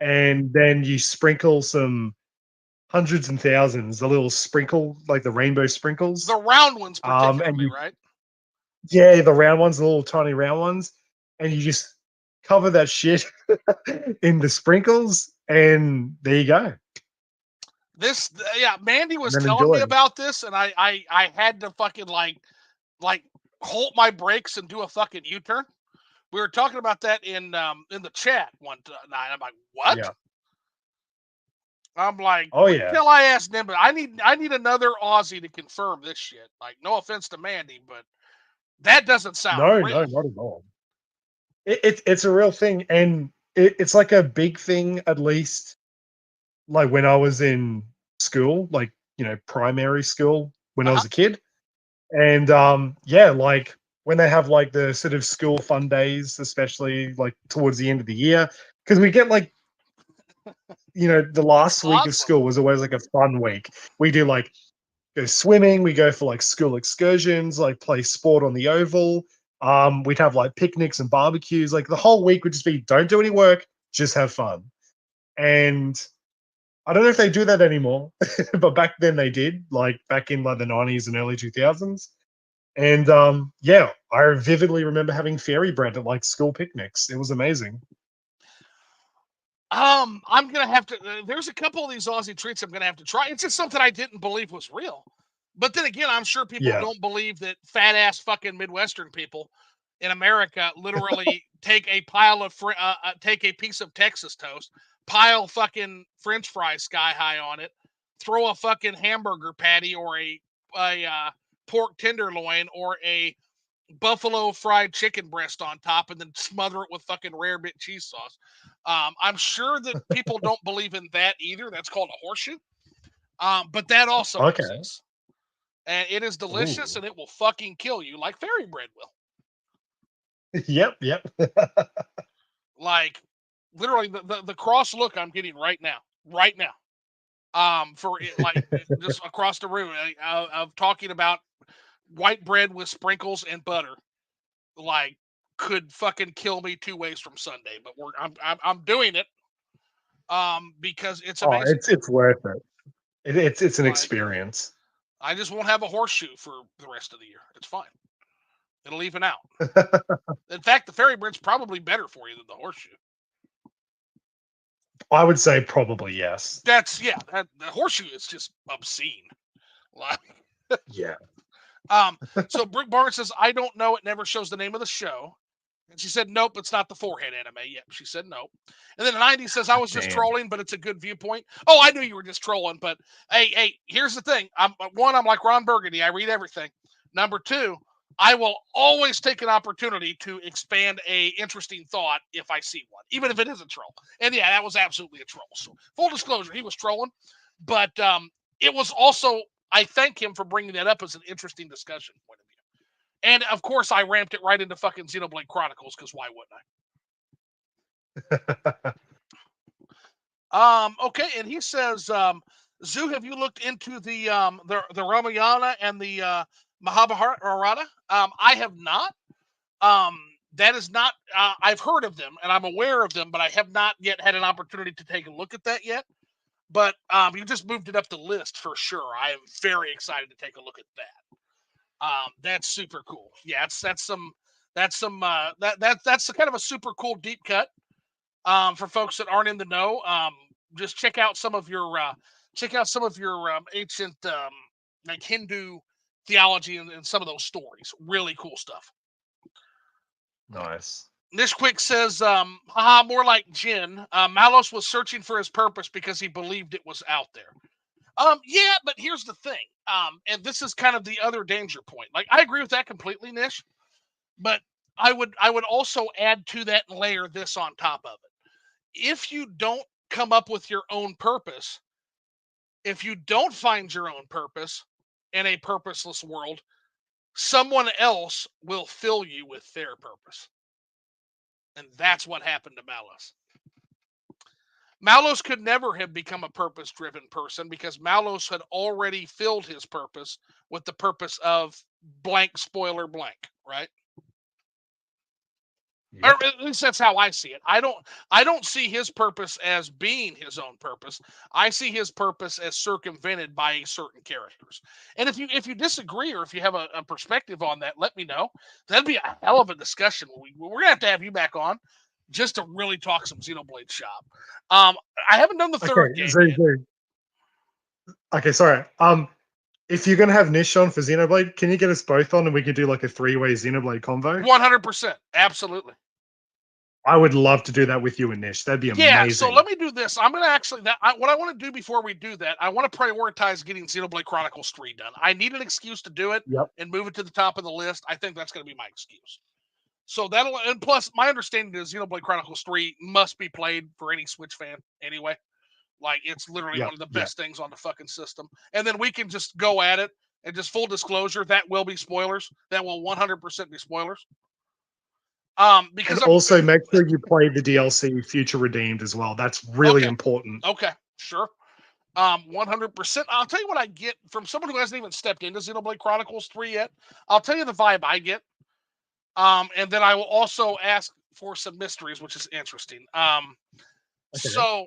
And then you sprinkle some hundreds and thousands, a little sprinkle, like the rainbow sprinkles. The round ones particularly, right? Yeah, the round ones, the little tiny round ones. And you just cover that shit in the sprinkles, and there you go. Mandy was telling me about this, and I had to fucking like halt my brakes and do a fucking U-turn. We were talking about that in the chat one night. I'm like, what? Yeah. I'm like, Oh wait yeah. till I ask Nimbus. I need another Aussie to confirm this shit. Like, no offense to Mandy, but that doesn't sound No, real. no, not at all. It's a real thing, and it's like a big thing. At least, like when I was in school, like primary school, when I Uh-huh. was a kid, and yeah, like when they have like the sort of school fun days, especially like towards the end of the year, because we get like the last That's week of awesome. school was always like a fun week. We do like go swimming, we go for like school excursions, like play sport on the oval. We'd have like picnics and barbecues. Like the whole week would just be don't do any work, just have fun. And I don't know if they do that anymore, but back then they did, like back in like the 90s and early 2000s. And yeah, I vividly remember having fairy bread at like school picnics. It was amazing. I'm gonna have to. There's a couple of these Aussie treats I'm gonna have to try. It's just something I didn't believe was real. But then again, I'm sure people Yeah. don't believe that fat ass fucking Midwestern people in America literally take a pile of take a piece of Texas toast, pile fucking French fries sky high on it, throw a fucking hamburger patty or a pork tenderloin or a buffalo fried chicken breast on top and then smother it with fucking rare bit cheese sauce. I'm sure that people don't believe in that either. That's called a horseshoe. But that also Okay. exists. And it is delicious Ooh. and it will fucking kill you like fairy bread will. Yep. Yep. Like literally the cross look I'm getting right now. Right now. For it, like just across the room of talking about white bread with sprinkles and butter. Like could fucking kill me 2 ways from Sunday, but I'm doing it because it's Oh, amazing. it's worth it. It's an Like experience. I just won't have a horseshoe for the rest of the year. It's fine. It'll even out. In fact, the fairy bread's probably better for you than the horseshoe. I would say probably yes. That's the horseshoe is just obscene. Like Yeah. so Brooke Barnes says, I don't know, it never shows the name of the show. And she said, nope, it's not the forehead anime. Yep, she said nope. And then 90 says, I was just Damn. trolling, but it's a good viewpoint. Oh, I knew you were just trolling, but hey, here's the thing. I'm like Ron Burgundy. I read everything. Number two, I will always take an opportunity to expand a interesting thought if I see one, even if it is a troll. And yeah, that was absolutely a troll. So full disclosure, he was trolling, but it was also, I thank him for bringing that up as an interesting discussion point of view. And of course, I ramped it right into fucking Xenoblade Chronicles because why wouldn't I? Okay, and he says, Zoo, have you looked into the Ramayana and the Mahabharata? I have not. Um, that is not. I've heard of them and I'm aware of them, but I have not yet had an opportunity to take a look at that yet. But you just moved it up the list for sure. I am very excited to take a look at that. That's super cool. Yeah, that's kind of a super cool deep cut. For folks that aren't in the know, just check out some of your ancient like Hindu theology and some of those stories. Really cool stuff. Nice. Nish Quick says, haha, more like Jin. Malos was searching for his purpose because he believed it was out there. Yeah, but here's the thing. And this is kind of the other danger point. Like, I agree with that completely, Nish. But I would also add to that and layer this on top of it. If you don't come up with your own purpose, if you don't find your own purpose in a purposeless world, someone else will fill you with their purpose. And that's what happened to Malos. Malos could never have become a purpose driven person because Malos had already filled his purpose with the purpose of blank spoiler blank, right? Or Yep. at least that's how I see it. I don't see his purpose as being his own purpose. I see his purpose as circumvented by certain characters. And if you disagree or if you have a perspective on that, let me know. That'd be a hell of a discussion. We're gonna have you back on just to really talk some Xenoblade Shop. I haven't done the third Okay. game So, yet. okay. Sorry. If you're gonna have Nish on for Xenoblade, can you get us both on and we can do like a three-way Xenoblade convo? 100%, absolutely. I would love to do that with you and Nish. That'd be amazing. Yeah, so let me do this. I'm gonna actually what I want to do before we do that, I want to prioritize getting Xenoblade Chronicles 3 done. I need an excuse to do it and move it to the top of the list. I think that's gonna be my excuse. So that'll, and plus my understanding is Xenoblade Chronicles 3 must be played for any Switch fan anyway. Like it's literally one of the best things on the fucking system. And then we can just go at it, and just full disclosure, that will be spoilers. That will 100% be spoilers. Because and also make sure you play the DLC Future Redeemed as well. That's really important. Okay, sure. 100%. I'll tell you what I get from someone who hasn't even stepped into Xenoblade Chronicles 3 yet. I'll tell you the vibe I get. And then I will also ask for some mysteries, which is interesting. So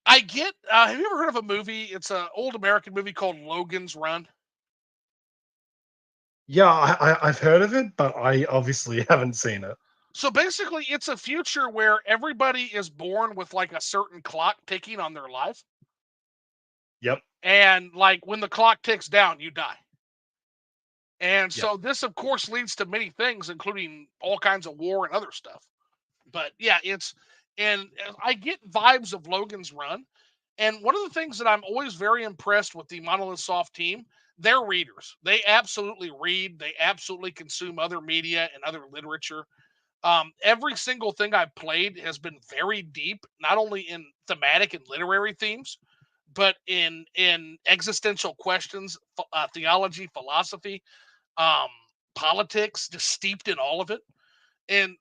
I get, have you ever heard of a movie? It's an old American movie called Logan's Run. Yeah, I've heard of it, but I obviously haven't seen it. So basically, it's a future where everybody is born with like a certain clock ticking on their life. Yep. And like when the clock ticks down, you die. And so this, of course, leads to many things, including all kinds of war and other stuff. But yeah, and I get vibes of Logan's Run. And one of the things that I'm always very impressed with the Monolith Soft team, they're readers. They absolutely read. They absolutely consume other media and other literature. Every single thing I've played has been very deep, not only in thematic and literary themes, but in existential questions, theology, philosophy, um, politics, just steeped in all of it. And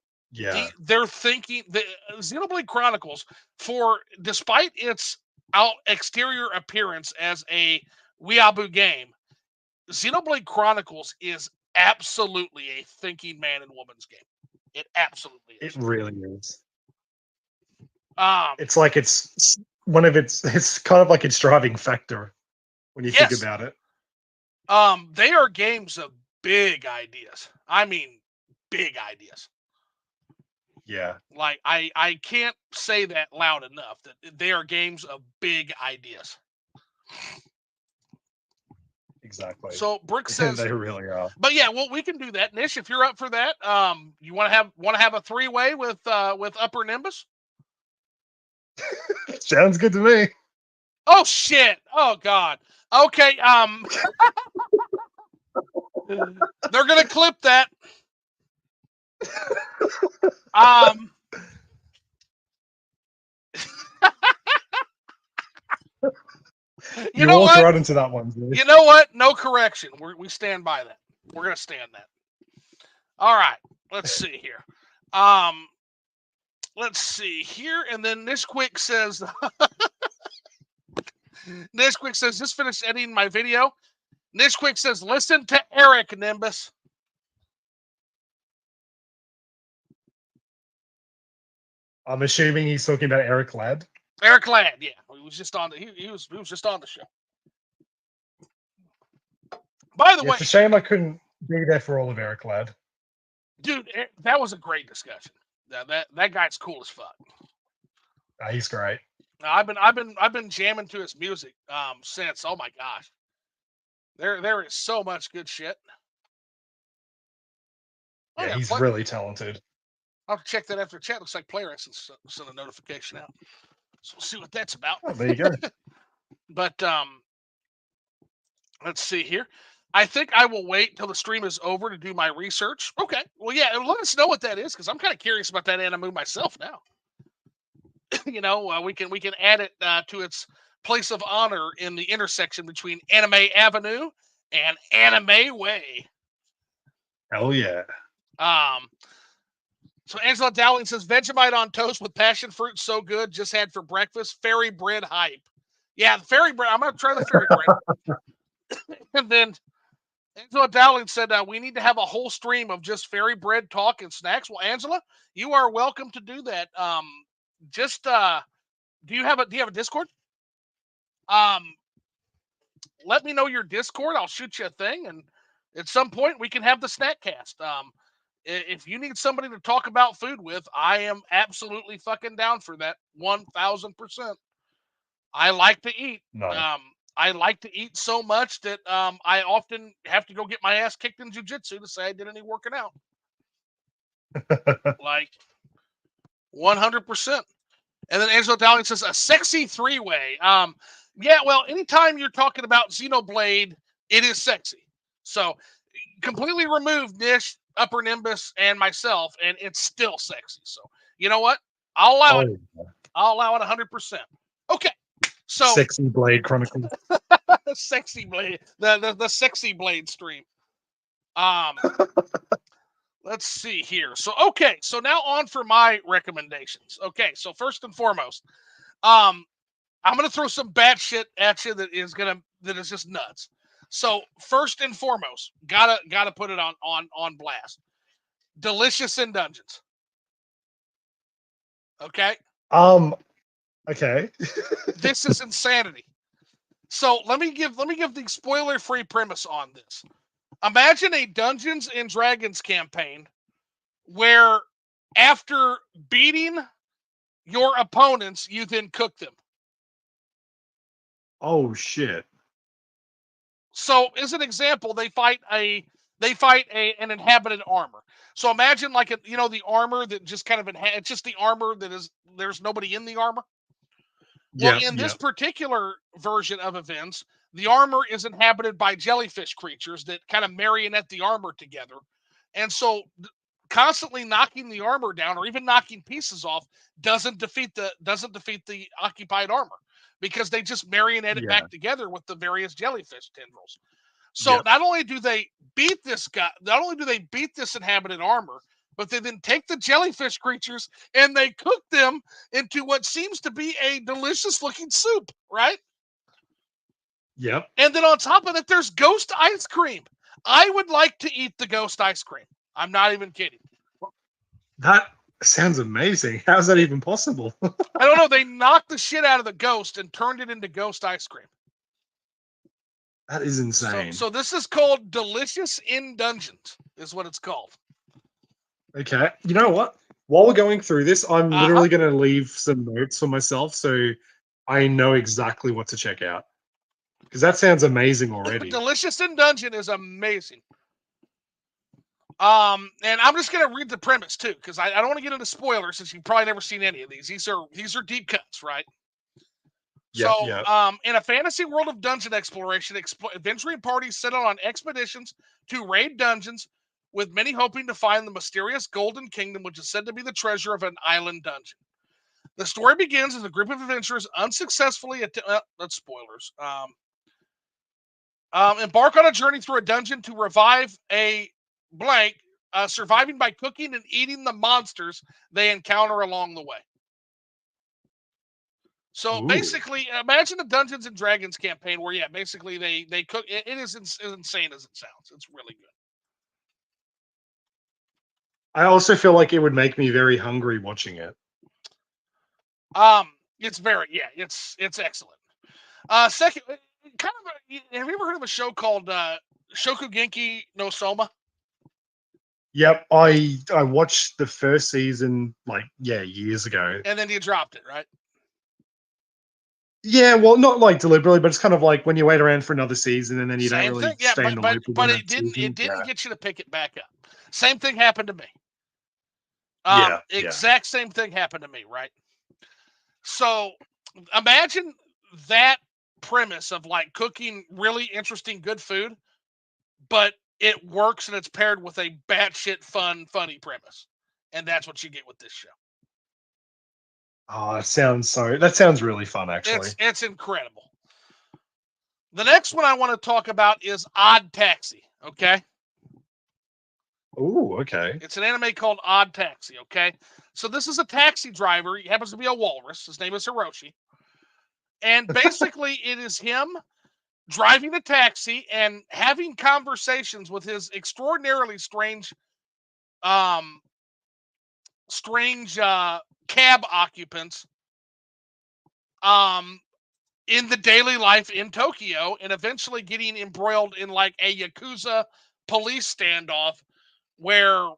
they're thinking the Xenoblade Chronicles, for despite its exterior appearance as a weeaboo game, Xenoblade Chronicles is absolutely a thinking man and woman's game. It absolutely is. It really is. It's like it's one of it's kind of like its driving factor when you think about it. They are games of big ideas. I mean, big ideas. Yeah. Like I can't say that loud enough that they are games of big ideas. Exactly. So Brick says they really are. But yeah, well, we can do that, Nish. If you're up for that, you want to have a 3-way with Uppernimbus? Sounds good to me. Oh shit! Oh god. Okay. They're gonna clip that. You know walk what? Right into that one. Dude. You know what? No correction. We stand by that. We're gonna stand that. All right. Let's see here. Let's see here, and then Nishquick says. Nishquick says, just finished editing my video. Nishquick says, listen to Eric, Nimbus. I'm assuming he's talking about Eric Ladd. Eric Ladd, yeah. He was just on he was just on the show. By the way, it's a shame I couldn't be there for all of Eric Ladd. Dude, that was a great discussion. That guy's cool as fuck. He's great. I've been jamming to his music since. Oh my gosh, there is so much good shit. Yeah, he's really talented. I'll have to check that after chat. Looks like Player Essence sent a notification out, so we'll see what that's about. Oh, there you go. But let's see here. I think I will wait until the stream is over to do my research. Okay, well, yeah, let us know what that is because I'm kind of curious about that anime myself now. You know, we can add it to its place of honor in the intersection between Anime Avenue and Anime Way. Hell yeah. So Angela Dowling says Vegemite on toast with passion fruit, so good. Just had for breakfast. Fairy bread hype. Yeah, the fairy bread. I'm gonna try the fairy bread. And then Angela Dowling said we need to have a whole stream of just fairy bread talk and snacks. Well, Angela, you are welcome to do that. Just do you have a Discord? Let me know your Discord. I'll shoot you a thing, and at some point we can have the snack cast. If you need somebody to talk about food with, I am absolutely fucking down for that. 1000%. I like to eat. Nice. I like to eat so much that I often have to go get my ass kicked in jiu-jitsu to say I did any working out. Like, 100%. And then Angelo Dowling says a sexy three-way. Yeah, well, anytime you're talking about Xenoblade, it is sexy. So completely remove Nish, Uppernimbus, and myself, and it's still sexy. So you know what? I'll allow it. I'll allow it 100%. Okay. So Sexy Blade Chronicles. sexy blade, the sexy blade stream. Um, let's see here. So okay, so now on for my recommendations. Okay, so first and foremost, I'm gonna throw some bad shit at you that is just nuts. So first and foremost, gotta put it on blast. Delicious in Dungeons. Okay, Okay. this is insanity. So let me give the spoiler free premise on this. Imagine a Dungeons and Dragons campaign where after beating your opponents, you then cook them. Oh shit. So, as an example, they fight an inhabited armor. So imagine like the armor that just kind of it's just the armor that is there's nobody in the armor. Well, Yeah, in yeah. this particular version of events, the armor is inhabited by jellyfish creatures that kind of marionette the armor together. And so constantly knocking the armor down or even knocking pieces off doesn't defeat the occupied armor because they just marionette it Yeah. back together with the various jellyfish tendrils. So Yep. not only do they beat this guy, not only do they beat this inhabited armor, but they then take the jellyfish creatures and they cook them into what seems to be a delicious looking soup, right? Yep. And then on top of it, there's ghost ice cream. I would like to eat the ghost ice cream. I'm not even kidding. That sounds amazing. How's that even possible? I don't know. They knocked the shit out of the ghost and turned it into ghost ice cream. That is insane. So this is called Delicious in Dungeons, is what it's called. Okay. You know what? While we're going through this, I'm literally going to leave some notes for myself so I know exactly what to check out. Because that sounds amazing already. Delicious in Dungeon is amazing. And I'm just gonna read the premise too, because I don't want to get into spoilers since you've probably never seen any of these. These are deep cuts, right? Yeah, So, yeah. in a fantasy world of dungeon exploration, adventuring parties set out on expeditions to raid dungeons, with many hoping to find the mysterious Golden Kingdom, which is said to be the treasure of an island dungeon. The story begins as a group of adventurers unsuccessfully that's spoilers. Embark on a journey through a dungeon to revive a blank, surviving by cooking and eating the monsters they encounter along the way. So Ooh. basically, imagine a Dungeons and Dragons campaign where, yeah, basically they cook. It is as insane as it sounds. It's really good. I also feel like it would make me very hungry watching it. It's very it's excellent. Second, kind of. Have you ever heard of a show called Shokugenki no Soma? Yep, I watched the first season years ago. And then you dropped it, right? Yeah, well, not like deliberately, but it's kind of like when you wait around for another season and then you don't Same really thing, yeah, stay in the loop with but the it next didn't season. get you to pick it back up. Same thing happened to me. Yeah, Exact same thing happened to me, right? So imagine that premise of like cooking really interesting, good food, but it works and it's paired with a batshit funny premise. And that's what you get with this show. Oh, that sounds really fun, actually. It's incredible. The next one I want to talk about is Odd Taxi. Okay. Oh, okay. It's an anime called Odd Taxi. Okay. So this is a taxi driver. He happens to be a walrus. His name is Hiroshi. And basically, it is him driving a taxi and having conversations with his extraordinarily um, strange cab occupants um, in the daily life in Tokyo, and eventually getting embroiled in like a Yakuza police standoff where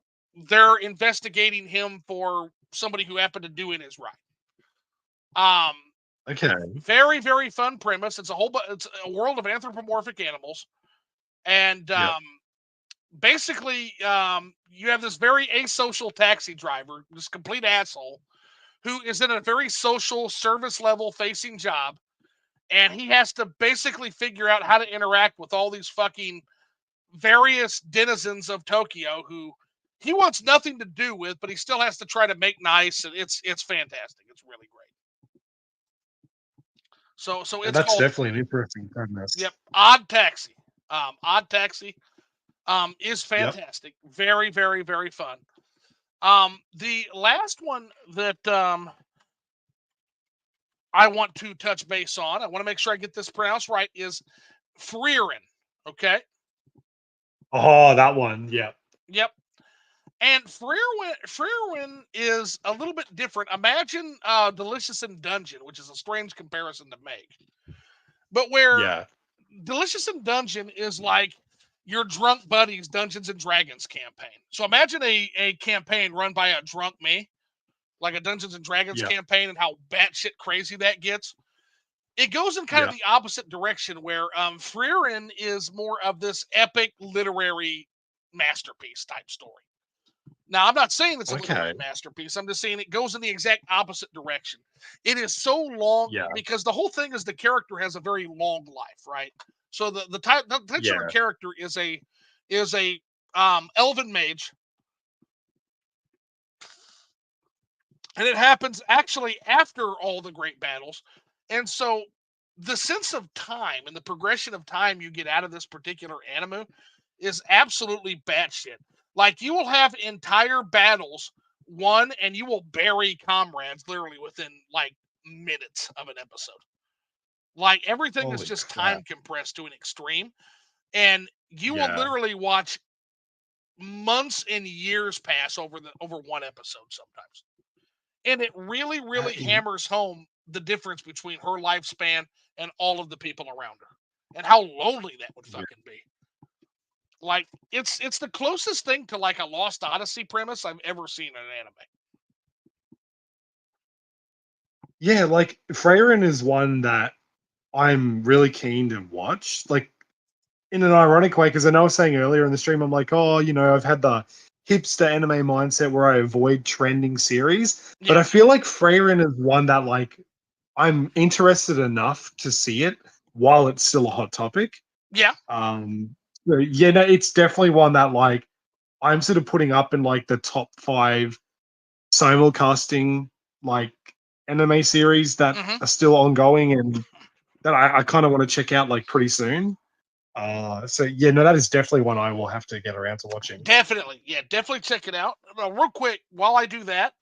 they're investigating him for somebody who happened to do it his right. Okay. Very, very fun premise. It's a world of anthropomorphic animals. And Yep. basically, you have this very asocial taxi driver, this complete asshole, who is in a very social service level facing job, and he has to basically figure out how to interact with all these fucking various denizens of Tokyo who he wants nothing to do with, but he still has to try to make nice, and it's fantastic. It's really great. So And it's that's called, definitely an interesting premise. yep, Odd Taxi. Odd Taxi is Yep. fantastic. Very, very, very fun. The last one that I want to touch base on, I want to make sure I get this pronounced right, is Freerin. Okay. Oh, that one. Yeah. Yep. And Freerwin is a little bit different. Imagine Delicious in Dungeon, which is a strange comparison to make. But where Yeah. Delicious in Dungeon is like your drunk buddy's Dungeons and Dragons campaign. So imagine a campaign run by a drunk me, like a Dungeons and Dragons Yeah. campaign, and how batshit crazy that gets. It goes in kind of Yeah. the opposite direction, where Freerin is more of this epic literary masterpiece type story. Now, I'm not saying it's a Okay. literary masterpiece. I'm just saying it goes in the exact opposite direction. It is so long Yeah. because the whole thing is the character has a very long life, right? So the titular Yeah. character is a elven mage, and it happens actually after all the great battles. And so the sense of time and the progression of time you get out of this particular anime is absolutely batshit. Like, you will have entire battles won, and you will bury comrades literally within like minutes of an episode. Like, everything is Holy just crap. time compressed to an extreme, and you will Yeah. literally watch months and years pass over one episode sometimes. And it really, really That is- hammers home the difference between her lifespan and all of the people around her, and how lonely that would yeah. fucking be. Like, it's the closest thing to like a Lost Odyssey premise I've ever seen in an anime. Yeah, like Freyrin is one that I'm really keen to watch. Like in an ironic way, because I know I was saying earlier in the stream, I'm like, oh, I've had the hipster anime mindset where I avoid trending series. But Yeah, I feel like Freyrin is one that like I'm interested enough to see it while it's still a hot topic. yeah, So, yeah, no, it's definitely one that like I'm sort of putting up in like the top 5 simulcasting like anime series that hmm, are still ongoing and that I kind of want to check out like pretty soon. So yeah, no, that is definitely one I will have to get around to watching. definitely, yeah, definitely check it out. Real quick, while I do that,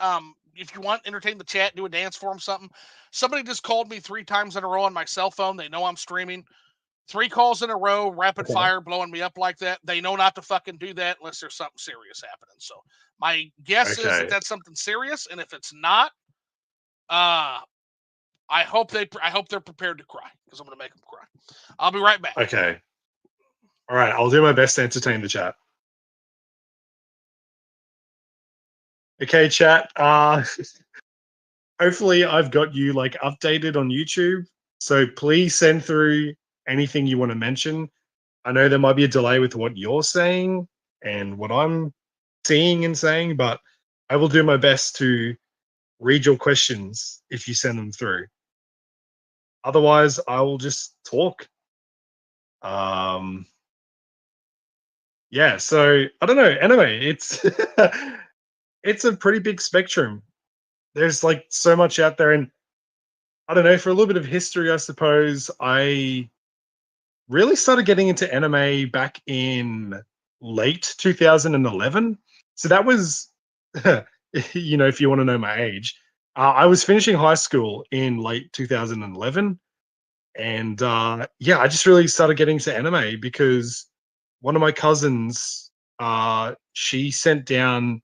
if you want, entertain the chat, do a dance for them, something. Somebody just called me 3 times in a row on my cell phone. They know I'm streaming. 3 calls in a row, rapid Okay. fire, blowing me up like that. They know not to fucking do that unless there's something serious happening. So my guess is that Okay. that's something serious, and if it's not, uh, I hope they're prepared to cry, because I'm gonna make them cry. I'll be right back. Okay. All right. I'll do my best to entertain the chat. Okay, chat. Hopefully I've got you like updated on YouTube. So please send through anything you want to mention. I know there might be a delay with what you're saying and what I'm seeing and saying, but I will do my best to read your questions if you send them through. Otherwise, I will just talk. Um, yeah, so I don't know. Anyway, it's it's a pretty big spectrum. There's like so much out there, and I don't know. For a little bit of history, I suppose I really started getting into anime back in late 2011. So that was, if you want to know my age, I was finishing high school in late 2011. And yeah, I just really started getting into anime because one of my cousins, she sent down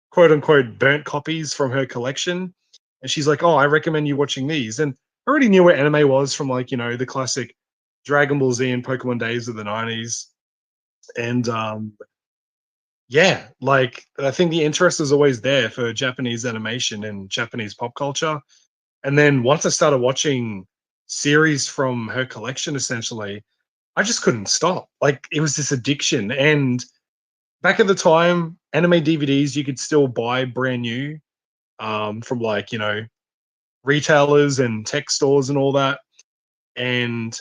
quote unquote burnt copies from her collection. And she's like, oh, I recommend you watching these. And I already knew what anime was from like, the classic Dragon Ball Z and Pokemon days of the 90s. And yeah, like I think the interest is always there for Japanese animation and Japanese pop culture. And then once I started watching series from her collection, essentially, I just couldn't stop. Like it was this addiction. And back at the time, anime DVDs you could still buy brand new. from like, retailers and tech stores and all that. And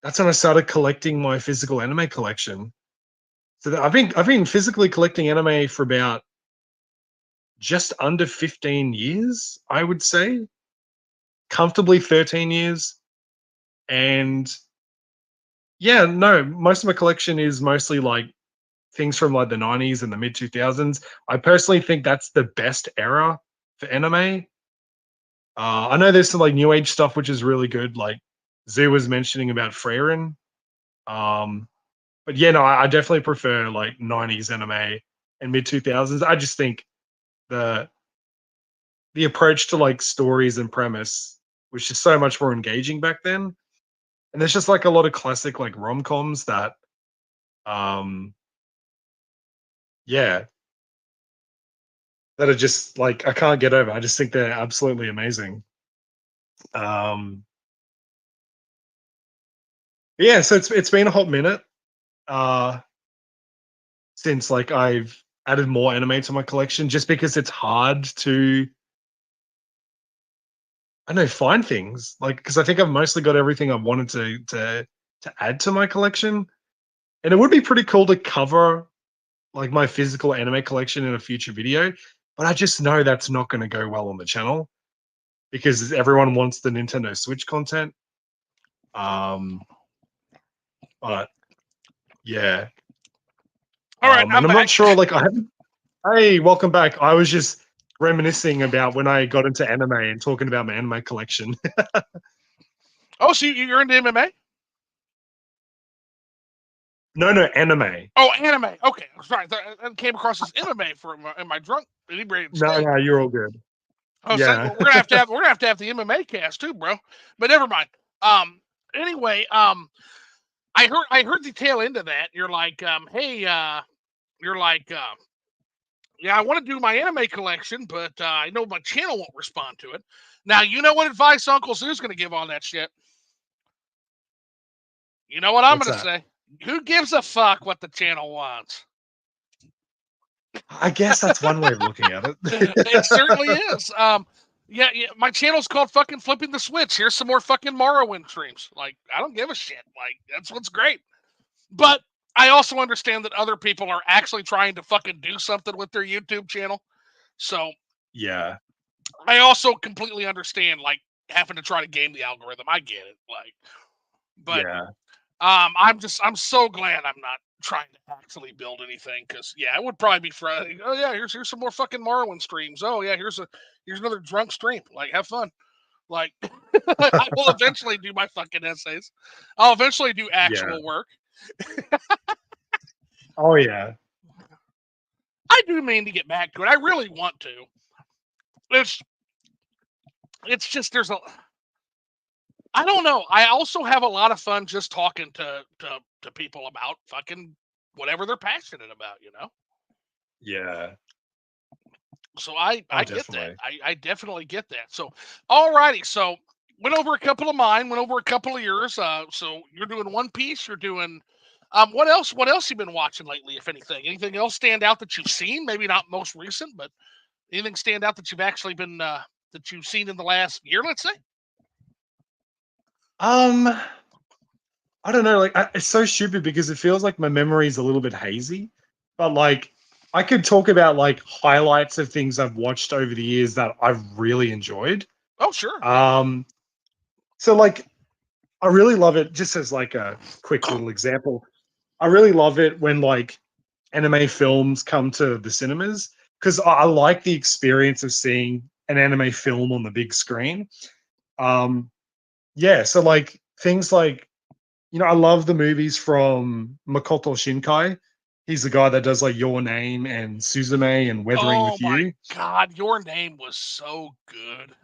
that's when I started collecting my physical anime collection. So I've been physically collecting anime for about just under 15 years, I would say. Comfortably 13 years. And yeah, no, most of my collection is mostly like things from like the 90s and the mid 2000s. I personally think that's the best era for anime. I know there's some like new age stuff which is really good, like Zoo was mentioning about Freyrin. Um, but yeah, no, I definitely prefer like 90s anime and mid 2000s. I just think the the approach to like stories and premise was just so much more engaging back then. And there's just like a lot of classic like rom-coms that um yeah, that are just like I can't get over. I just think they're absolutely amazing. Um yeah, so it's been a hot minute uh since like I've added more anime to my collection just because it's hard to I don't know find things. Like because I think I've mostly got everything I wanted to add to my collection. And it would be pretty cool to cover like my physical anime collection in a future video, but I just know that's not going to go well on the channel because everyone wants the Nintendo Switch content. Um, but yeah, All right, and I'm I'm not back. sure. Like, I haven't. Hey, welcome back. I was just reminiscing about when I got into anime and talking about my anime collection. Oh, so you're into MMA? No, no, anime. Oh, anime. Okay, sorry. I came across this MMA in my drunk inebriated No, state. no, you're all good. Oh, so Yeah. we're gonna have the MMA cast too, bro. But never mind. Anyway, I heard the tail end of that. You're like, hey, you're like, yeah, I want to do my anime collection, but I know my channel won't respond to it. Now, you know what advice Uncle Sue's going to give on that shit. You know what I'm What's going to that? say? Who gives a fuck what the channel wants? I guess that's one way of looking at it. It certainly is. Yeah, my channel's called fucking Flipping the Switch. Here's some more fucking Morrowind streams. Like, I don't give a shit. Like, that's what's great. But I also understand that other people are actually trying to fucking do something with their YouTube channel. So Yeah. I also completely understand like having to try to game the algorithm. I get it. Like, but Yeah. I'm so glad I'm not trying to actually build anything because yeah, it would probably be Friday. Oh yeah, here's some more fucking Morrowind streams. Oh yeah, here's another drunk stream. Like, have fun. Like, I will eventually do my fucking essays. I'll eventually do Yeah. actual work. Oh yeah. I do mean to get back to it. I really want to. It's it's just there's a I don't know. I also have a lot of fun just talking to people about fucking whatever they're passionate about, you know? Yeah. So I Oh, get that. definitely. I definitely get that. So alrighty, so went over a couple of mine, went over a couple of yours. So you're doing One Piece, you're doing what else you been watching lately, if anything? Anything else stand out that you've seen? Maybe not most recent, but anything stand out that you've actually been that you've seen in the last year, let's say? Um, I don't know. Like, it's so stupid because it feels like my memory is a little bit hazy. But like, I could talk about like highlights of things I've watched over the years that I've really enjoyed. Oh, sure, yeah. Um, so like, I really love it. Just as like a quick little example, I really love it when like anime films come to the cinemas because I like the experience of seeing an anime film on the big screen. Um, yeah, so like things like I love the movies from Makoto Shinkai. He's the guy that does like Your Name and Suzume and Weathering Oh with my You. god, your name was so good.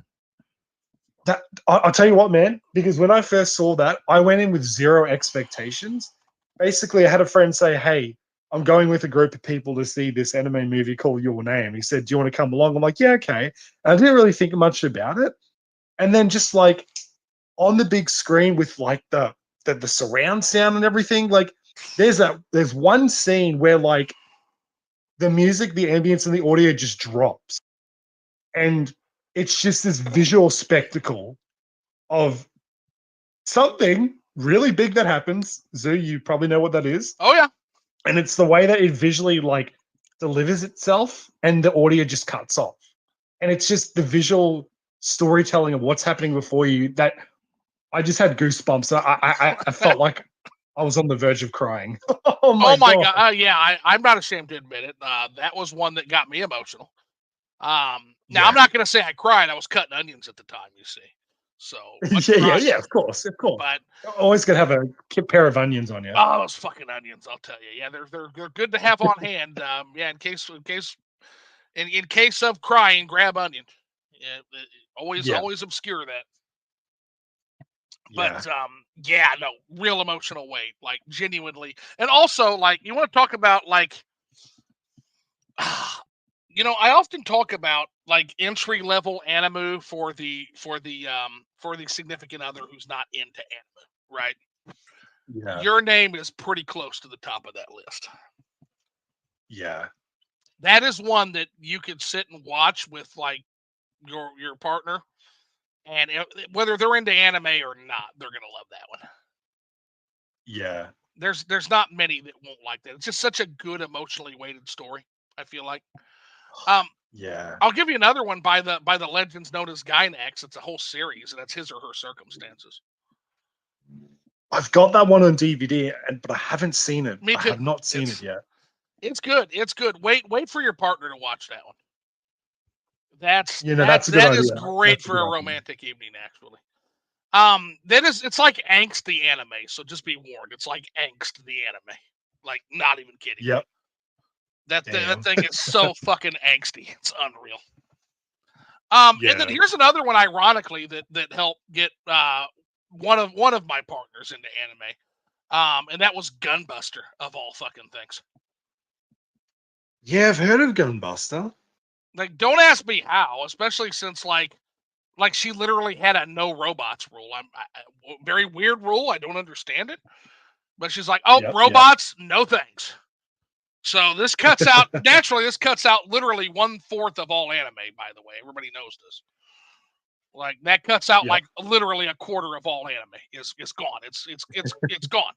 That I'll tell you what, man. Because when I first saw that, I went in with zero expectations. Basically, I had a friend say, "Hey, I'm going with a group of people to see this anime movie called Your Name." He said, "Do you want to come along?" I'm like, "Yeah, okay." And I didn't really think much about it. And then just like on the big screen with like the surround sound and everything, like there's one scene where like the music, the ambience, and the audio just drops. and it's just this visual spectacle of something really big that happens. Zoo, you probably know what that is. Oh yeah. And it's the way that it visually like delivers itself, and the audio just cuts off. And it's just the visual storytelling of what's happening before you that I just had goosebumps. I felt like I was on the verge of crying. Oh my Oh my god! god. Yeah, I'm not ashamed to admit it. That was one that got me emotional. Now I'm Yeah, not gonna say I cried. I was cutting onions at the time. You see, so much yeah. process. Of course, of course. But Always gonna have a pair of onions on you. oh, those fucking onions! I'll tell you. Yeah, they're good to have on hand. Yeah, in case of crying, grab onion. Yeah, Yeah, always obscure that. But yeah, yeah, no, real emotional weight, like genuinely, and also like you want to talk about like, I often talk about like entry level anime for the significant other who's not into anime, right? yeah, Your name is pretty close to the top of that list. yeah, That is one that you could sit and watch with like your partner, and whether they're into anime or not, they're gonna love that one. yeah, There's not many that won't like that. It's just such a good emotionally weighted story. I feel like. Um, yeah. I'll give you another one by the legends known as Gynax. It's a whole series, and that's his or her circumstances. I've got that one on DVD, but I haven't seen it. Me I too. have not seen it It's yet. it's good. It's good. Wait for your partner to watch that one. That's You know, that that's a good that is idea. great That's a for good a idea. romantic evening, actually. It's like angst the anime, so just be warned. It's like angst the anime. Like, not even kidding. Yep. That Damn. thing is so fucking angsty. It's unreal. And then Yeah. here's another one, ironically, that helped get one of my partners into anime. And that was Gunbuster of all fucking things. Yeah, I've heard of Gunbuster. Like, don't ask me how, especially since like she literally had a no robots rule. Very weird rule. I don't understand it, but she's like, oh, Yep. Yep. robots, no thanks. So this cuts out naturally. This cuts out literally 1/4 of all anime. By the way, everybody knows this. Like that cuts out Yep. like literally a quarter of all anime is gone. It's gone.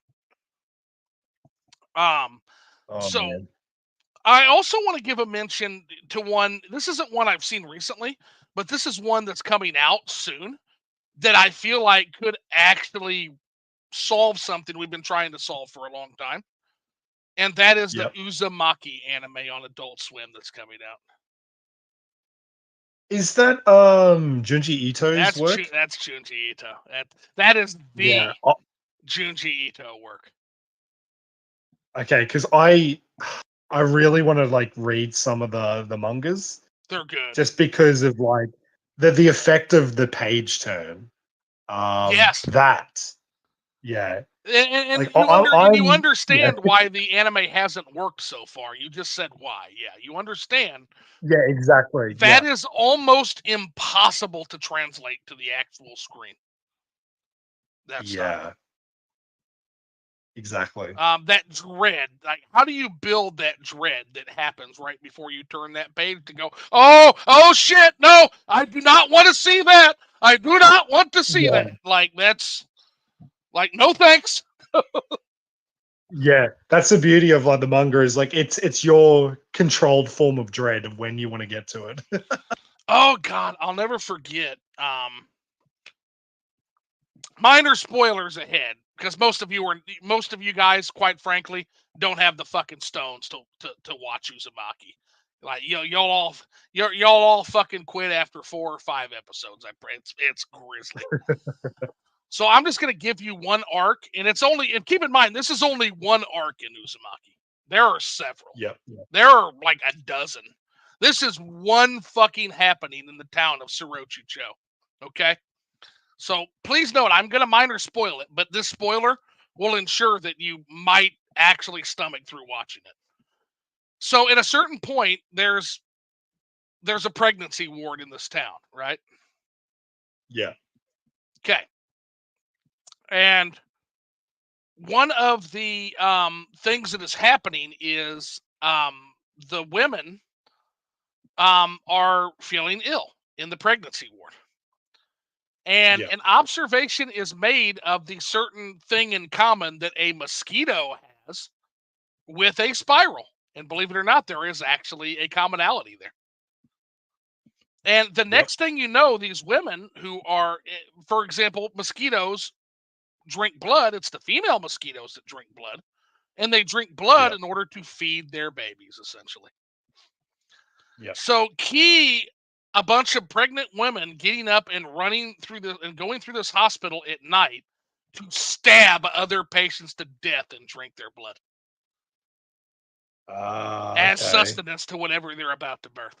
Um, Oh so man. I also want to give a mention to one. This isn't one I've seen recently, but this is one that's coming out soon that I feel like could actually solve something we've been trying to solve for a long time. And that is the Yep. Uzumaki anime on Adult Swim that's coming out. Is that Junji Ito's work? That's Junji Ito. That is Yeah. the Junji Ito work. Okay, because I really want to like read some of the mangas They're good. just because of like the effect of the page turn. Yes, That yeah. and Like you I'm yeah, understand why the anime hasn't worked so far. You just said why. Yeah, you understand. yeah, exactly. Yeah. That is almost impossible to translate to the actual screen. That style. Yeah. Exactly. That dread. Like, how do you build that dread that happens right before you turn that page to go, oh shit, no, I do not want to see that. I do not want to see Yeah. that. Like, that's like, no thanks. Yeah, that's the beauty of like the manga is like it's your controlled form of dread of when you want to get to it. Oh God, I'll never forget. Minor spoilers ahead, because most of you guys, quite frankly, don't have the fucking stones to watch Uzumaki. Like y'all all fucking quit after 4 or 5 episodes. I pray it's grisly. So I'm just gonna give you one arc, and keep in mind this is only one arc in Uzumaki. There are several. Yep. Yep. There are like a dozen. This is one fucking happening in the town of Sirochicho. Okay? So please note, I'm going to minor spoil it, but this spoiler will ensure that you might actually stomach through watching it. So at a certain point, there's a pregnancy ward in this town, right? Yeah. Okay. And one of the things that is happening is the women are feeling ill in the pregnancy ward. And Yeah. an observation is made of the certain thing in common that a mosquito has with a spiral. And believe it or not, there is actually a commonality there. And the Yep. next thing you know, these women who are, for example, mosquitoes drink blood. It's the female mosquitoes that drink blood. And they drink blood Yep. in order to feed their babies, essentially. Yep. So a bunch of pregnant women getting up and running through and going through this hospital at night to stab other patients to death and drink their blood as Okay. sustenance to whatever they're about to birth.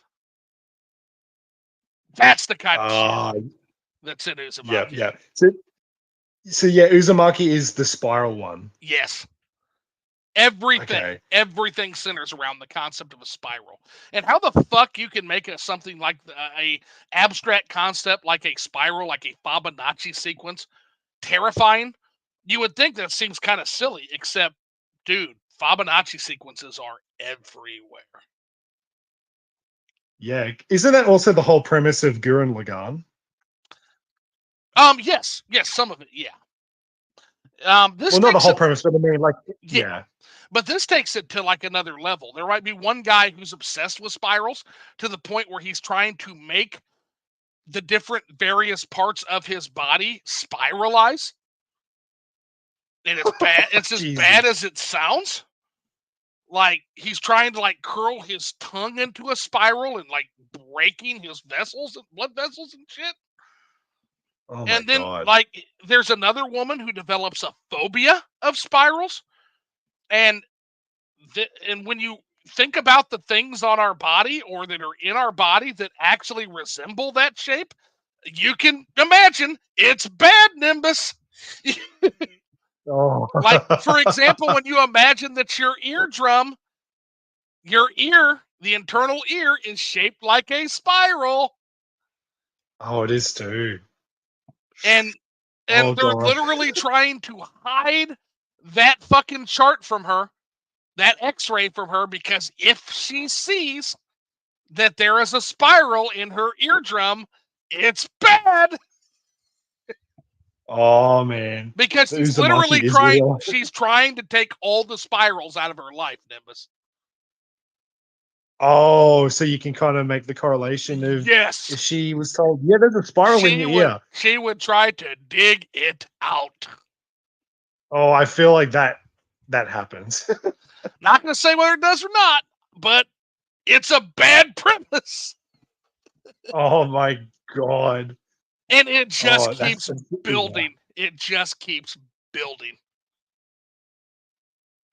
That's the kind of shit that's in Uzumaki. Yep. Yep. So yeah, Uzumaki is the spiral one. Yes. Everything Okay. centers around the concept of a spiral. And how the fuck you can make something like a abstract concept like a spiral, like a Fibonacci sequence, terrifying? You would think that seems kind of silly, except, dude, Fibonacci sequences are everywhere. Yeah. Isn't that also the whole premise of Gurren Lagann? Yes, some of it, yeah. This Well, not the takes whole it, premise, but I mean, like, yeah. yeah. But this takes it to like another level. There might be one guy who's obsessed with spirals to the point where he's trying to make the different various parts of his body spiralize. And it's bad. It's as bad Jesus. as it sounds. Like he's trying to like curl his tongue into a spiral and like breaking his vessels and blood vessels and shit. Oh my And then God. like there's another woman who develops a phobia of spirals. And and when you think about the things on our body or that are in our body that actually resemble that shape, you can imagine it's bad, Nimbus. Oh. Like, for example, when you imagine that your eardrum, your ear, the internal ear, is shaped like a spiral. Oh, it is too. And Oh they're God. literally trying to hide that fucking chart from her, that x-ray from her, because if she sees that there is a spiral in her eardrum, it's bad. Oh man. Because The she's literally Uzumaki is real. trying to take all the spirals out of her life, Nimbus. Oh, so you can kind of make the correlation of Yes. if she was told, yeah, there's a spiral in your ear. She would try to dig it out. Oh, I feel like that happens. Not going to say whether it does or not, but it's a bad premise. Oh my God. And it just Oh, keeps that's building. It just keeps building.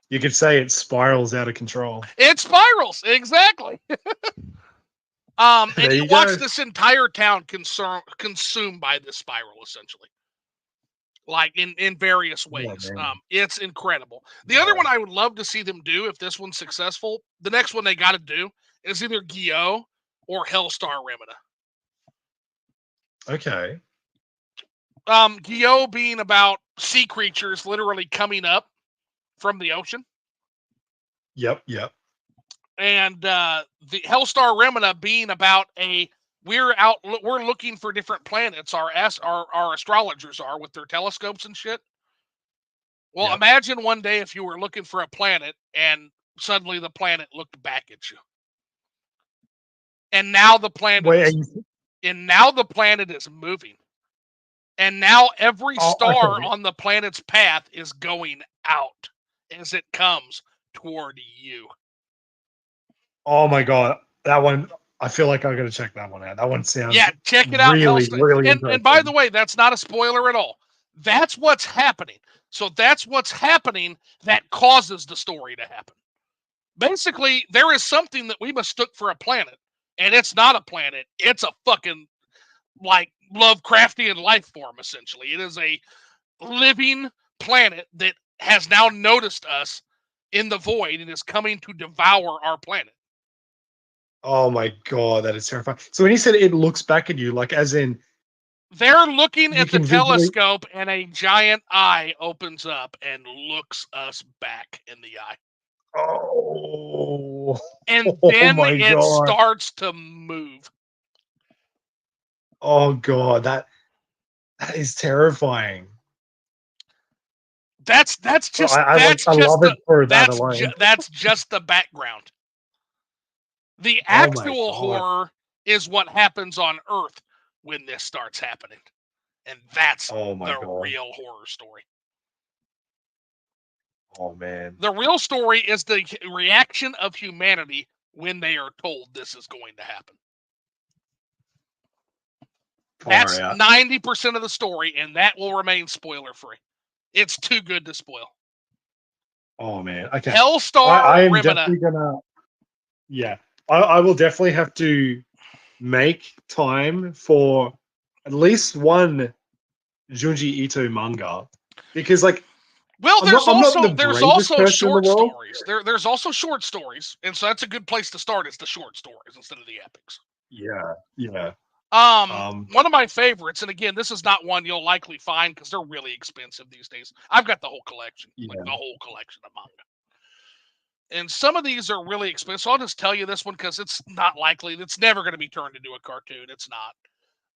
You could say it spirals out of control. It spirals, exactly. And There you you watch go. this entire town consumed by this spiral, essentially. Like in various Oh, ways. man. It's incredible. The other Yeah. one I would love to see them do, if this one's successful, the next one they got to do is either Gyo or Hellstar Remina. Okay. Gyo being about sea creatures literally coming up from the ocean. Yep. Yep. And the Hellstar Remina being about we're looking for different planets. Our astrologers are with their telescopes and shit. Well, Yep. imagine one day if you were looking for a planet and suddenly the planet looked back at you. And now the planet is moving. And now every star Okay. on the planet's path is going out as it comes toward you. Oh my God. That one, I feel like I got to check that one out. That one sounds Check it out. really, really And by the interesting. way, that's not a spoiler at all. That's what's happening. So that's what's happening that causes the story to happen. Basically, there is something that we mistook for a planet, and it's not a planet. It's a fucking like Lovecraftian life form, essentially. It is a living planet that has now noticed us in the void and is coming to devour our planet. Oh my God, that is terrifying. So when you said it looks back at you, like as in They're looking you at the can visually. telescope and a giant eye opens up and looks us back in the eye. Oh, And oh then my it god. starts to move. Oh god, that is terrifying. That's Well, just I love it for that alone. that's just the background. The Oh my actual god. horror is what happens on Earth when this starts happening. And that's Oh my the god. real horror story. Oh man. The real story is the reaction of humanity when they are told this is going to happen. Far That's out. 90% of the story, and that will remain spoiler free. It's too good to spoil. Oh man. Okay. Hellstar I am Remina. definitely gonna. Yeah. I will definitely have to make time for at least one Junji Ito manga because, like, Well, I'm not the there's bravest also person in the short world. stories. There's also short stories, and so that's a good place to start. Is the short stories instead of the epics. Yeah. Yeah. One of my favorites, and again, this is not one you'll likely find because they're really expensive these days. I've got the whole collection, like Yeah. the whole collection of manga. And some of these are really expensive. So I'll just tell you this one because it's not likely. It's never going to be turned into a cartoon. It's not,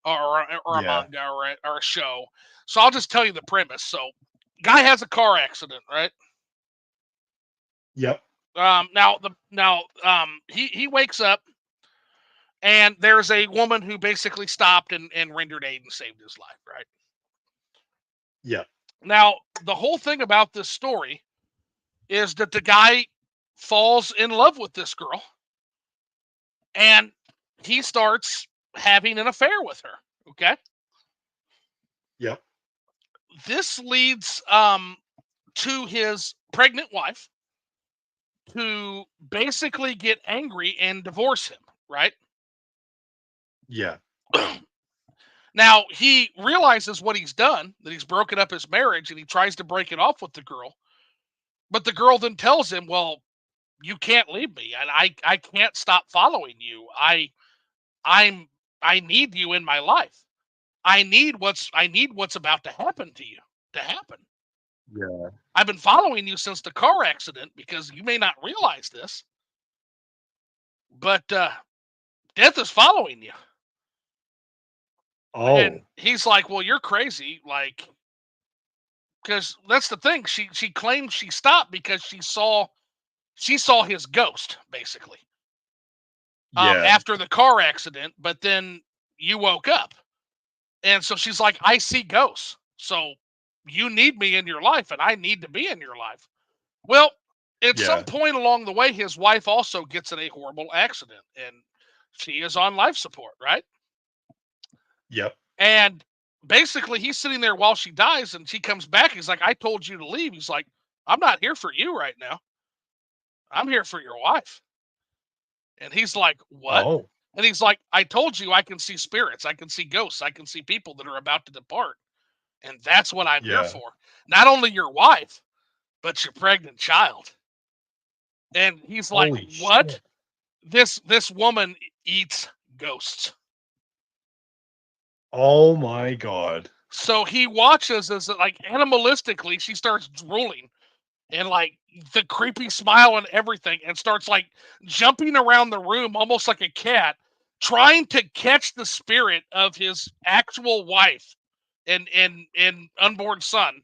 or a Yeah. manga or a show. So I'll just tell you the premise. So, guy has a car accident, right? Yep. He wakes up and there's a woman who basically stopped and rendered aid and saved his life, right? Yep. Now, the whole thing about this story is that the guy falls in love with this girl and he starts having an affair with her. Okay. Yep. This leads to his pregnant wife to basically get angry and divorce him, right? Yeah. Now he realizes what he's done, that he's broken up his marriage, and he tries to break it off with the girl. But the girl then tells him, well, you can't leave me, and I can't stop following you. I need you in my life. I need what's about to happen to you to happen. Yeah. I've been following you since the car accident because you may not realize this, but death is following you. And Oh. he's like, well, you're crazy, like, because that's the thing. She claims she stopped because she saw his ghost basically Yeah. after the car accident, but then you woke up. And so she's like, I see ghosts. So you need me in your life and I need to be in your life. Well, at some Yeah. point along the way, his wife also gets in a horrible accident and she is on life support, right? Yep. And basically, he's sitting there while she dies and she comes back. He's like, I told you to leave. He's like, I'm not here for you right now. I'm here for your wife. And he's like, what? Oh. And he's like, I told you I can see spirits. I can see ghosts. I can see people that are about to depart. And that's what I'm here Yeah. for. Not only your wife, but your pregnant child. And he's like, Holy what? shit. This woman eats ghosts. Oh my god. So he watches as like animalistically she starts drooling and like the creepy smile and everything and starts like jumping around the room almost like a cat trying to catch the spirit of his actual wife and unborn son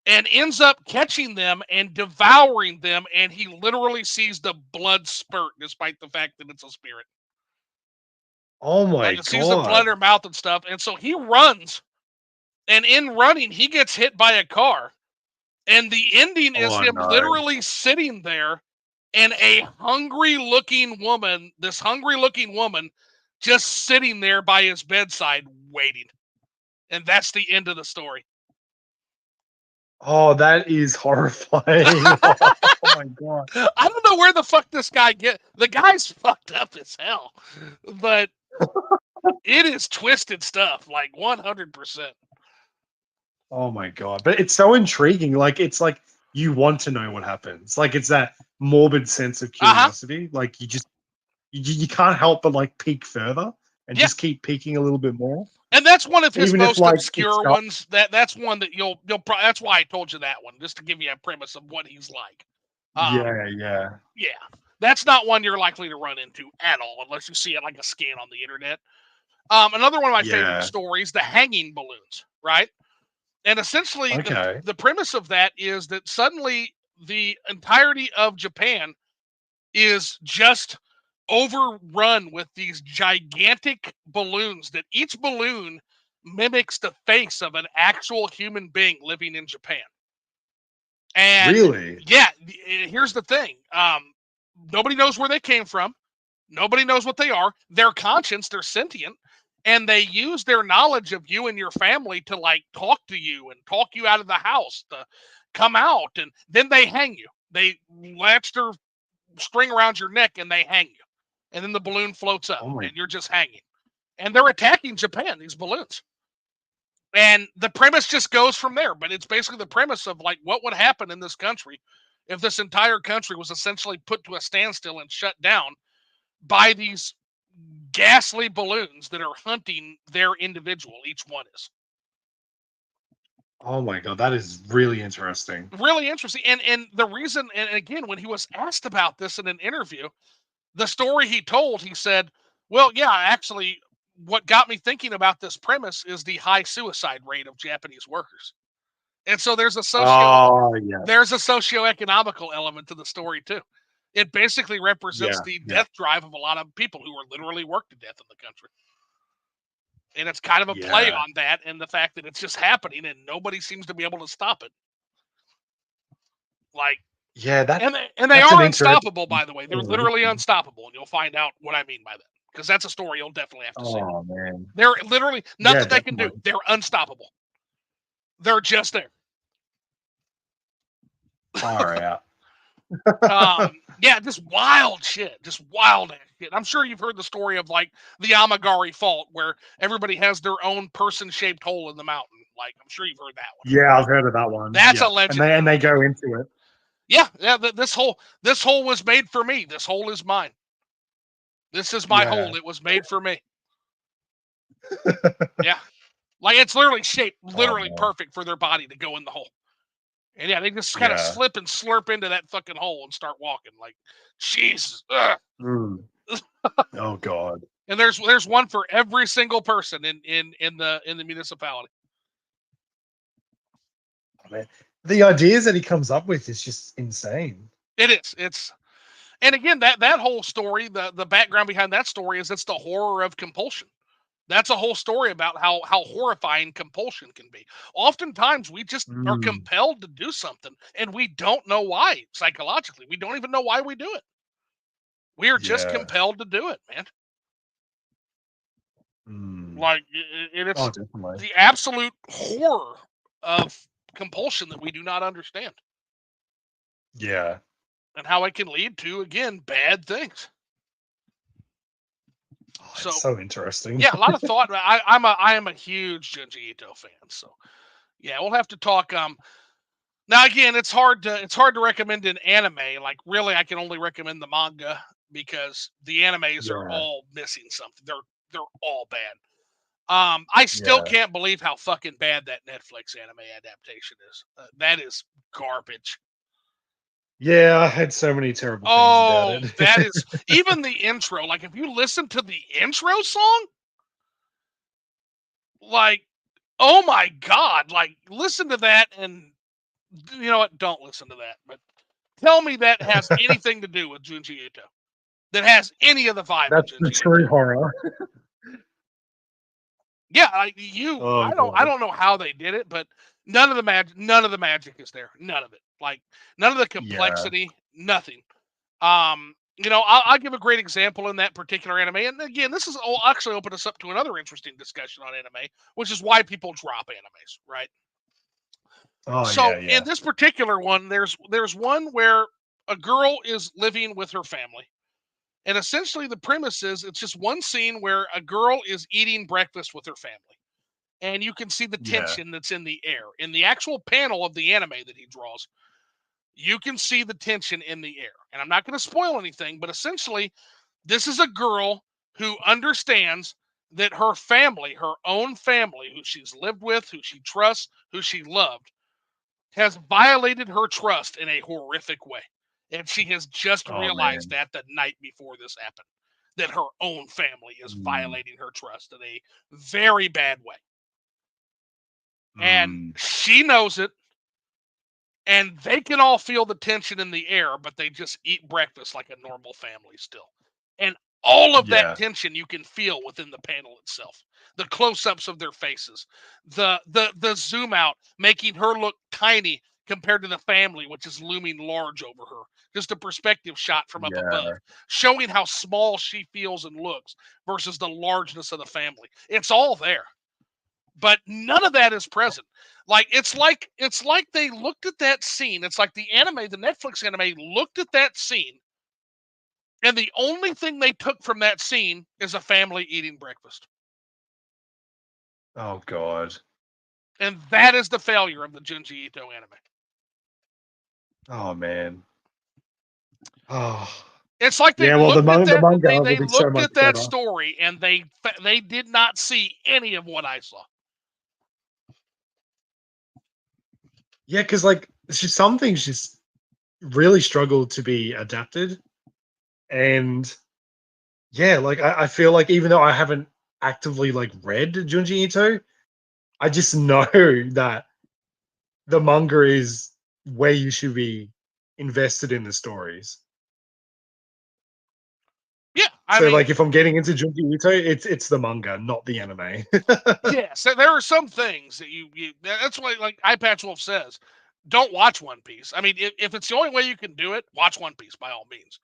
and ends up catching them and devouring them and he literally sees the blood spurt despite the fact that it's a spirit. Oh my Like it sees the blood in god. her mouth and stuff. And so he runs and in running he gets hit by a car. And the ending is Oh him no. literally sitting there and a this hungry looking woman, just sitting there by his bedside waiting. And that's the end of the story. Oh, that is horrifying. Oh my god. I don't know where the fuck this guy the guy's fucked up as hell. But it is twisted stuff, like 100%. Oh my god. But it's so intriguing. Like it's like you want to know what happens. Like it's that morbid sense of Uh-huh. curiosity. Like you can't help but like peek further and Yeah. just keep peeking a little bit more. And that's one of his Even if most like it's obscure ones. That's one that you'll that's why I told you that one, just to give you a premise of what he's like. Yeah. Yeah, that's not one you're likely to run into at all unless you see it like a scan on the internet. Another one of my favorite Yeah. stories, the hanging balloons, right? And essentially, Okay. the premise of that is that suddenly the entirety of Japan is just overrun with these gigantic balloons that each balloon mimics the face of an actual human being living in Japan. And Really? yeah, here's the thing. Nobody knows where they came from. Nobody knows what they are. They're conscious, they're sentient, and they use their knowledge of you and your family to like talk to you and talk you out of the house to come out, and then they hang you. They latch their string around your neck and they hang you. And then the balloon floats up Oh my. and you're just hanging. And they're attacking Japan, these balloons. And the premise just goes from there. But it's basically the premise of like what would happen in this country if this entire country was essentially put to a standstill and shut down by these ghastly balloons that are hunting their individual. Each one is Oh my god, that is really interesting. really interesting. And the reason, and again, when he was asked about this in an interview, the story he told, he said, well, yeah, actually, what got me thinking about this premise is the high suicide rate of Japanese workers. And so Oh yeah. there's a socio-economical element to the story too. It basically represents Yeah. the Yeah. death drive of a lot of people who are literally worked to death in the country. And it's kind of a play Yeah. on that and the fact that it's just happening and nobody seems to be able to stop it. Like, Yeah, and they that's an are interesting unstoppable, by the way. They're literally relation. unstoppable, and you'll find out what I mean by that because that's a story you'll definitely have to see. Oh man. They're literally Yeah, nothing they can do. definitely. They're unstoppable. They're just there. Far out. Yeah, just wild shit, just wild ass shit. I'm sure you've heard the story of like the Amagari Fault, where everybody has their own person-shaped hole in the mountain. Like, I'm sure you've heard that one. Yeah, I've heard of that one. That's a Yeah. And legend. they go into it. Yeah. This hole was made for me. This hole is mine. This is my Yeah. hole. It was made for me. Yeah. Like it's literally shaped, Oh literally man. perfect for their body to go in the hole. And yeah, they just kind of Yeah. slip and slurp into that fucking hole and start walking. Like, Jesus. Ugh. Mm. Oh god. And there's one for every single person in the municipality. Oh, man. The ideas that he comes up with is just insane. It is. It's and again that whole story, the background behind that story is it's the horror of compulsion. That's a whole story about how horrifying compulsion can be. Oftentimes, we just are Mm. compelled to do something, and we don't know why psychologically. We don't even know why we do it. We are just Yeah. compelled to do it, man. Mm. Like, and Oh, it's definitely. the absolute horror of compulsion that we do not understand, Yeah. and how it can lead to, again, bad things. Oh, So, it's so interesting. yeah, a lot of thought. I am a huge Junji Ito fan, so yeah, we'll have to talk. Now again, it's hard to recommend an anime. Like really, I can only recommend the manga because the animes are Yeah. all missing something. They're all bad. I still Yeah. can't believe how fucking bad that Netflix anime adaptation is. That is garbage. Yeah, I had so many terrible things about Oh, it. that is even the intro. Like if you listen to the intro song, like oh my god, like listen to that and you know what? Don't listen to that. But tell me that has anything to do with Junji Ito. That has any of the vibe of That's the Junji true Ito. horror. Yeah, Oh I god. don't know how they did it, but none of the magic is there. None of it. Like none of the Yeah. complexity, nothing. I'll give a great example in that particular anime. And again, this is actually open us up to another interesting discussion on anime, which is why people drop animes, right? Oh So yeah, in yeah. this particular one, there's one where a girl is living with her family. And essentially the premise is it's just one scene where a girl is eating breakfast with her family. And you can see the Yeah. tension that's in the air. In the actual panel of the anime that he draws, you can see the tension in the air. And I'm not going to spoil anything, but essentially, this is a girl who understands that her family, her own family, who she's lived with, who she trusts, who she loved, has violated her trust in a horrific way. And she has just Oh realized man. that the night before this happened, that her own family is violating her trust in a very bad way. And she knows it, and they can all feel the tension in the air, but they just eat breakfast like a normal family still. And all of that Yeah. tension you can feel within the panel itself. The close-ups of their faces, the zoom out, making her look tiny compared to the family, which is looming large over her. Just a perspective shot from up above, Yeah. showing how small she feels and looks versus the largeness of the family. It's all there. But none of that is present. Like they looked at that scene. It's like the Netflix anime looked at that scene, and the only thing they took from that scene is a family eating breakfast. Oh god. And that is the failure of the Junji Ito anime. Oh man. Oh. It's like they Yeah, well, the looked at manga that. will They be so looked much at that better. story, and they did not see any of what I saw. Yeah, because like it's just some things just really struggle to be adapted. And yeah, like I feel like even though I haven't actively like read Junji Ito, I just know that the manga is where you should be invested in the stories. Yeah, I So mean, like if I'm getting into Junji Ito, it's the manga, not the anime. yes, there are some things that you that's why, like Eye Patch Wolf says, don't watch One Piece. I mean, if it's the only way you can do it, watch One Piece by all means.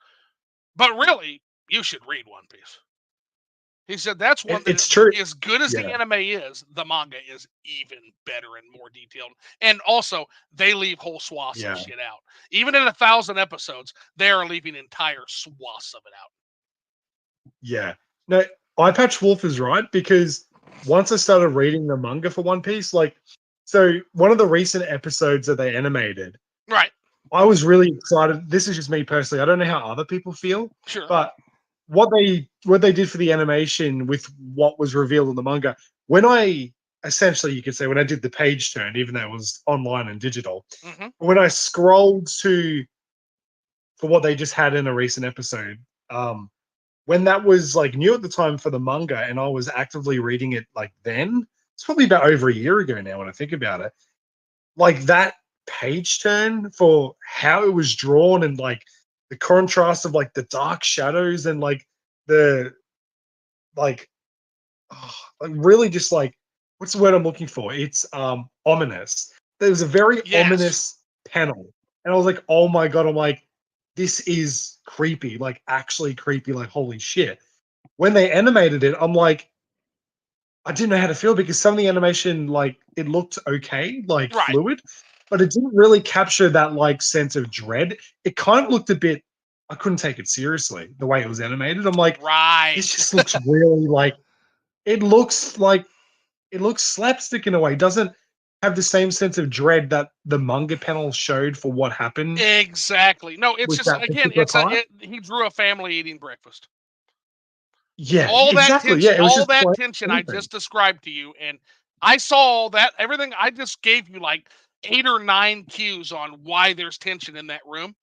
But really, you should read One Piece. He said that's one that It's true. as good as the Yeah. anime is, the manga is even better and more detailed. And also, they leave whole swaths of Yeah. shit out. Even in 1,000 episodes, they are leaving entire swaths of it out. Yeah. No, Eye Patch Wolf is right because once I started reading the manga for One Piece, like, so one of the recent episodes that they animated, Right. I was really excited. This is just me personally. I don't know how other people feel, Sure. but what they did for the animation with what was revealed in the manga, when I essentially you could say when I did the page turn, even though it was online and digital, Mm-hmm. when I scrolled to for what they just had in a recent episode, when that was like new at the time for the manga and I was actively reading it like then, it's probably about over a year ago now when I think about it. Like that page turn for how it was drawn and like the contrast of like the dark shadows and like the like like really just like what's the word I'm looking for? It's ominous. There was a very Yes. ominous panel. And I was like, oh my god, I'm like, this is creepy, like actually creepy, like holy shit. When they animated it, I'm like, I didn't know how to feel because some of the animation, like, it looked okay, like Right. fluid, but it didn't really capture that like sense of dread. It kind of looked a bit. I couldn't take it seriously the way it was animated. I'm like, Right. this just looks really like it looks slapstick in a way. It doesn't have the same sense of dread that the manga panel showed for what happened Exactly. No, it's with just that again, particular part. he drew a family eating breakfast. Yeah, exactly. Yeah, it was All just that plain tension I sleeping. just described to you, and I saw that everything I just gave you like 8 or 9 cues on why there's tension in that room.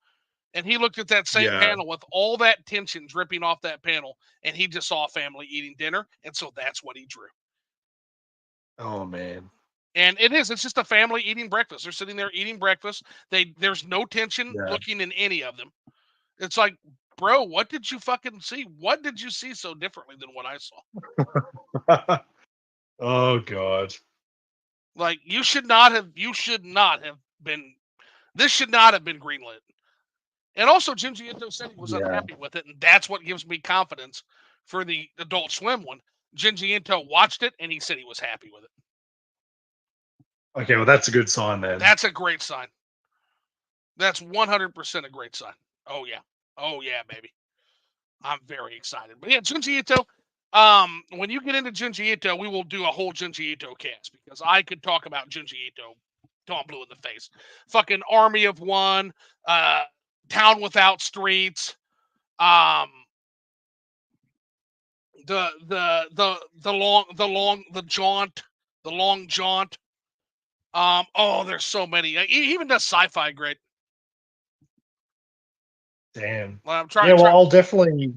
And he looked at that same Yeah. panel with all that tension dripping off that panel, and he just saw a family eating dinner, and so that's what he drew. Oh man. And it's just a family eating breakfast. They're sitting there eating breakfast. There's no tension Yeah. looking in any of them. It's like, bro, what did you fucking see? What did you see so differently than what I saw? Oh god. Like you should not have been this should not have been greenlit. And also Junji Ito said he was Yeah. unhappy with it, and that's what gives me confidence for the Adult Swim one. Junji Ito watched it and he said he was happy with it. Okay, well that's a good sign then. That's a great sign. That's 100% a great sign. Oh yeah. Oh yeah, baby. I'm very excited. But yeah, Junji Ito. When you get into Junji Ito, we will do a whole Junji Ito cast because I could talk about Junji Ito till I'm blue in the face. Fucking Army of One, uh, Town Without Streets, um, the jaunt, the long jaunt. Oh, there's so many. He even does sci-fi great. Damn. I'm Yeah, well, I'll definitely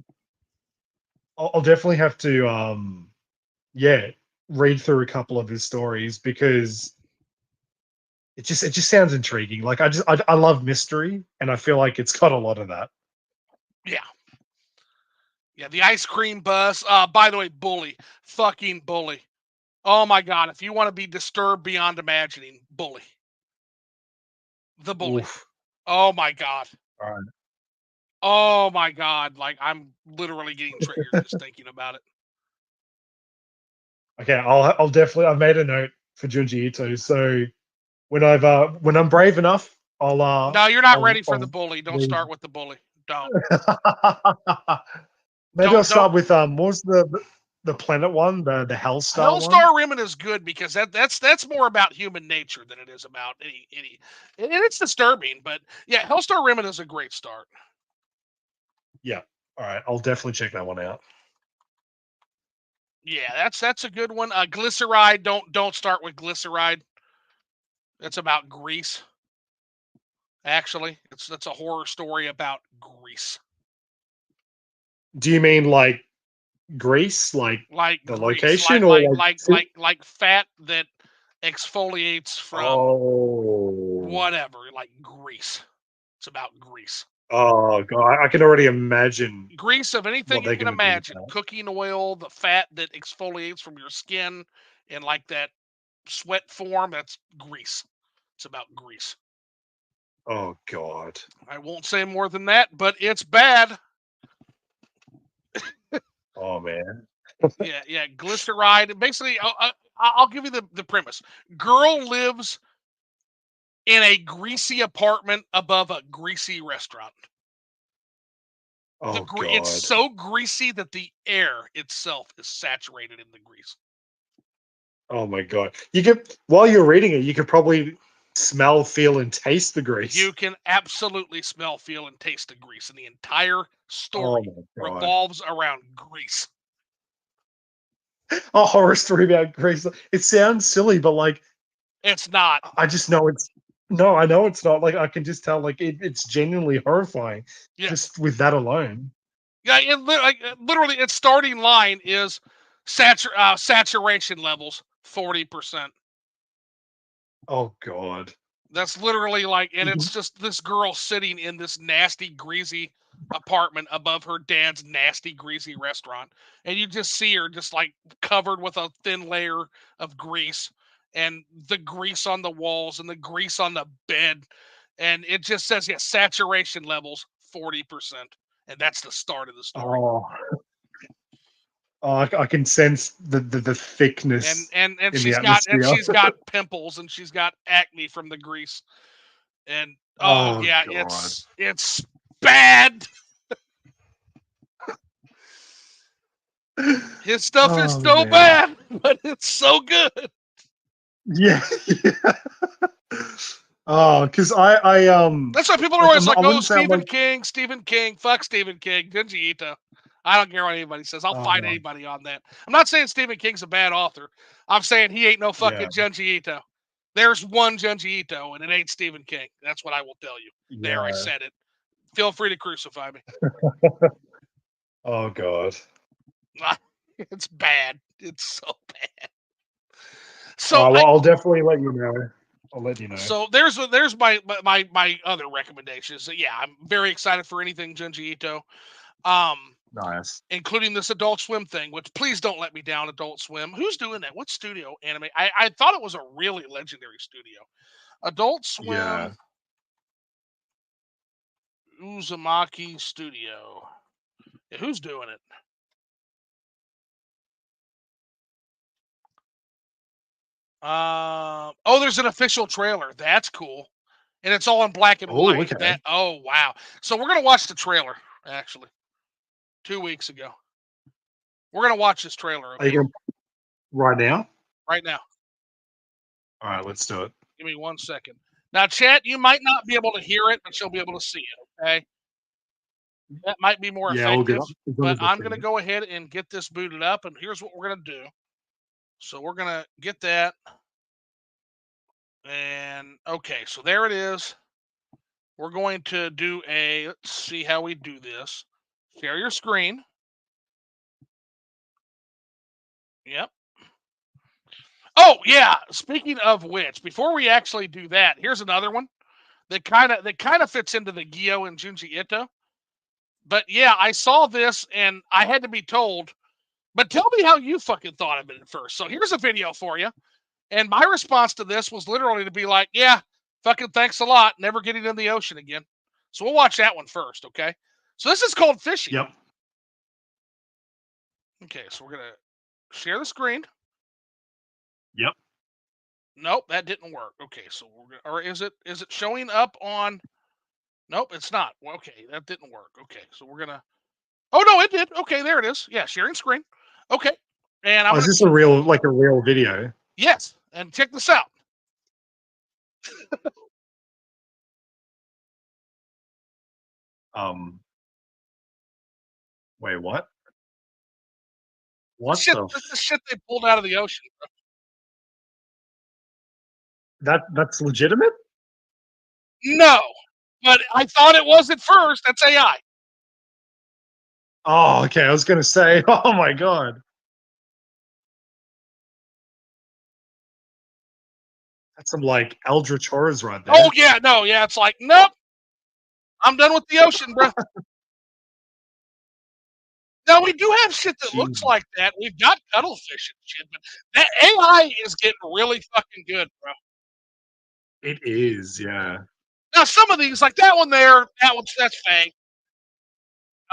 have to read through a couple of his stories because it just sounds intriguing. Like I love mystery, and I feel like it's got a lot of that. Yeah. Yeah, the ice cream bus. By the way, bully. Fucking bully. Oh my god, if you want to be disturbed beyond imagining, bully. The bully. Oof. Oh my god. All right. Oh my god. Like I'm literally getting triggered just thinking about it. Okay, I'll definitely. I've made a note for Junji Ito, so when I'm brave enough, No, you're not ready for the I'll bully. Don't read. start with the bully. Don't. Maybe I'll Don't. start with what was the planet one, the Hellstar one. Hellstar Rimmen is good because that's more about human nature than it is about any and it's disturbing, but yeah, Hellstar Rimmen is a great start. Yeah. All right, I'll definitely check that one out. Yeah, that's a good one. Glyceride, don't start with Glyceride. It's about Greece. Actually, that's a horror story about Greece. Do you mean like Greece, like Like the Greece, location, or like fat that exfoliates from Oh, whatever, like Greece. It's about Greece. oh god, I can already imagine Grease of anything what you they're can gonna do with imagine. that. Cooking oil, the fat that exfoliates from your skin in like that sweat form, that's grease. It's about grease. Oh god. I won't say more than that, but it's bad. Oh man. Yeah, glyceride. Basically, I'll give you the premise. Girl lives in a greasy apartment above a greasy restaurant. Oh It's god. so greasy that the air itself is saturated in the grease. Oh my god. You could while you're reading it, you could probably smell, feel, and taste the grease. You can absolutely smell, feel, and taste the grease, and the entire Oh story my god. revolves around grease. A horror story about grease. It sounds silly, but like It's not. I just know it's no, I know it's not. Like I can just tell, like it's genuinely horrifying Yeah, just with that alone. yeah. Literally, its starting line is saturation levels 40%. Oh god. That's literally like, and You it's can- just this girl sitting in this nasty, greasy apartment above her dad's nasty, greasy restaurant. And you just see her just like covered with a thin layer of grease and the grease on the walls and the grease on the bed. And it just says, yeah, saturation levels 40%. And that's the start of the story. Oh, I can sense the And thickness and and in the she's got atmosphere. pimples and she's got acne from the grease. And oh Oh yeah, god. it's bad. His stuff is Oh so man. bad, but it's so good. Yeah. Yeah. Oh, because I That's why people are like always like, I "Oh, wouldn't say I'm like Stephen King, fuck Stephen King, Junji Ito." I don't care what anybody says. I'll fight oh anybody on that. I'm not saying Stephen King's a bad author. I'm saying he ain't no yeah, fucking Junji Ito. There's one Junji Ito, and it ain't Stephen King. That's what I will tell you. There, I yeah. said it. Feel free to crucify me. Oh god. It's bad. It's so bad. So Oh I well, I'll definitely let you know. I'll let you know. So there's my other recommendations. Yeah, I'm very excited for anything Junji Ito, Nice. including this Adult Swim thing. Which please don't let me down, Adult Swim. Who's doing that? What studio anime? I thought it was a really legendary studio. Adult Yeah. Swim Uzumaki Studio. Yeah, who's doing it? Oh, there's an official trailer. That's cool, and it's all in black and Oh, white. okay. Oh wow! So we're gonna watch the trailer actually 2 weeks ago. We're gonna watch this trailer, Are you okay? gonna right now? Right now. All right, let's do it. Give me 1 second. Now, chat, you might not be able to hear it, but you'll be able to see it, okay? That might be more Yeah, all good. effective, As long but as I I'm see going to it. go ahead and get this booted up, and here's what we're going to do. So we're going to get that, and okay, so there it is. we're going to do let's see how we do this. Share your screen. Yep. Oh yeah. Speaking of which, before we actually do that, here's another one that kind of fits into the Gyo and Junji Ito. But yeah, I saw this and I had to be told. But tell me how you fucking thought of it at first. So here's a video for you. And my response to this was literally to be like, yeah, fucking thanks a lot. Never getting in the ocean again. So we'll watch that one first, okay? So this is called fishing. Yep. Okay, so we're going to share the screen. Yep. Nope, that didn't work. Okay, so we're gonna, or is it showing up on? Nope, it's not. Well, okay, that didn't work. Okay, so we're gonna. Oh no, it did. Okay, there it is. Yeah, sharing screen. Okay, and I'm Oh, is gonna. this a real video? Yes, and check this out. Um. Wait, what? This What shit, the? this is shit they pulled out of the ocean. That's legitimate? No, but I thought it was at first. That's AI. Oh, okay. I was gonna say. Oh my god. That's some like eldritch horrors right there. Oh yeah, no, yeah. It's like nope. I'm done with the ocean, bro. Now we do have shit that looks Jeez. like that. We've got cuttlefish and shit, but that AI is getting really fucking good, bro. It is, yeah. Now some of these, like that one there, that's fake.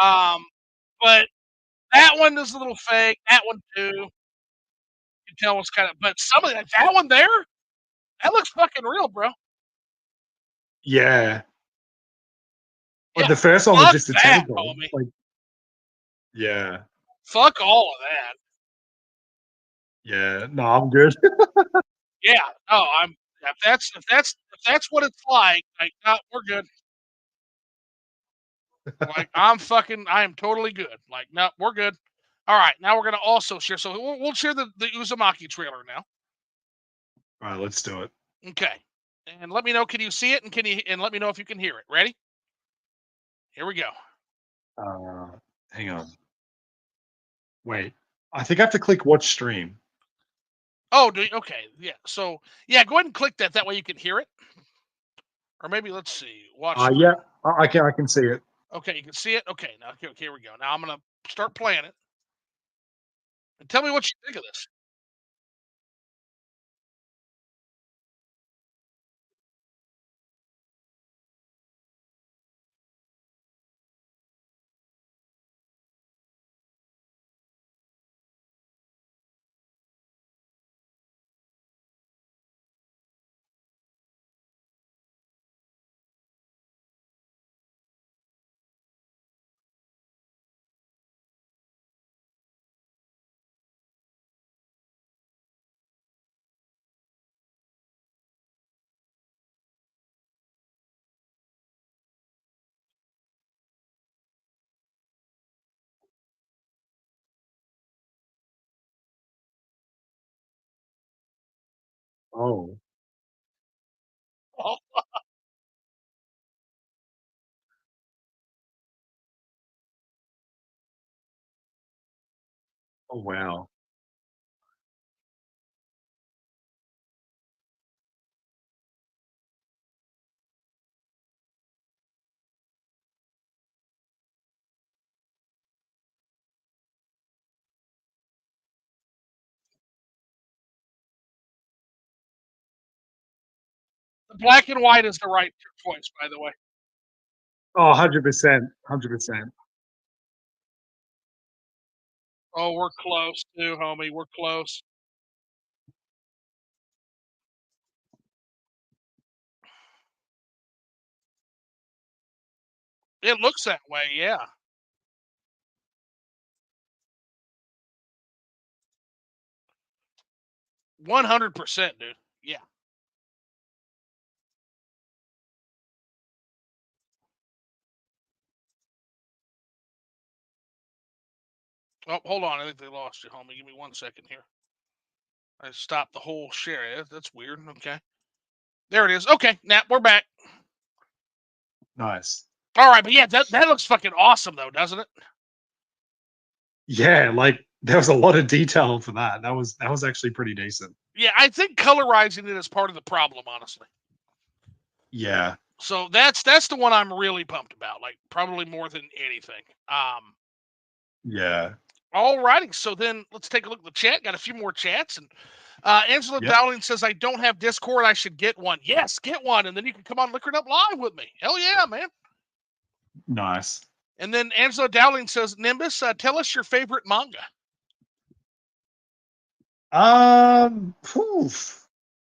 But that one is a little fake. That one too. You can tell it's kind of, but some of that one there, that looks fucking real, bro. Yeah. But Yeah, the first one was fuck just a that, tentacle. homie. Like, yeah. Fuck all of that. Yeah. No, I'm good. Yeah, no, I'm. If that's what it's like, no, we're good. Like I am totally good. Like no, we're good. All right, now we're gonna also share. So we'll share the Uzumaki trailer now. All right, let's do it. Okay, and let me know. Can you see it? And let me know if you can hear it. Ready? Here we go. Hang on. Wait. I think I have to click watch stream. Oh, okay, yeah. So yeah, go ahead and click that. That way you can hear it. Or maybe let's see. Watch. Yeah, I can see it. Okay, you can see it. Okay, now okay, here we go. Now I'm gonna start playing it. And tell me what you think of this. Oh. Oh, Oh wow. the black and white is the right choice, by the way. Oh, 100%. 100%. Oh, we're close too, homie. We're close. It looks that way, yeah. 100%, dude. Yeah. Oh, hold on. I think they lost you, homie. Give me 1 second here. I stopped the whole share. That's weird. Okay. There it is. Okay. Now we're back. Nice. All right, but yeah, that looks fucking awesome though, doesn't it? Yeah, like there was a lot of detail for that. That was actually pretty decent. Yeah, I think colorizing it is part of the problem, honestly. Yeah. So that's the one I'm really pumped about, like probably more than anything. Yeah. All righty, so then let's take a look at the chat. Got a few more chats, and Angela Yep. Dowling says, I don't have Discord. I should get one. Yes, get one, and then you can come on Liquored Up Live with me. Hell yeah, man. Nice. And then Angela Dowling says, Nimbus, tell us your favorite manga.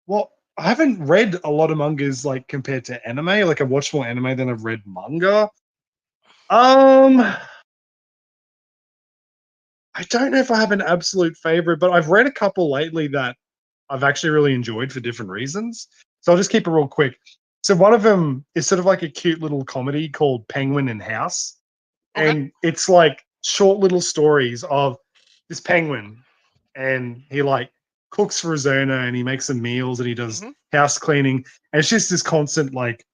Well, I haven't read a lot of mangas like compared to anime. Like I've watched more anime than I've read manga. I don't know if I have an absolute favorite, but I've read a couple lately that I've actually really enjoyed for different reasons. So I'll just keep it real quick. So one of them is sort of like a cute little comedy called Penguin and House. Okay. And it's like short little stories of this penguin, and he like cooks for his owner and he makes some meals and he does house cleaning. And it's just this constant like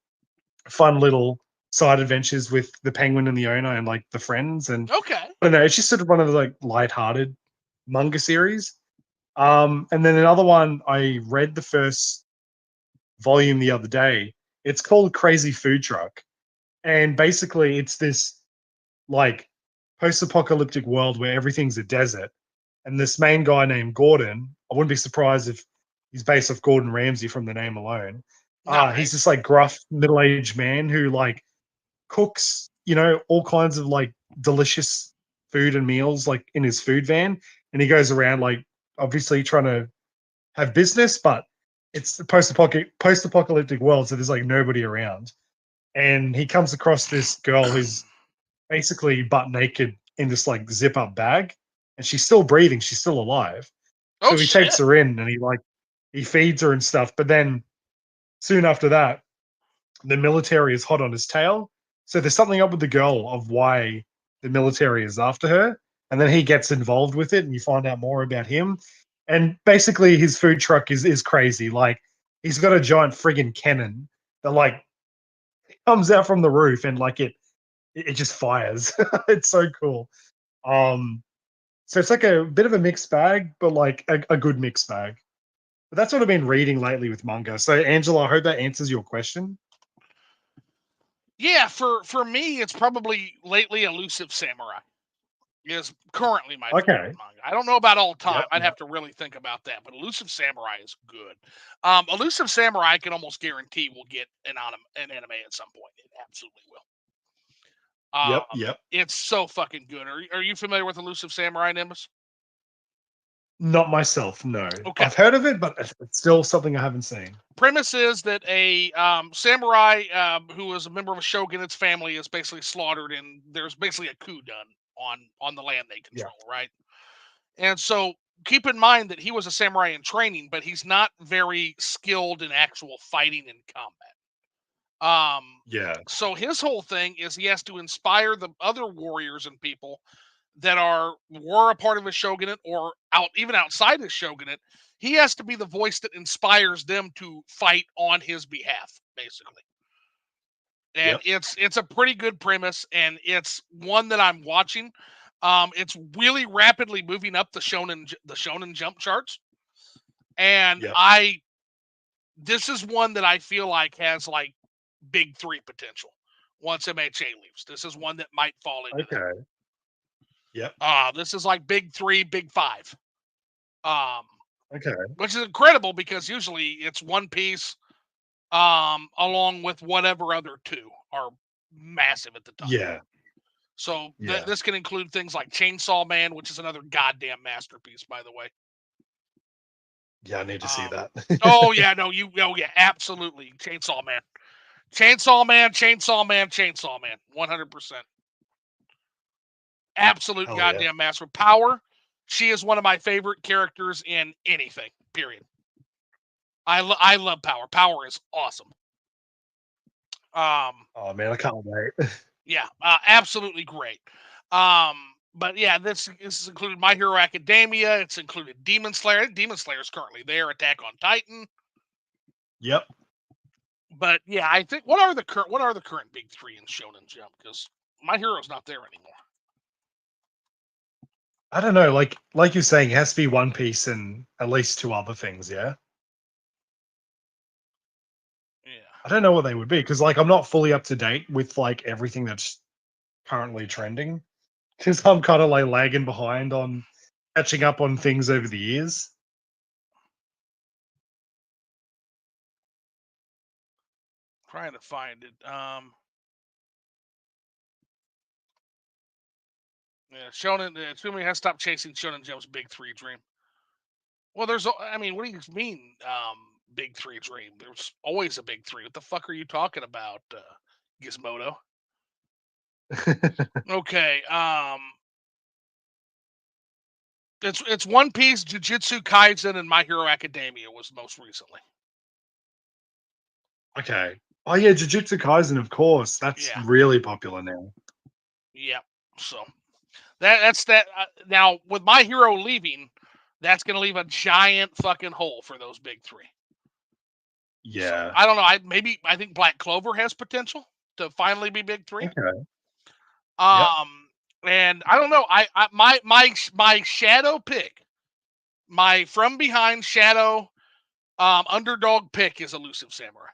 fun little side adventures with the penguin and the owner and like the friends. And Okay. I don't know, it's just sort of one of the like lighthearted manga series. And then another one, I read the first volume the other day. It's called Crazy Food Truck. And basically it's this like post-apocalyptic world where everything's a desert. And this main guy named Gordon, I wouldn't be surprised if he's based off Gordon Ramsay from the name alone. He's this like gruff middle-aged man who like cooks, all kinds of like delicious food and meals like in his food van. And he goes around like obviously trying to have business, but it's the post-apocalyptic world, so there's like nobody around. And he comes across this girl who's basically butt naked in this like zip up bag, and she's still breathing, she's still alive. So he takes her in and he feeds her and stuff. But then soon after that, the military is hot on his tail. So there's something up with the girl of why the military is after her. And then he gets involved with it and you find out more about him. And basically his food truck is crazy. Like he's got a giant friggin' cannon that like comes out from the roof and like it just fires. It's so cool. So it's like a bit of a mixed bag, but like a good mixed bag. But that's what I've been reading lately with manga. So Angela, I hope that answers your question. Yeah, for me, it's probably lately Elusive Samurai is currently my favorite manga. I don't know about all time. I'd have to really think about that, but Elusive Samurai is good. Elusive Samurai, I can almost guarantee will get an anime at some point. It absolutely will. Yep. It's so fucking good. Are you familiar with Elusive Samurai, Nimbus? Not myself, no. Okay. I've heard of it, but it's still something I haven't seen. Premise is that a samurai who is a member of a shogunate's family is basically slaughtered, and there's basically a coup done on the land they control, right? And so keep in mind that he was a samurai in training, but he's not very skilled in actual fighting and combat. So his whole thing is he has to inspire the other warriors and people that were a part of his shogunate or even outside his shogunate. He has to be the voice that inspires them to fight on his behalf, basically. And it's a pretty good premise, and it's one that I'm watching. It's really rapidly moving up the Shonen Jump charts, and this is one that I feel like has like big 3 potential once MHA leaves. This is one that might fall into that. This is like big 3, big 5. Which is incredible because usually it's One Piece, along with whatever other 2 are massive at the time. So this can include things like Chainsaw Man, which is another goddamn masterpiece, by the way. Yeah, I need to see that. Oh yeah, absolutely. Chainsaw Man. Chainsaw Man, 100%. Absolute goddamn master. Power, she is one of my favorite characters in anything, period. I love Power. Power is awesome. Oh man, I can't wait. Yeah, absolutely great. But yeah, this has included My Hero Academia. It's included Demon Slayer. Demon Slayer is currently there. Attack on Titan. But yeah, I think what are the current big three in Shonen Jump? Because My Hero's not there anymore. I don't know. Like you're saying, it has to be One Piece and at least two other things. Yeah. Yeah. I don't know what they would be because I'm not fully up to date with everything that's currently trending because I'm kind of lagging behind on catching up on things over the years. Trying to find it. Yeah, Shonen. Tsumi has stopped chasing Shonen Jump's big three dream. Well, I mean, what do you mean, big three dream? There's always a big three. What the fuck are you talking about, Gizmodo? Okay. It's One Piece, Jujutsu Kaisen, and My Hero Academia was most recently. Okay. Oh yeah, Jujutsu Kaisen, of course. That's Yeah. really popular now. Yep. So that's that. Now with My Hero leaving, that's going to leave a giant fucking hole for those big three. Yeah. So, I don't know. I think Black Clover has potential to finally be big three. Okay. And I don't know. My shadow pick, my from behind shadow underdog pick is Elusive Samurai.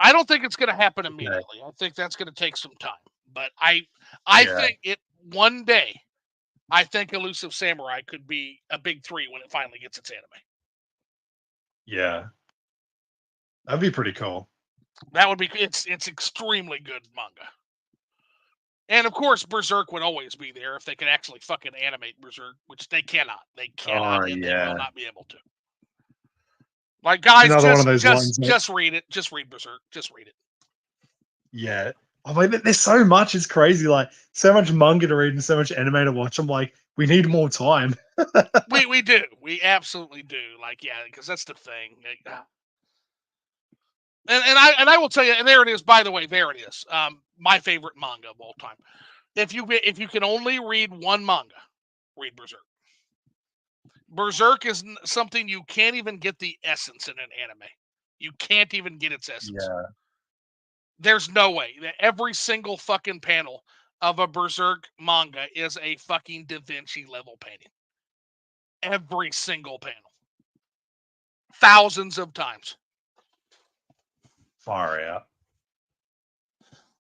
I don't think it's going to happen immediately. I think that's going to take some time. But I think it one day. I think Elusive Samurai could be a big three when it finally gets its anime. Yeah. That'd be pretty cool. That would be. It's extremely good manga. And of course, Berserk would always be there if they could actually fucking animate Berserk, which they cannot. They cannot, and they will not be able to. Like, guys, another one of those ones. Just read it. Just read Berserk. Just read it. Yeah. Oh, wait, there's so much. It's crazy. So much manga to read and so much anime to watch. I'm like, we need more time. we do. We absolutely do. Because that's the thing. And I will tell you, and there it is. By the way, there it is. My favorite manga of all time. If you can only read one manga, read Berserk. Berserk is something you can't even get the essence in an anime. You can't even get its essence. Yeah. There's no way that every single fucking panel of a Berserk manga is a fucking Da Vinci level painting. Every single panel. Thousands of times. Far out.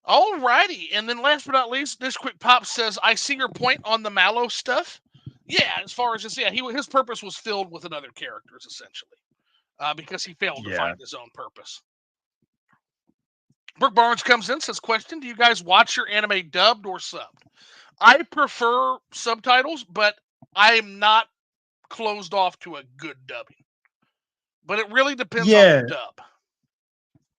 Alrighty. And then last but not least, this quick pop says, I see your point on the Mallow stuff. Yeah, as far as his purpose was filled with another characters, essentially. Because he failed to find his own purpose. Brooke Barnes comes in, says, question, do you guys watch your anime dubbed or subbed? I prefer subtitles, but I am not closed off to a good dubbing. But it really depends on the dub.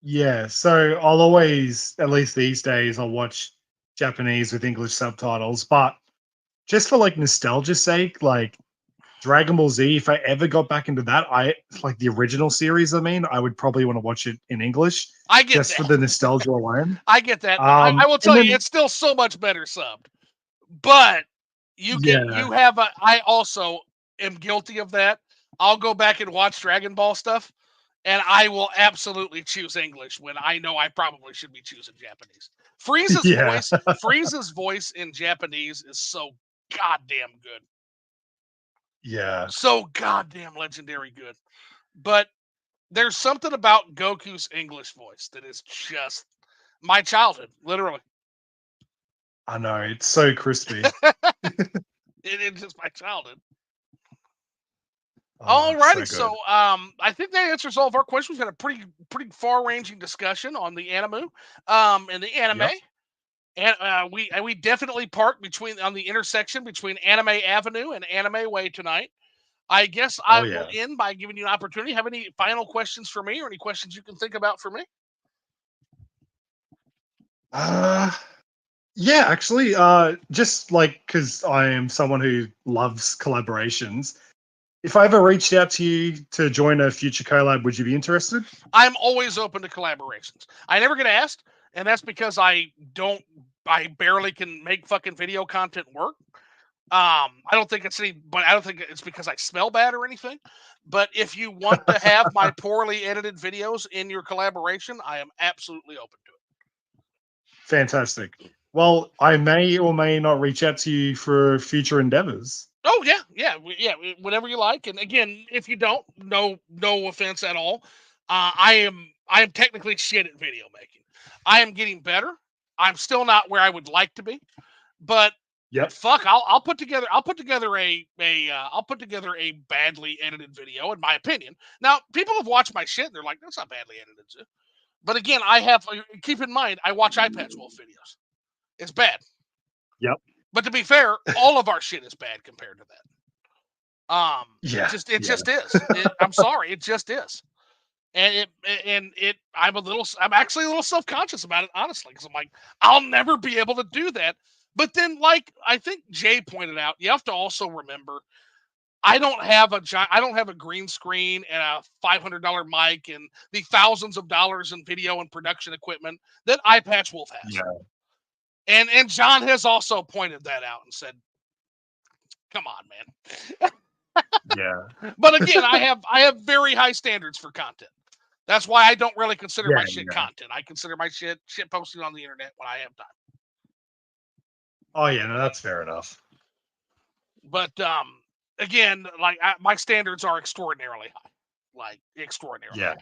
Yeah, so I'll always, at least these days, I'll watch Japanese with English subtitles, but just for nostalgia's sake, Dragon Ball Z, if I ever got back into that, the original series, I would probably want to watch it in English. I get just that. For the nostalgia alone. I get that. I will tell you, it's still so much better subbed. But I also am guilty of that. I'll go back and watch Dragon Ball stuff, and I will absolutely choose English when I know I probably should be choosing Japanese. Frieza's voice in Japanese is so goddamn good. Yeah. So goddamn legendary good. But there's something about Goku's English voice that is just my childhood, literally. I know, it's so crispy. It's just my childhood. Oh, alrighty, so I think that answers all of our questions. We've had a pretty far-ranging discussion on the anime, and the anime. Yep. And we definitely park on the intersection between Anime Avenue and Anime Way tonight. I guess I will end by giving you an opportunity. Have any final questions for me, or any questions you can think about for me? Yeah, actually, just because I am someone who loves collaborations, if I ever reached out to you to join a future collab, would you be interested? I'm always open to collaborations. I never get asked, and that's because I barely can make fucking video content work. I don't think it's because I smell bad or anything. But if you want to have my poorly edited videos in your collaboration, I am absolutely open to it. Fantastic. Well, I may or may not reach out to you for future endeavors. Oh yeah, whatever you like. And again, if you don't, no offense at all. I am technically shit at video making. I am getting better. I'm still not where I would like to be, but Yep. fuck, I'll put together a badly edited video, in my opinion. Now, people have watched my shit and they're like, that's not badly edited, too. But again, keep in mind, I watch iPatch Wolf videos. It's bad. Yep. But to be fair, all of our shit is bad compared to that. Yeah. It just is. I'm sorry, it just is. And I'm actually a little self-conscious about it, honestly, because I'm like, I'll never be able to do that. But then, like I think Jay pointed out, you have to also remember, I don't have a green screen and a $500 mic and the thousands of dollars in video and production equipment that iPatch Wolf has. Yeah. And John has also pointed that out and said, "Come on, man." Yeah. But again, I have very high standards for content. That's why I don't really consider my shit content. I consider my shit posting on the internet when I have time. Oh yeah, no, that's fair enough. But again, like my standards are extraordinarily high, like extraordinarily high.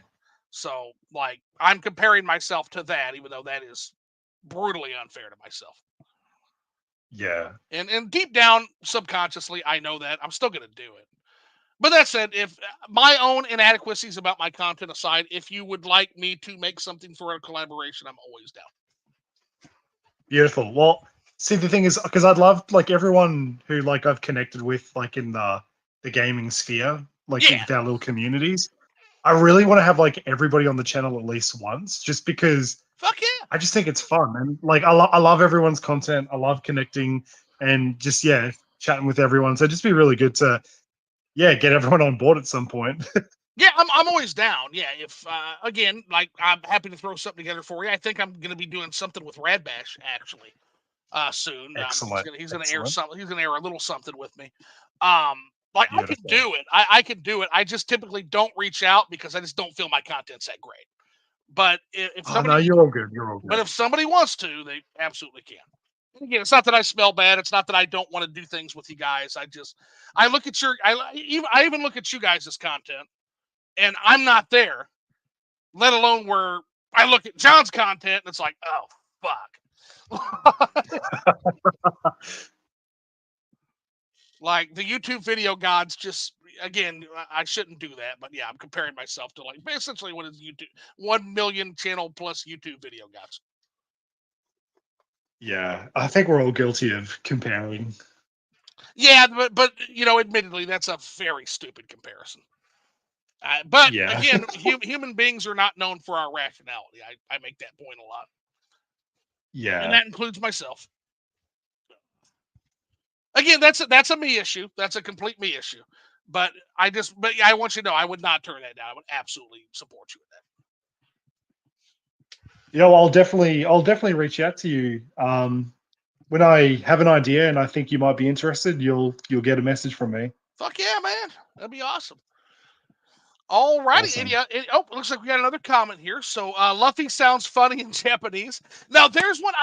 So like I'm comparing myself to that, even though that is brutally unfair to myself. Yeah. And deep down, subconsciously, I know that I'm still gonna do it. But that said, if my own inadequacies about my content aside, if you would like me to make something for a collaboration, I'm always down. Beautiful. Well, see, the thing is, because I'd love like everyone who like I've connected with, like in the gaming sphere, like with our little communities. I really want to have like everybody on the channel at least once, just because. Fuck yeah! I just think it's fun, and like I love everyone's content. I love connecting and just chatting with everyone. So it'd just be really good to get everyone on board at some point. Yeah, I'm always down. Yeah, if again, like I'm happy to throw something together for you. I think I'm going to be doing something with Radbash actually soon. Excellent. He's going to air something. He's going to air a little something with me. Like Beautiful. I can do it. I can do it. I just typically don't reach out because I just don't feel my content's that great. But if somebody, no, you're all good. You're all good. But if somebody wants to, they absolutely can. And again, it's not that I smell bad. It's not that I don't want to do things with you guys. I look at I even look at you guys' content, and I'm not there. Let alone where I look at John's content, and it's like, oh fuck. Like the YouTube video gods just. Again, I shouldn't do that, but yeah, I'm comparing myself to like essentially what is YouTube 1 million channel plus YouTube video gods. Yeah, I think we're all guilty of comparing. Yeah, but you know, admittedly, that's a very stupid comparison. But again, human beings are not known for our rationality. I make that point a lot. Yeah, and that includes myself. Again, that's a me issue. That's a complete me issue. But I want you to know, I would not turn that down. I would absolutely support you in that. Yeah, well, I'll definitely reach out to you when I have an idea and I think you might be interested. You'll get a message from me. Fuck yeah, man, that'd be awesome. All righty, awesome. Looks like we got another comment here. So Luffy sounds funny in Japanese. Now there's one.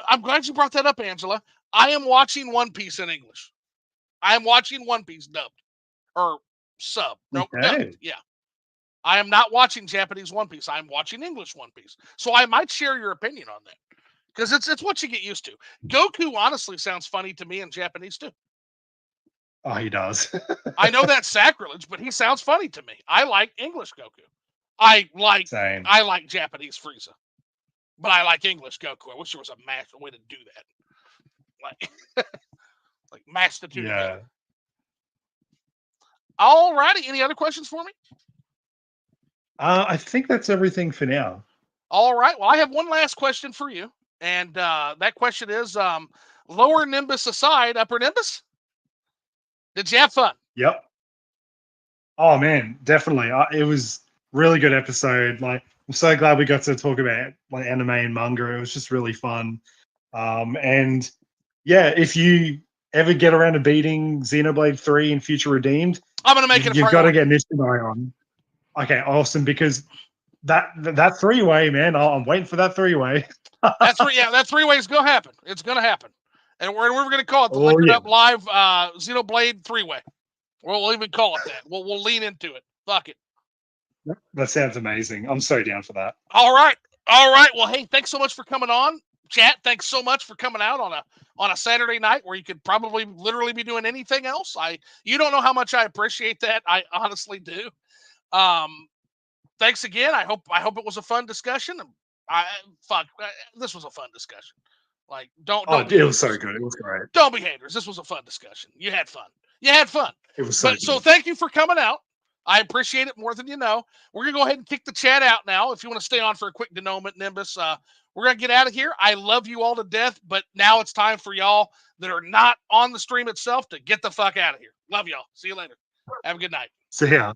I'm glad you brought that up, Angela. I am watching One Piece in English. I am watching One Piece dubbed. Or sub. No, dubbed. Yeah. I am not watching Japanese One Piece. I'm watching English One Piece. So I might share your opinion on that. Because it's what you get used to. Goku honestly sounds funny to me in Japanese too. Oh, he does. I know that's sacrilege, but he sounds funny to me. I like English Goku. I like Japanese Frieza. But I like English Goku. I wish there was a way to do that. Like match the two together. All righty. Any other questions for me? I think that's everything for now. All right. Well, I have one last question for you. And that question is, lower Nimbus aside, upper Nimbus? Did you have fun? Yep. Oh, man, definitely. It was really good episode. Like, I'm so glad we got to talk about like anime and manga. It was just really fun. And yeah, if you ever get around to beating Xenoblade 3 and Future Redeemed, I'm going to make it a you've got to priority. get Nishimori on. Okay, awesome. Because that three-way, man, I'm waiting for that three-way. That three-way is going to happen. It's going to happen. And we're going to call it the Oh, Liquored yeah. Up Live Xenoblade three-way. We'll even call it that. We'll lean into it. Fuck it. That sounds amazing. I'm so down for that. All right. Well, hey, thanks so much for coming on. Chat, thanks so much for coming out on a Saturday night where you could probably literally be doing anything else. You don't know how much I appreciate that. I honestly do. Thanks again. I hope it was a fun discussion. This was a fun discussion. Like, don't it was so good. It was great. Don't be haters. This was a fun discussion. You had fun. It was so good. So thank you for coming out. I appreciate it more than you know. We're going to go ahead and kick the chat out now. If you want to stay on for a quick denouement, Nimbus, we're going to get out of here. I love you all to death, but now it's time for y'all that are not on the stream itself to get the fuck out of here. Love y'all. See you later. Have a good night. See ya.